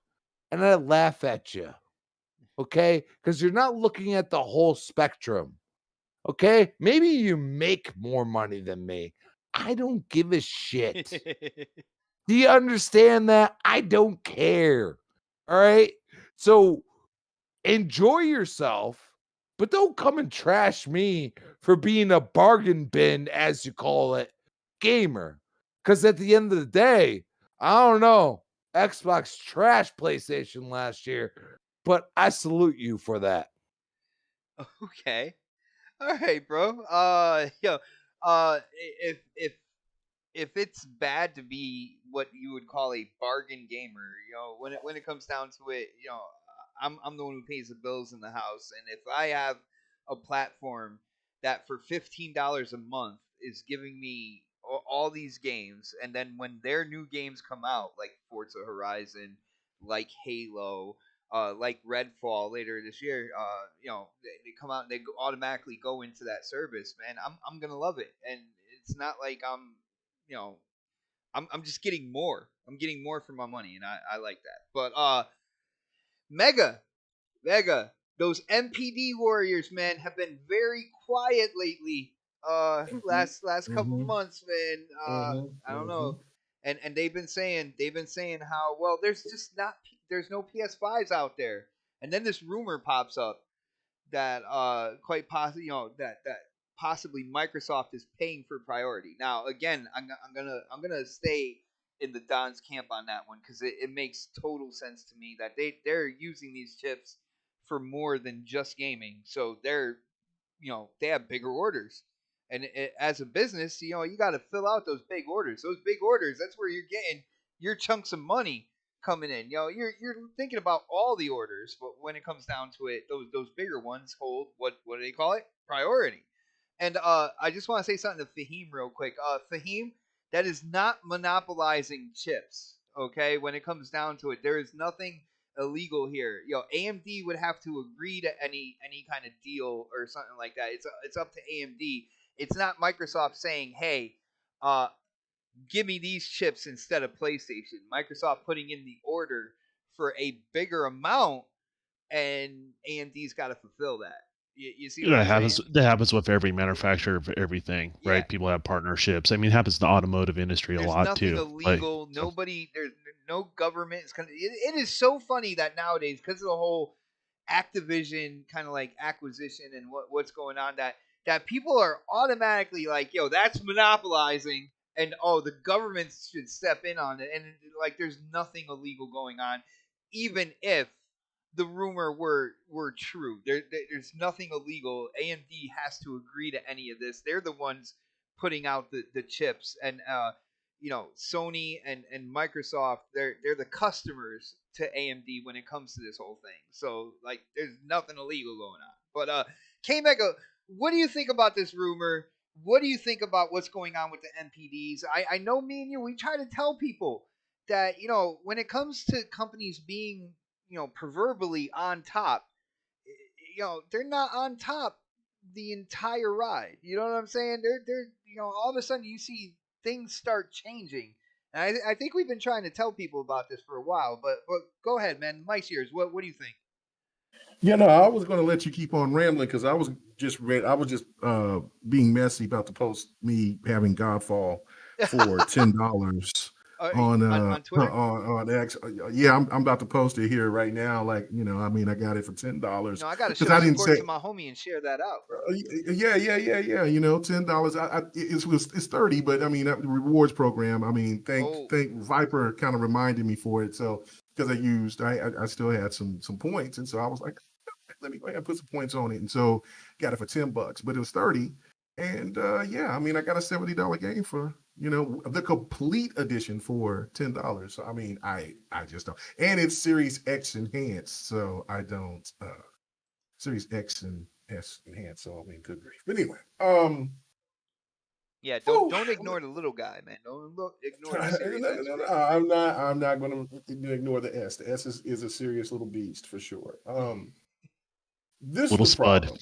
And I laugh at you. Okay? Because you're not looking at the whole spectrum. Okay? Maybe you make more money than me. I don't give a shit. Do you understand that? I don't care. All right? So enjoy yourself, but don't come and trash me for being a bargain bin, as you call it, gamer. Because at the end of the day, I don't know. Xbox trashed PlayStation last year, but I salute you for that. Okay. All right, bro. If it's bad to be what you would call a bargain gamer, when it comes down to it, I'm the one who pays the bills in the house, and if I have a platform that for $15 a month is giving me all these games, and then when their new games come out, like Forza Horizon, like Halo, like Redfall later this year, they come out and they automatically go into that service, man. I'm gonna love it, and it's not like you know, I'm just getting more. I'm getting more for my money, and I like that. But Mega, Mega, those MPD warriors, man, have been very quiet lately. Last couple months, man. I don't know, and they've been saying how, well, there's no PS5s out there, and then this rumor pops up that quite possibly, that possibly Microsoft is paying for priority. Now, again, I'm gonna stay in the Don's camp on that one, because it makes total sense to me that they're using these chips for more than just gaming. So they have bigger orders, and as a business, you got to fill out those big orders. Those big orders, that's where you're getting your chunks of money coming in. You're thinking about all the orders, but when it comes down to it, those bigger ones hold what do they call it? Priority. And I just want to say something to Fahim real quick. Fahim, that is not monopolizing chips. Okay, when it comes down to it, there is nothing illegal here. AMD would have to agree to any kind of deal or something like that. It's up to AMD. It's not Microsoft saying, "Hey, give me these chips instead of PlayStation." Microsoft putting in the order for a bigger amount, and AMD's got to fulfill that. You see what That I'm happens. saying? That happens with every manufacturer of everything, Yeah. right? People have partnerships. I mean, it happens in the automotive industry a There's lot nothing too. illegal. So, Nobody. There's no government is gonna. It is so funny that nowadays, because of the whole Activision kind of like acquisition and what's going on, that people are automatically like, yo, that's monopolizing, and oh, the government should step in on it, and like there's nothing illegal going on, even if the rumor were true. There's nothing illegal. AMD has to agree to any of this. They're the ones putting out the chips, and Sony and Microsoft, they're the customers to AMD when it comes to this whole thing. So like there's nothing illegal going on. But K Mega, what do you think about this rumor? What do you think about what's going on with the NPDs? I know me and you, we try to tell people that, when it comes to companies being, proverbially on top, they're not on top the entire ride. You know what I'm saying? They're all of a sudden you see things start changing. And I think we've been trying to tell people about this for a while, but go ahead, man. Mike's yours. What do you think? I was going to let you keep on rambling because I was just being messy about to post me having Godfall for $10 on Twitter. On X. Yeah, I'm about to post it here right now. Like, I got it for $10. No, I got to show support to my homie and share that out. Yeah. $10. It's 30, but I mean that rewards program. I mean, thank Viper kind of reminded me for it. So because I still had some points, and so I was like, let me go ahead and put some points on it, and so got it for $10, but it was 30. And I got a $70 game for the complete edition for $10. So I mean, I just don't, and it's Series X enhanced, so I don't Series X and S enhanced. So I mean, good grief. But anyway, yeah, don't ignore the little guy, man. Don't ignore the Series X. I'm not going to ignore the S. The S is a serious little beast for sure. This little is the spud. problem.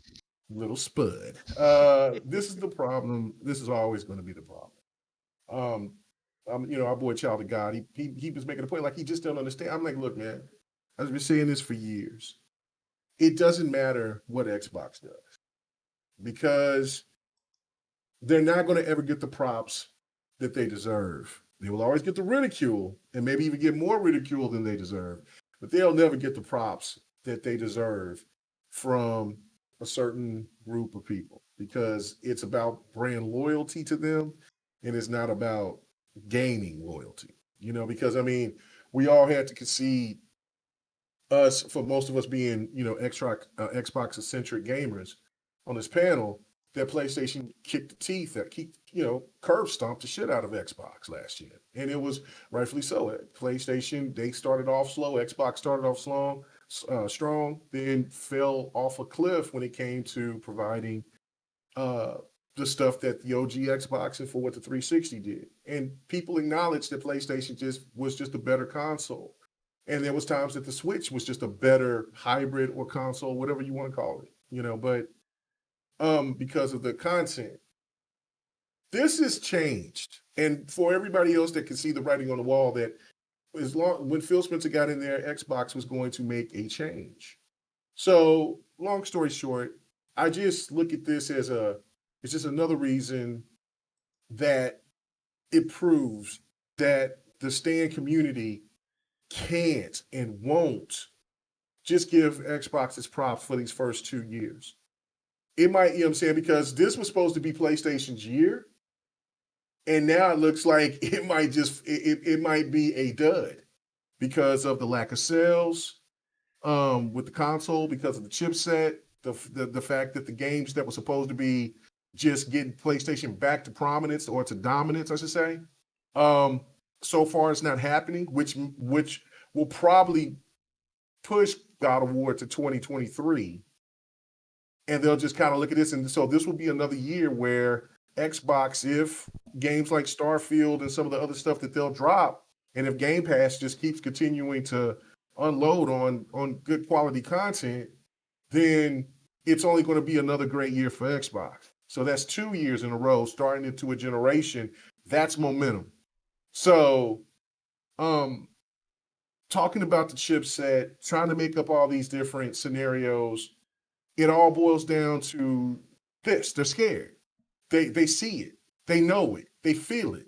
Little spud. This is the problem. This is always going to be the problem. Our boy Child of God, he was making a point like he just don't understand. I'm like, look, man, I've been saying this for years. It doesn't matter what Xbox does because they're not going to ever get the props that they deserve. They will always get the ridicule and maybe even get more ridicule than they deserve, but they'll never get the props that they deserve from a certain group of people because it's about brand loyalty to them and it's not about gaining loyalty, because I mean, we all had to concede for most of us being, Xbox centric gamers on this panel, that PlayStation kicked the teeth that curb stomped the shit out of Xbox last year. And it was rightfully so. PlayStation, they started off slow. Xbox started off strong, then fell off a cliff when it came to providing the stuff that the OG Xbox and for what the 360 did. And people acknowledged that PlayStation was just a better console. And there was times that the Switch was just a better hybrid or console, whatever you want to call it, but because of the content. This has changed. And for everybody else that can see the writing on the wall that when Phil Spencer got in there, Xbox was going to make a change. So long story short, I just look at this as it's just another reason that it proves that the stan community can't and won't just give Xbox its props for these first 2 years. It might, you know what I'm saying, because this was supposed to be PlayStation's year. And now it looks like it might it might be a dud because of the lack of sales with the console, because of the chipset, the fact that the games that were supposed to be just getting PlayStation back to prominence or to dominance, I should say, so far it's not happening, which will probably push God of War to 2023. And they'll just kind of look at this. And so this will be another year where Xbox, if games like Starfield and some of the other stuff that they'll drop, and if Game Pass just keeps continuing to unload on good quality content, then it's only going to be another great year for Xbox. So that's 2 years in a row, starting into a generation. That's momentum. So to talking about the chipset, trying to make up all these different scenarios, it all boils down to this. They're scared. They see it. They know it. They feel it.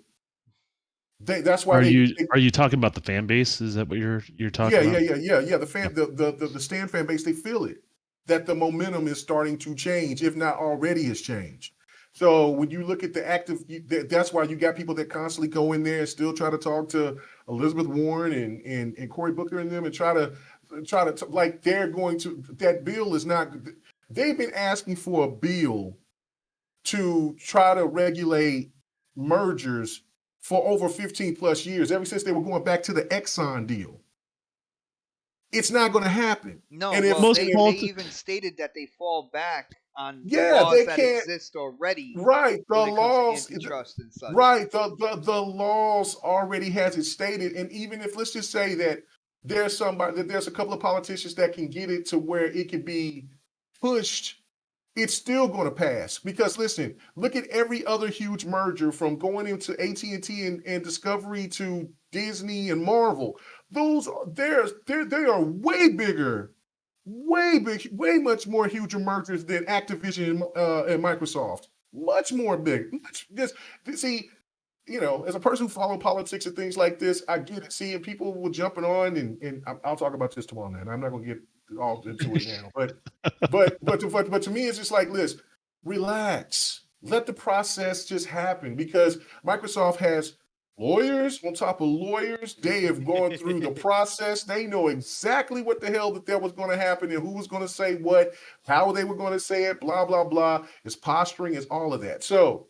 That's why Are you talking about the fan base? Is that what you're talking about? Yeah. The Stan fan base, they feel it. That the momentum is starting to change, if not already has changed. So when you look at the active, that's why you got people that constantly go in there and still try to talk to Elizabeth Warren and Cory Booker and them and try to like they're going to, that bill is not, they've been asking for a bill to try to regulate mergers for over 15 plus years, ever since they were going back to the Exxon deal. It's not going to happen. No, and well, if, they even stated that they fall back on Yeah, laws they that can't- exist already. right, the when it comes to laws, antitrust and such. right, the laws already has it stated, and even if, let's just say that there's a couple of politicians that can get it to where it can be pushed, it's still going to pass. Because listen, look at every other huge merger from going into AT&T and Discovery to Disney and Marvel. Those they are way bigger, way much more huger mergers than Activision and Microsoft. Much more big. See, as a person who follow politics and things like this, I get it. Seeing people were jumping on, and I'll talk about this tomorrow night. I'm not going to get all into it now, but to me, it's just like this. Relax. Let the process just happen, because Microsoft has lawyers on top of lawyers. They have gone through the process. They know exactly what the hell that was going to happen and who was going to say what, how they were going to say it, blah, blah, blah. It's posturing, it's all of that. So,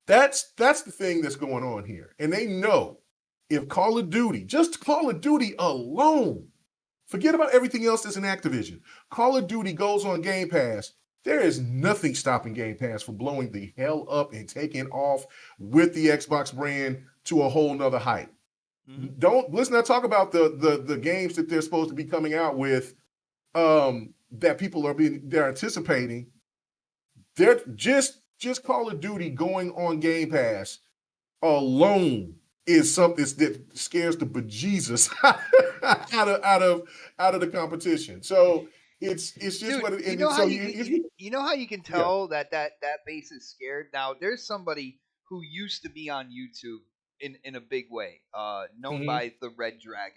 that's the thing that's going on here. And they know if Call of Duty, just Call of Duty alone, forget about everything else that's in Activision. Call of Duty goes on Game Pass. There is nothing stopping Game Pass from blowing the hell up and taking off with the Xbox brand to a whole nother height. Mm-hmm. Let's not talk about the games that they're supposed to be coming out with, that people they're anticipating. They're just Call of Duty going on Game Pass alone is something that scares the bejesus out of the competition. So it's just, dude, what it, you know so how you know how you can tell that base is scared. Now there's somebody who used to be on YouTube in a big way, known by the Red Dragon,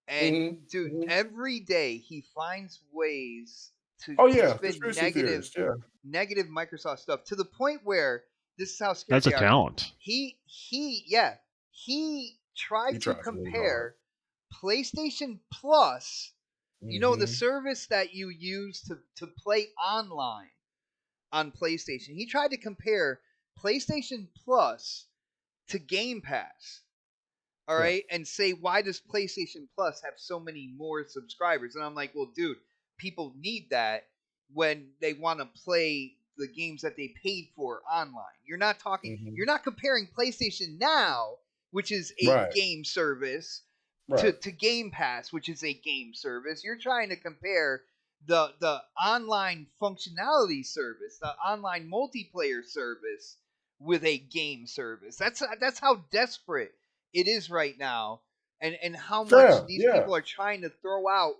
and dude, every day he finds ways to spin negative Microsoft stuff, to the point where this is how scared that's a talent. He tried to compare PlayStation Plus, the service that you use to play online on PlayStation. He tried to compare PlayStation Plus to Game Pass. All right, and say, why does PlayStation Plus have so many more subscribers? And I'm like, well, dude, people need that when they want to play the games that they paid for online. You're not you're not comparing PlayStation Now, which is a game service, to Game Pass, which is a game service. You're trying to compare the online functionality service, the online multiplayer service, with a game service. That's how desperate it is right now, and how much these people are trying to throw out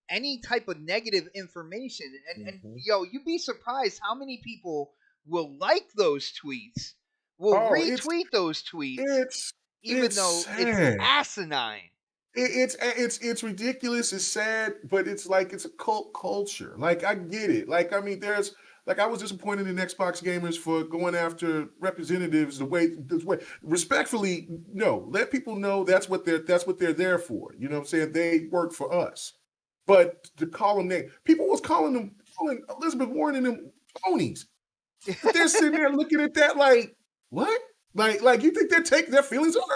any type of negative information. And you'd be surprised how many people will like those tweets, will retweet those tweets, even though it's asinine. It's ridiculous. It's sad, but it's like it's a cult culture. Like, I get it. Like, I mean, I was disappointed in Xbox gamers for going after representatives the way. Respectfully, no, let people know that's what they're there for. You know what I'm saying? They work for us. But to call them names, people was calling Elizabeth Warren and them phonies. But they're sitting there looking at that like, what? Like you think they're taking their feelings on her?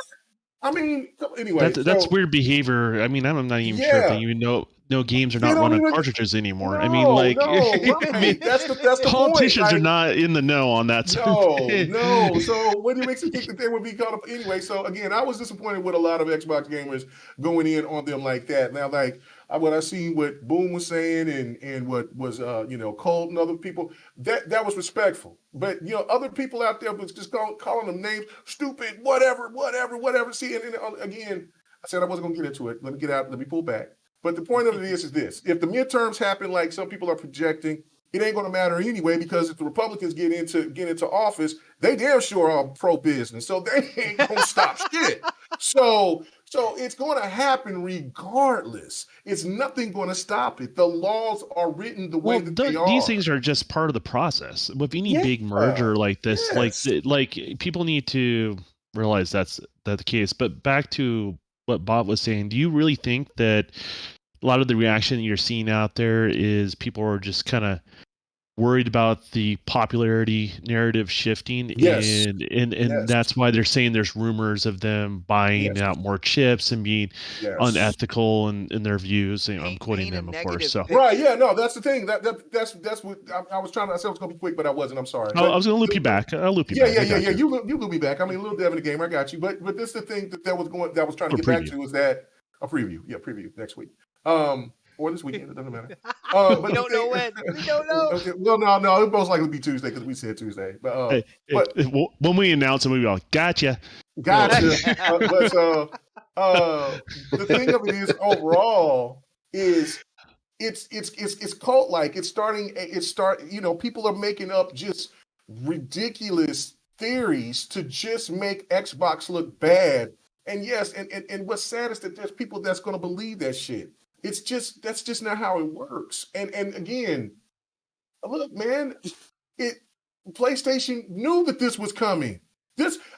I mean, anyway. That's weird behavior. I mean, I'm not even sure if they even know games are not running cartridges anymore. I mean, like, that's the politicians point. are not in the know on that. No. So what makes you think that they would be caught up anyway? So again, I was disappointed with a lot of Xbox gamers going in on them like that. Now, like, what I seen, what Boom was saying, and what was Colt and other people, that was respectful. But other people out there was just calling them names, stupid, whatever. See, and again, I said I wasn't going to get into it. Let me get out. Let me pull back. But the point of it is this. If the midterms happen like some people are projecting, it ain't going to matter anyway, because if the Republicans get into office, they damn sure are pro-business. So they ain't going to stop shit. So it's going to happen regardless. It's nothing going to stop it. The laws are written the way that they are. These things are just part of the process. If you need big merger like this, yes. like people need to realize that's the case. But back to what Bob was saying, do you really think that a lot of the reaction that you're seeing out there is people are just kind of worried about the popularity narrative shifting? Yes. And that's why they're saying there's rumors of them buying out more chips and being unethical in their views. I'm quoting them, of course. So right, yeah, no, that's the thing. That's what I was trying to. I said I was going to be quick, but I wasn't. I'm sorry. I was going to loop you back. I'll loop you back. Yeah. You loop me back. I mean, a little Dev in the game. I got you. But this is the thing that was trying to get back to, is that a preview. Yeah, preview next week. Or this weekend, it doesn't matter. But we don't know when. We don't know. Okay. Well, no, it most likely be Tuesday because we said Tuesday. But when we announce it, we'll be like, gotcha. But the thing of it is, overall, is it's cult like. People are making up just ridiculous theories to just make Xbox look bad. And yes, and what's sad is that there's people that's going to believe that shit. That's just not how it works. And again, look, man, PlayStation knew that this was coming.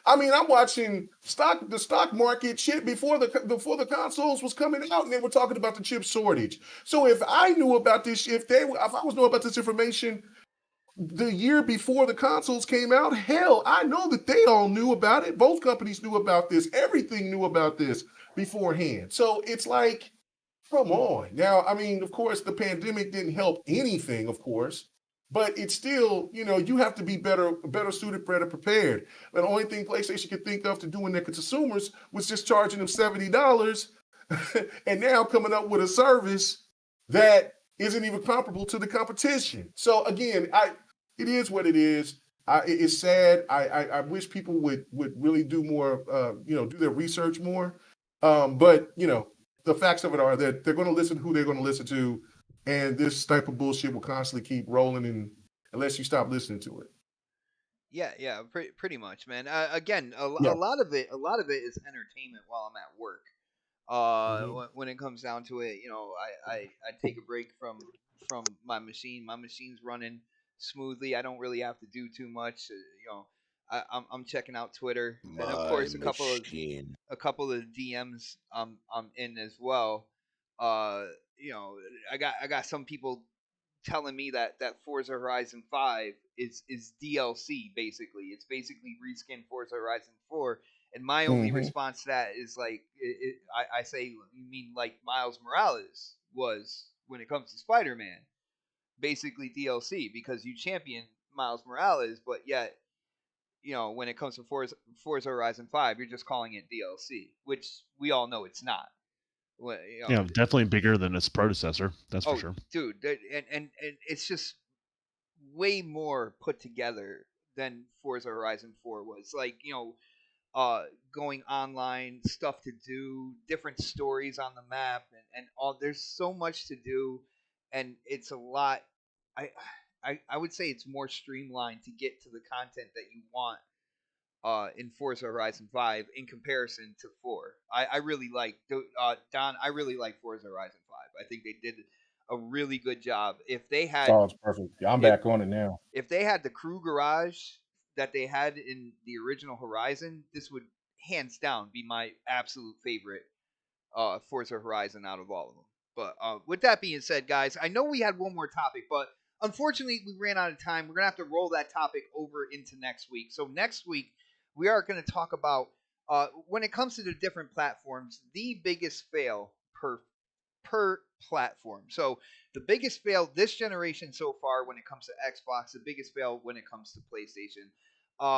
I'm watching the stock market shit before the consoles was coming out, and they were talking about the chip shortage. So if I knew about this, if I was knowing about this information the year before the consoles came out, hell, I know that they all knew about it. Both companies knew about this. Everything knew about this beforehand. So it's like, come on. Now, I mean, of course, the pandemic didn't help anything, of course, but it's still, you have to be better suited, better prepared. But the only thing PlayStation could think of to do in their consumers was just charging them $70 and now coming up with a service that isn't even comparable to the competition. So again, it is what it is. It's sad. I wish people would really do more, do their research more. But the facts of it are that they're going to listen to who they're going to listen to, and this type of bullshit will constantly keep rolling unless you stop listening to it. Yeah, pretty much, man. Again, a lot of it is entertainment while I'm at work. When it comes down to it, I take a break from my machine. My machine's running smoothly. I don't really have to do too much. I'm checking out Twitter, and of course a couple of DMs I'm in as well. I got some people telling me that Forza Horizon 5 is DLC basically. It's basically reskin Forza Horizon 4, and my only response to that is like, I say, you mean like Miles Morales was when it comes to Spider-Man, basically DLC, because you champion Miles Morales, but yet, when it comes to Forza Horizon 5, you're just calling it DLC, which we all know it's not. Definitely bigger than its predecessor. That's for sure, dude. And it's just way more put together than Forza Horizon 4 was. Like, going online, stuff to do, different stories on the map, and all. There's so much to do, and it's a lot. I would say it's more streamlined to get to the content that you want in Forza Horizon 5 in comparison to 4. I really like Don. I really like Forza Horizon 5. I think they did a really good job. If they had, it's perfect. Yeah, I'm back on it now. If they had the crew garage that they had in the original Horizon, this would hands down be my absolute favorite Forza Horizon out of all of them. But with that being said, guys, I know we had one more topic, but unfortunately we ran out of time. We're gonna have to roll that topic over into next week. So next week we are going to talk about, when it comes to the different platforms, the biggest fail per platform. So the biggest fail this generation so far when it comes to Xbox, the biggest fail when it comes to PlayStation.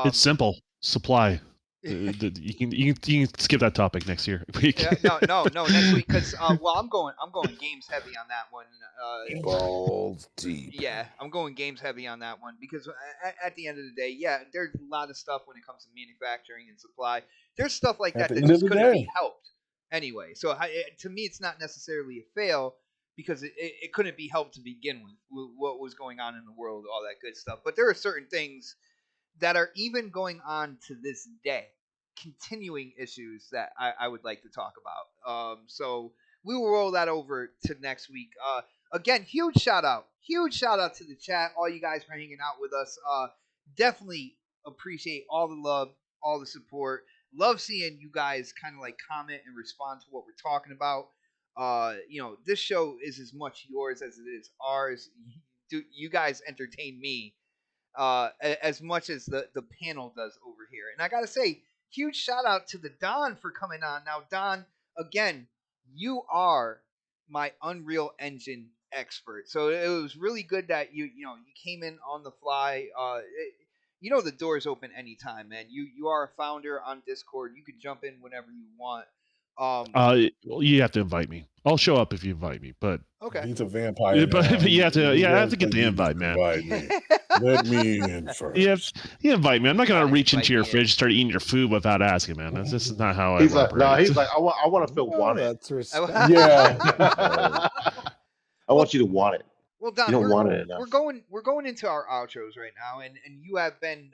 It's simple. Supply. You can skip that topic next year. No, next week, because I'm going games heavy on that one. Balls deep. Yeah, I'm going games heavy on that one because at the end of the day, there's a lot of stuff when it comes to manufacturing and supply. There's stuff like that just couldn't be helped. anyway. So to me, it's not necessarily a fail because it couldn't be helped to begin with what was going on in the world, all that good stuff. But there are certain things that are even going on to this day, continuing issues that I would like to talk about. So we will roll that over to next week. Again, huge shout out to the chat, all you guys for hanging out with us. Definitely appreciate all the love, all the support. Love seeing you guys kind of like comment and respond to what we're talking about. This show is as much yours as it is ours. You guys entertain me as much as the panel does over here. And I gotta say, huge shout out to the Don for coming on. Now, Don, again, you are my Unreal Engine expert, so it was really good that you came in on the fly. The door's open anytime, man. You are a founder on Discord. You can jump in whenever you want. Well, you have to invite me. I'll show up if you invite me, but Okay. He's a vampire. but you have to. Yeah, I have to get the invite, man. Let me in first. You invite me. I'm not gonna Gotta reach invite into your me in. fridge, start eating your food without asking, man. This is not how He's I like, operate. no, he's like, I want to feel wanted. That's respect. Yeah. I want you to want it. Well, Don, You don't want it enough. we're going into our outros right now, and you have been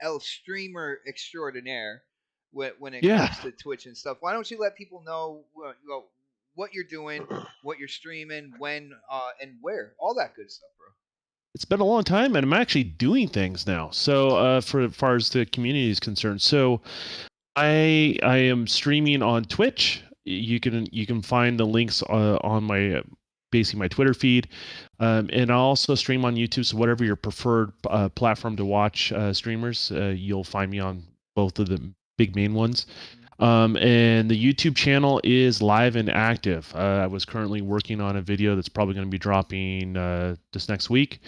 El Streamer extraordinaire when it comes to Twitch and stuff. Why don't you let people know what you're doing, what you're streaming, when, and where, all that good stuff, bro. It's been a long time, and I'm actually doing things now. So, for as far as the community is concerned, so I am streaming on Twitch. You can find the links on my basically my Twitter feed, and I'll also stream on YouTube. So whatever your preferred platform to watch streamers, you'll find me on both of the big main ones. And the YouTube channel is live and active. I was currently working on a video that's probably going to be dropping this next week.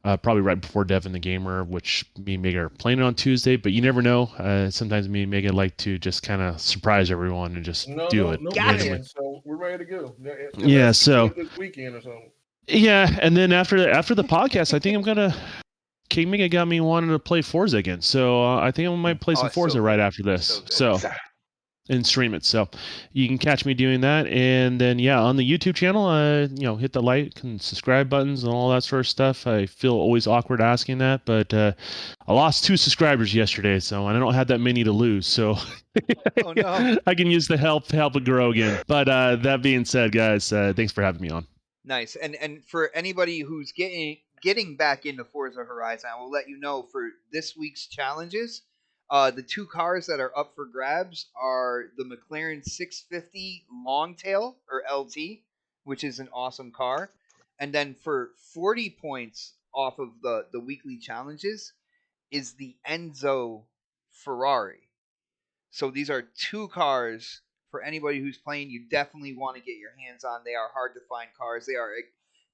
Probably right before Devin the Gamer, which me and Mega are playing on Tuesday, but you never know. Sometimes me and Mega like to just kind of surprise everyone and just do it. Man, so we're ready to go. Yeah, so this weekend or something. Yeah, and then after the podcast, I think I'm gonna. King Mega got me wanting to play Forza again, so I think I might play some Forza right after this. So and stream it. So you can catch me doing that, and then on the YouTube channel, hit the like and subscribe buttons and all that sort of stuff. I feel always awkward asking that, but I lost 2 subscribers yesterday, so I don't have that many to lose. So Oh no! I can use the help it grow again. But that being said, guys, thanks for having me on. Nice. And for anybody who's getting back into Forza Horizon, I will let you know for this week's challenges. The 2 cars that are up for grabs are the McLaren 650 Longtail, or LT, which is an awesome car. And then for 40 points off of the weekly challenges is the Enzo Ferrari. So these are 2 cars for anybody who's playing. You definitely want to get your hands on. They are hard to find cars. They are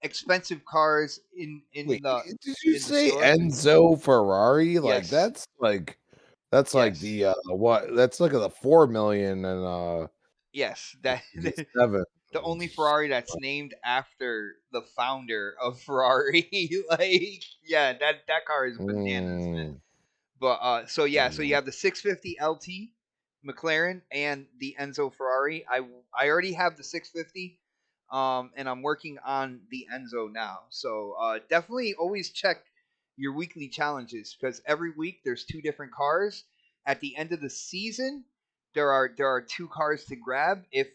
expensive cars in Wait, the. did you say store. Enzo Ferrari? Like Yes. that's like the what? That's like the 4 million and Yes, that the 7. the only Ferrari that's named after the founder of Ferrari. That car is bananas, man. But so you have the 650 LT McLaren and the Enzo Ferrari. I already have the 650, and I'm working on the Enzo now. So definitely always check your weekly challenges, because every week there's 2 different cars. At the end of the season, there are 2 cars to grab if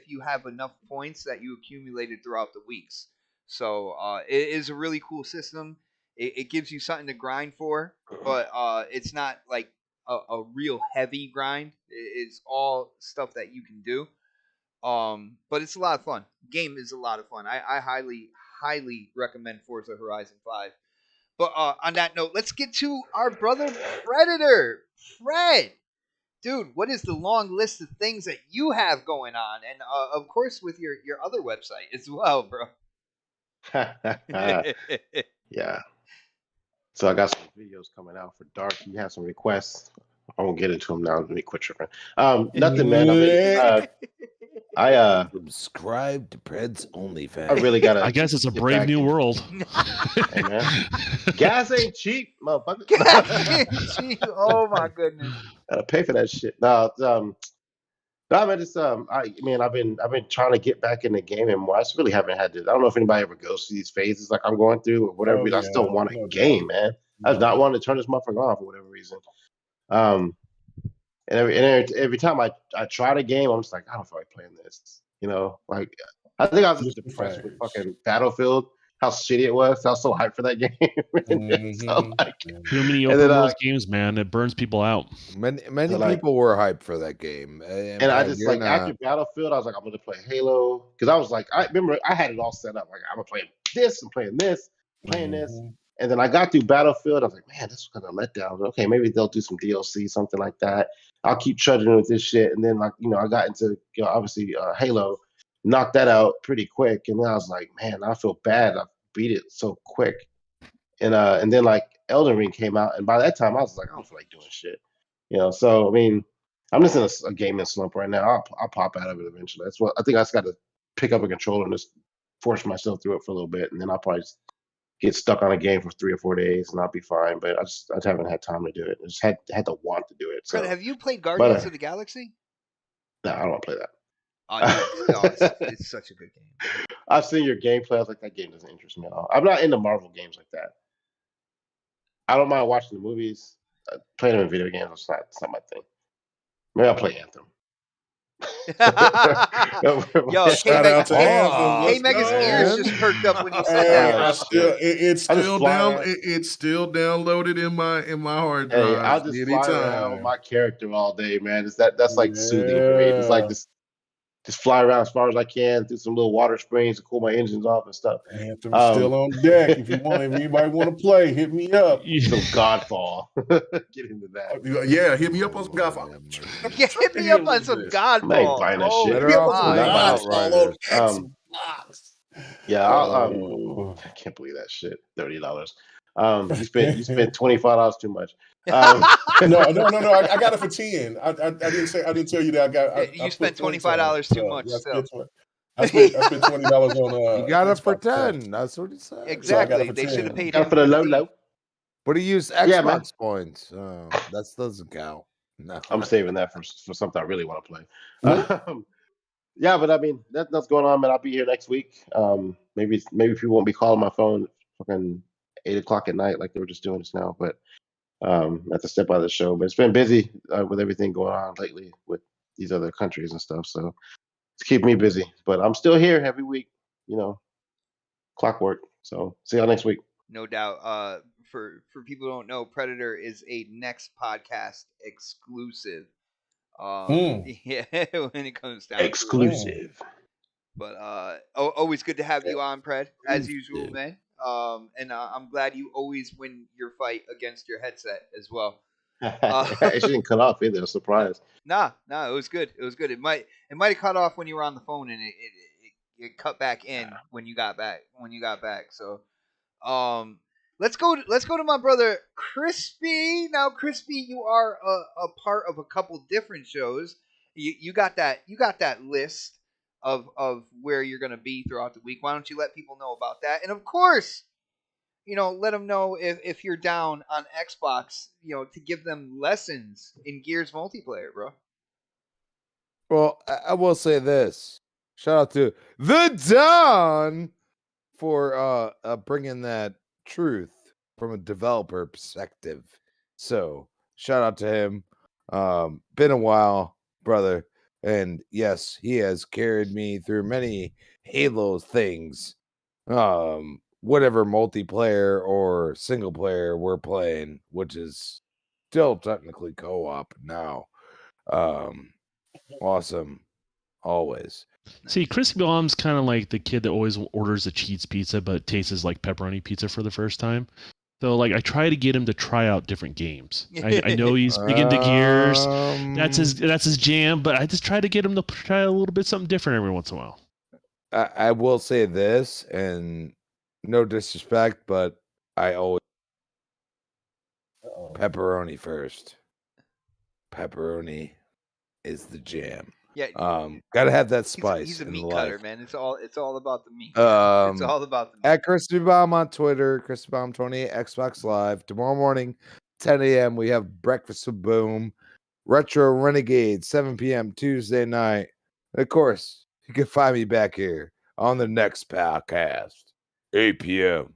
you have enough points that you accumulated throughout the weeks. So it is a really cool system. It gives you something to grind for, but it's not like a real heavy grind. It's all stuff that you can do. But it's a lot of fun. Game is a lot of fun. I highly recommend Forza Horizon 5. But on that note, let's get to our brother Predator. Fred, dude, what is the long list of things that you have going on? And of course with your other website as well, bro. Yeah. So I got some videos coming out for Dark. You have some requests. I won't get into them now. Let me quit tripping. Nothing, man. I Subscribe to Pred's OnlyFans. I really gotta. I guess it's a brave new world. Hey, man. Gas ain't cheap, motherfucker. Oh my goodness. Gotta pay for that shit. No, No, man, it's I mean, I've been trying to get back in the game and more. I just really haven't had to. I don't know if anybody ever goes through these phases like I'm going through or whatever. Oh Reason. I yeah, still want a no game, doubt. man. I just not want to turn this motherfucker off for whatever reason. And every time I try the game, I'm just like, I don't feel like playing this. You know, like I think I was just Just the depressed with facts. fucking Battlefield, how shitty it was. I was so hyped for that game. So, like, Too many and open then, world games, man. It burns people out. Many So, like- people were hyped for that game, and I just you're like after Battlefield, I was like, I'm gonna play Halo because I was like, I remember I had it all set up. Like I'm gonna play this, I'm playing this, playing this, Mhm. and then I got through Battlefield. I was like, man, this was kind of let down. Okay, maybe they'll do some DLC, something like that. I'll keep trudging with this shit, and then like I got into obviously Halo, knocked that out pretty quick, and then I was like, man, I feel bad. I beat it so quick, and then like Elden Ring came out, and by that time I was like, I don't feel like doing shit, So I mean, I'm just in a gaming slump right now. I'll pop out of it eventually. That's what I think. I just got to pick up a controller and just force myself through it for a little bit, and then I'll probably just get stuck on a game for 3 or 4 days, and I'll be fine. But I just haven't had time to do it. I just had the want to do it. So Fred, have you played Guardians but, of the Galaxy? no, I don't want to play that. It's such a good game. I've seen your gameplay. I was like, that game doesn't interest me at all. I'm not into Marvel games like that. I don't mind watching the movies. Playing them in video games, it's not my thing. Maybe I'll play Anthem. Yo, Shout out to Anthem. K Mega's ears just perked up when you said that. Bro. It's still downloaded in my hard drive. Hey, I'll just fly around with my character all day, man. That's like soothing for me. It's like just fly around as far as I can through some little water springs to cool my engines off and stuff. Anthem's still on deck. If anybody want to play, hit me up. Some Godfall. Get into that. Yeah, hit me up on some Godfall. Yeah, hit me up on some Godfall. I ain't buying that shit. Better off Yeah, I can't believe that shit. $30. You spent $25 too much. No. I got it for 10. I didn't tell you that. You spent $25 too much. I spent $20 on. You got it for Xbox 10. That's what he said. Exactly. for They 10. should have paid Got it for the low. But he used Yeah, man. Xbox points. That doesn't count. No. I'm saving that for something I really want to play. Yeah, but I mean that's going on, man. I'll be here next week. Maybe people won't be calling my phone fucking 8 o'clock at night like they were just doing this now. But I have to step out of the show. But it's been busy with everything going on lately with these other countries and stuff. So it's keeping me busy. But I'm still here every week. Clockwork. So see y'all next week. No doubt. For people who don't know, Predator is a next podcast exclusive. Yeah, when it comes down Exclusive. to it. But always good to have you on, Pred, as usual, man. And I'm glad you always win your fight against your headset as well. It didn't cut off either. A surprise. Nah, it was good. It was good. It might have cut off when you were on the phone, and it cut back in when you got back. So, let's go to my brother Crispy. Now, Crispy, you are a part of a couple different shows. You got that list of where you're gonna be throughout the week. Why don't you let people know about that? And of course, let them know if you're down on Xbox, to give them lessons in Gears multiplayer, bro. Well, I will say this. Shout out to the Don for bringing that truth from a developer perspective. So shout out to him. Been a while, brother. And yes, he has carried me through many Halo things. Whatever multiplayer or single player we're playing, which is still technically co-op now. Awesome. Always. See, Crispy Bomb's kind of like the kid that always orders a cheese pizza, but tastes like pepperoni pizza for the first time. So, like, I try to get him to try out different games. I know he's big into Gears. That's his jam, but I just try to get him to try a little bit something different every once in a while. I will say this, and no disrespect, but I always pepperoni first. Pepperoni is the jam. Yeah. Gotta have that spice. He's a in meat life. cutter, man. It's all about the meat. It's all about the meat. At Crispy Bomb on Twitter, Crispy Bomb 28 Xbox Live. Tomorrow morning, 10 a.m. we have Breakfast with Boom. Retro Renegade, 7 p.m. Tuesday night. And of course, you can find me back here on the next podcast, 8 p.m.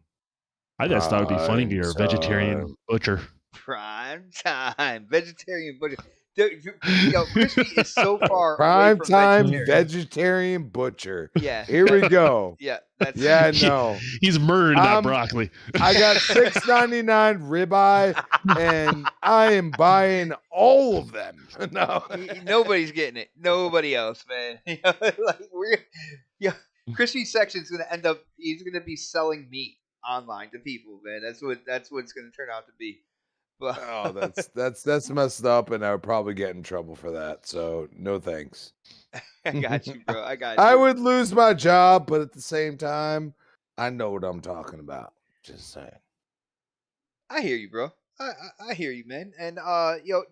I just thought it'd be funny if you're a vegetarian Time. butcher. Prime time. Vegetarian butcher. Yo, Crispy is so far away Prime from time vegetarian. vegetarian butcher. Yeah. Here we go. Yeah, that's Yeah, no. He's murdering that broccoli. I got $6.99 ribeye, and I am buying all of them. No. Nobody's getting it. Nobody else, man. Crispy section's gonna end up. He's gonna be selling meat online to people, man. That's what it's gonna turn out to be. But Oh, that's messed up, and I would probably get in trouble for that. So no thanks. I got you, bro. I got you. I would lose my job, but at the same time, I know what I'm talking about. Just saying. I hear you, bro. I hear you, man. And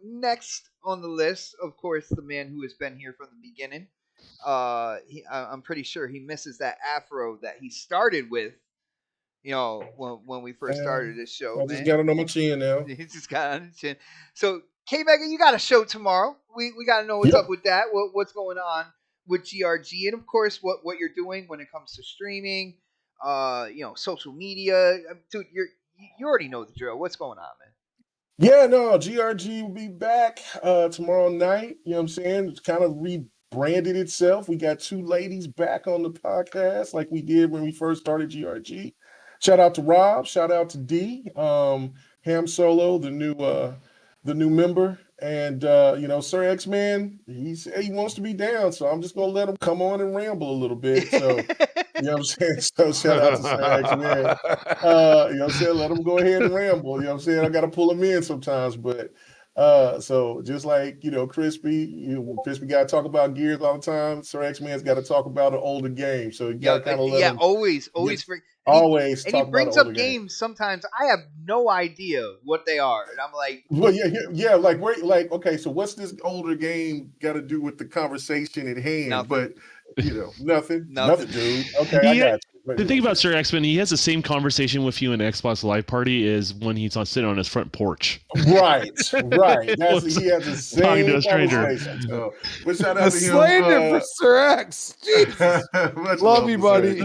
next on the list, of course, the man who has been here from the beginning. I'm pretty sure he misses that afro that he started with. You know, when we first started this show, I just got it on my chin now. He just got on his chin. So, K-Mega, you got a show tomorrow. We got to know what's up with that. What's going on with GRG, and of course, what you're doing when it comes to streaming. Social media. Dude, you already know the drill. What's going on, man? Yeah, no, GRG will be back tomorrow night. You know what I'm saying? It's kind of rebranded itself. We got two ladies back on the podcast like we did when we first started GRG. Shout out to Rob. Shout out to D. Ham Solo, the new member. And Sir X-Man, he said he wants to be down. So I'm just gonna let him come on and ramble a little bit. So you know what I'm saying? So shout out to Sir X-Man. You know what I'm saying? Let him go ahead and ramble. You know what I'm saying? I gotta pull him in sometimes, but so just like Crispy, Crispy gotta talk about gears all the time. Sir X-Man's gotta talk about an older game. So you gotta kind of let him always always and talk he brings about up older games sometimes I have no idea what they are, and I'm like, well, yeah, okay, so what's this older game got to do with the conversation at hand? Nothing. But nothing, dude. Okay, I got you. The thing about Sir X-Men, he has the same conversation with you in Xbox Live Party as when he's sitting on his front porch. Right. He has the same conversation. So, but shout out to him. Slander for Sir X. Jesus. Love you, buddy.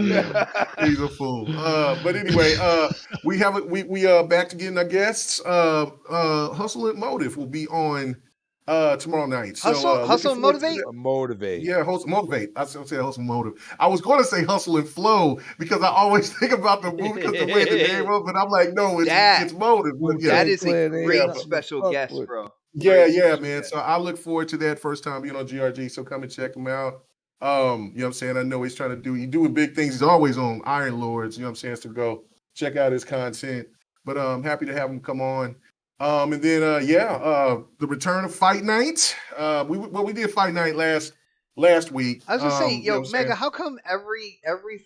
He's a fool. But anyway, we back to getting our guests. Hustle and Motive will be on tomorrow night. So, hustle and motivate. Motivate. Yeah, motivate. I said hustle and motive. I was going to say hustle and flow because I always think about the movie because the way the game was, but I'm like, no, it's motive. But, that is a great special guest, bro. Yeah, man. So I look forward to that first time being on GRG. So come and check him out. You know what I'm saying? I know he's doing big things. He's always on Iron Lords, you know what I'm saying? So go check out his content. But I'm happy to have him come on. And then the return of Fight Night. We did Fight Night last week. I was gonna say, Mega, how come every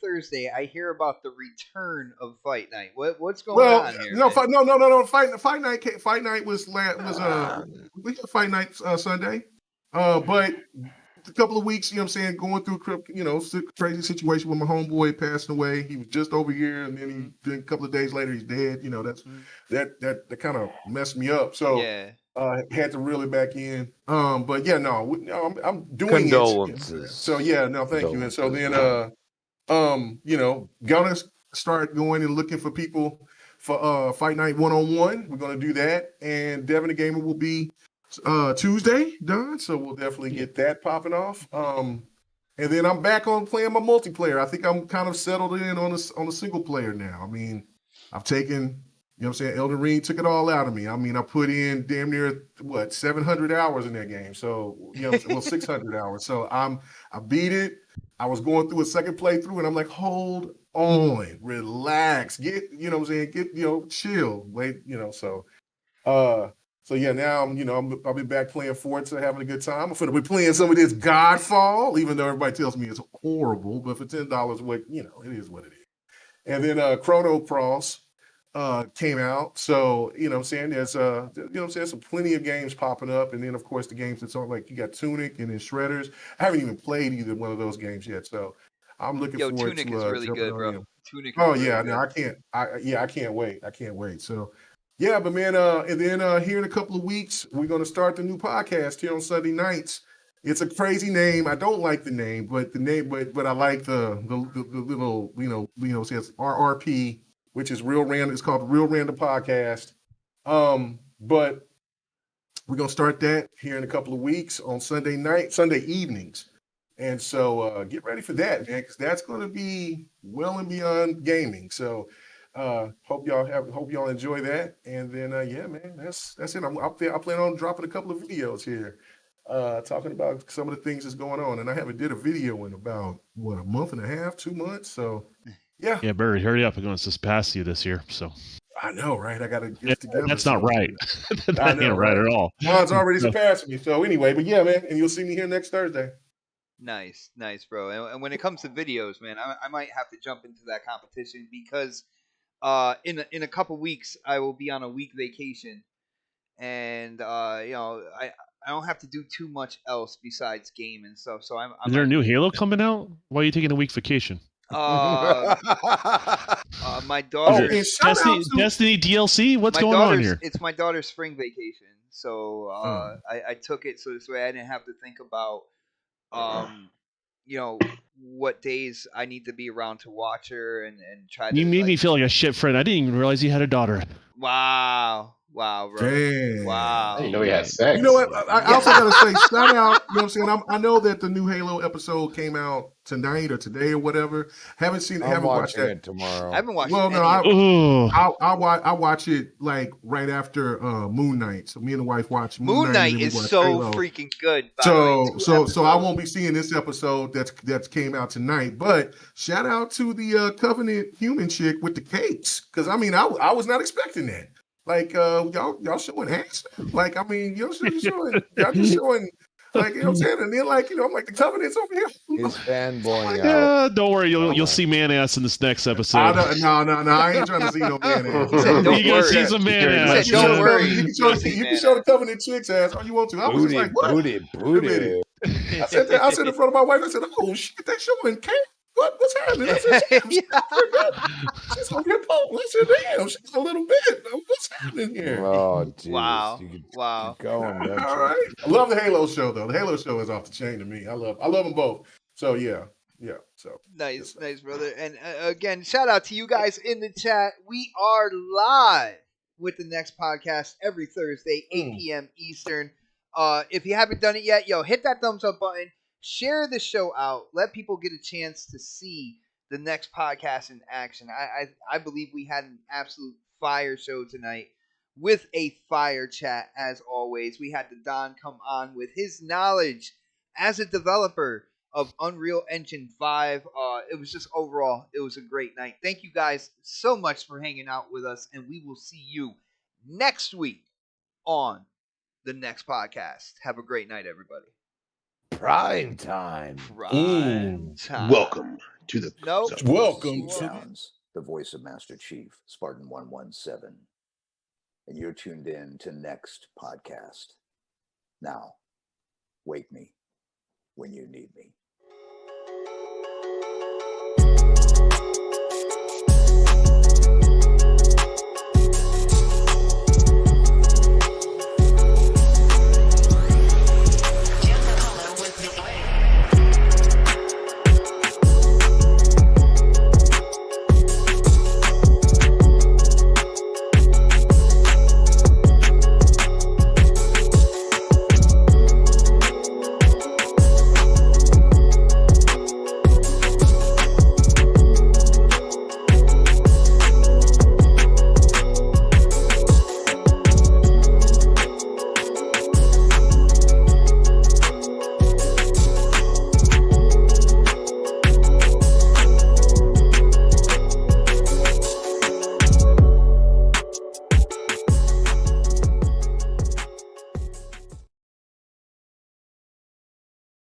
Thursday I hear about the return of Fight Night? What's going on here? No, Fight Night was we got Fight Night Sunday. But a couple of weeks, you know what I'm saying, going through crazy situation with my homeboy passing away. He was just over here, and then a couple of days later he's dead. That kind of messed me up. So had to reel it back in. But yeah, no, I'm doing condolences. It. So yeah, no, thank you. And so then gonna start going and looking for people for Fight Night 1-on-1. We're gonna do that, and Devin the Gamer will be Tuesday done, so we'll definitely get that popping off. And then I'm back on playing my multiplayer. I think I'm kind of settled in on a single player now. I mean, I've taken, Elden Ring took it all out of me. I mean, I put in damn near 700 hours in that game. So 600 hours. So I beat it. I was going through a second playthrough, and I'm like, hold on, relax, get chill, wait, So yeah, now I'll be back playing Forza, having a good time. I'm gonna be playing some of this Godfall, even though everybody tells me it's horrible. But for $10, it is what it is. And then Chrono Cross came out, so there's some plenty of games popping up. And then of course the games that's on, like you got Tunic and then Shredders. I haven't even played either one of those games yet, so I'm looking forward to. Tunic is really good, bro. Tunic. Oh yeah, no, I can't wait. So. Yeah, but man, and then here in a couple of weeks, we're gonna start the new podcast here on Sunday nights. It's a crazy name. I don't like the name, but I like the little it says RRP, which is Real Random. It's called Real Random Podcast. But we're gonna start that here in a couple of weeks on Sunday evenings. And so get ready for that, man, because that's gonna be well and beyond gaming. So hope y'all enjoy that. And then yeah, man, that's it. I'm up there. I plan on dropping a couple of videos here, talking about some of the things that's going on. And I haven't did a video in about a month and a half, 2 months. So yeah. Yeah, Barry, hurry up. I'm going to surpass you this year. So I know, right? I gotta get together. That's not right. That I know, ain't right at all. Mine's already surpassing me. So anyway, but yeah, man, and you'll see me here next Thursday. Nice, bro. And when it comes to videos, man, I might have to jump into that competition because in a couple weeks I will be on a week vacation, and I don't have to do too much else besides game and stuff. So Is there a new Halo coming out? Why are you taking a week vacation? my daughter. Destiny DLC. What's going on here? It's my daughter's spring vacation, so I took it so this way I didn't have to think about what days I need to be around to watch her and try to. You made me feel like a shit friend. I didn't even realize you had a daughter. Wow, bro. Damn. Wow. I didn't know he had sex. You know what? I also gotta say, shout out. You know what I'm saying? I know that the new Halo episode came out tonight or today or whatever. Haven't watched that it tomorrow. I haven't watched. Well, no, I watch it like right after Moon Knight. So me and the wife watch Moon Knight. Is so Halo. Freaking good. So I won't be seeing this episode that came out tonight. But shout out to the Covenant human chick with the cakes, because I mean I was not expecting that. Like y'all showing ass. Like I mean y'all just showing like, you know what I'm saying? And then like, I'm like, the Covenant's over here. He's fanboying out. Yeah, don't worry, you'll see man ass in this next episode. No, I ain't trying to see no man ass. Don't worry. See some man ass. Don't worry. You can show the Covenant chick's ass all you want to. I was just like, what? Booty. I said in front of my wife, I said, oh shit, they showing cake. What's happening? I said, she's on your pole. I said, damn, she's a little bit. What's happening here? Oh, geez. Wow. Keep going, man. All right. I love the Halo show, though. The Halo show is off the chain to me. I love them both. So, yeah. So nice, brother. And again, shout out to you guys in the chat. We are live with the next podcast every Thursday, 8 p.m. Eastern. If you haven't done it yet, hit that thumbs up button. Share the show out. Let people get a chance to see the next podcast in action. I believe we had an absolute fire show tonight with a fire chat, as always. We had the Don come on with his knowledge as a developer of Unreal Engine 5. It was just overall, it was a great night. Thank you guys so much for hanging out with us, and we will see you next week on the next podcast. Have a great night, everybody. Prime time. Welcome to the welcome Sounds the voice of Master Chief, Spartan 117. And you're tuned in to next podcast. Now, wake me when you need me.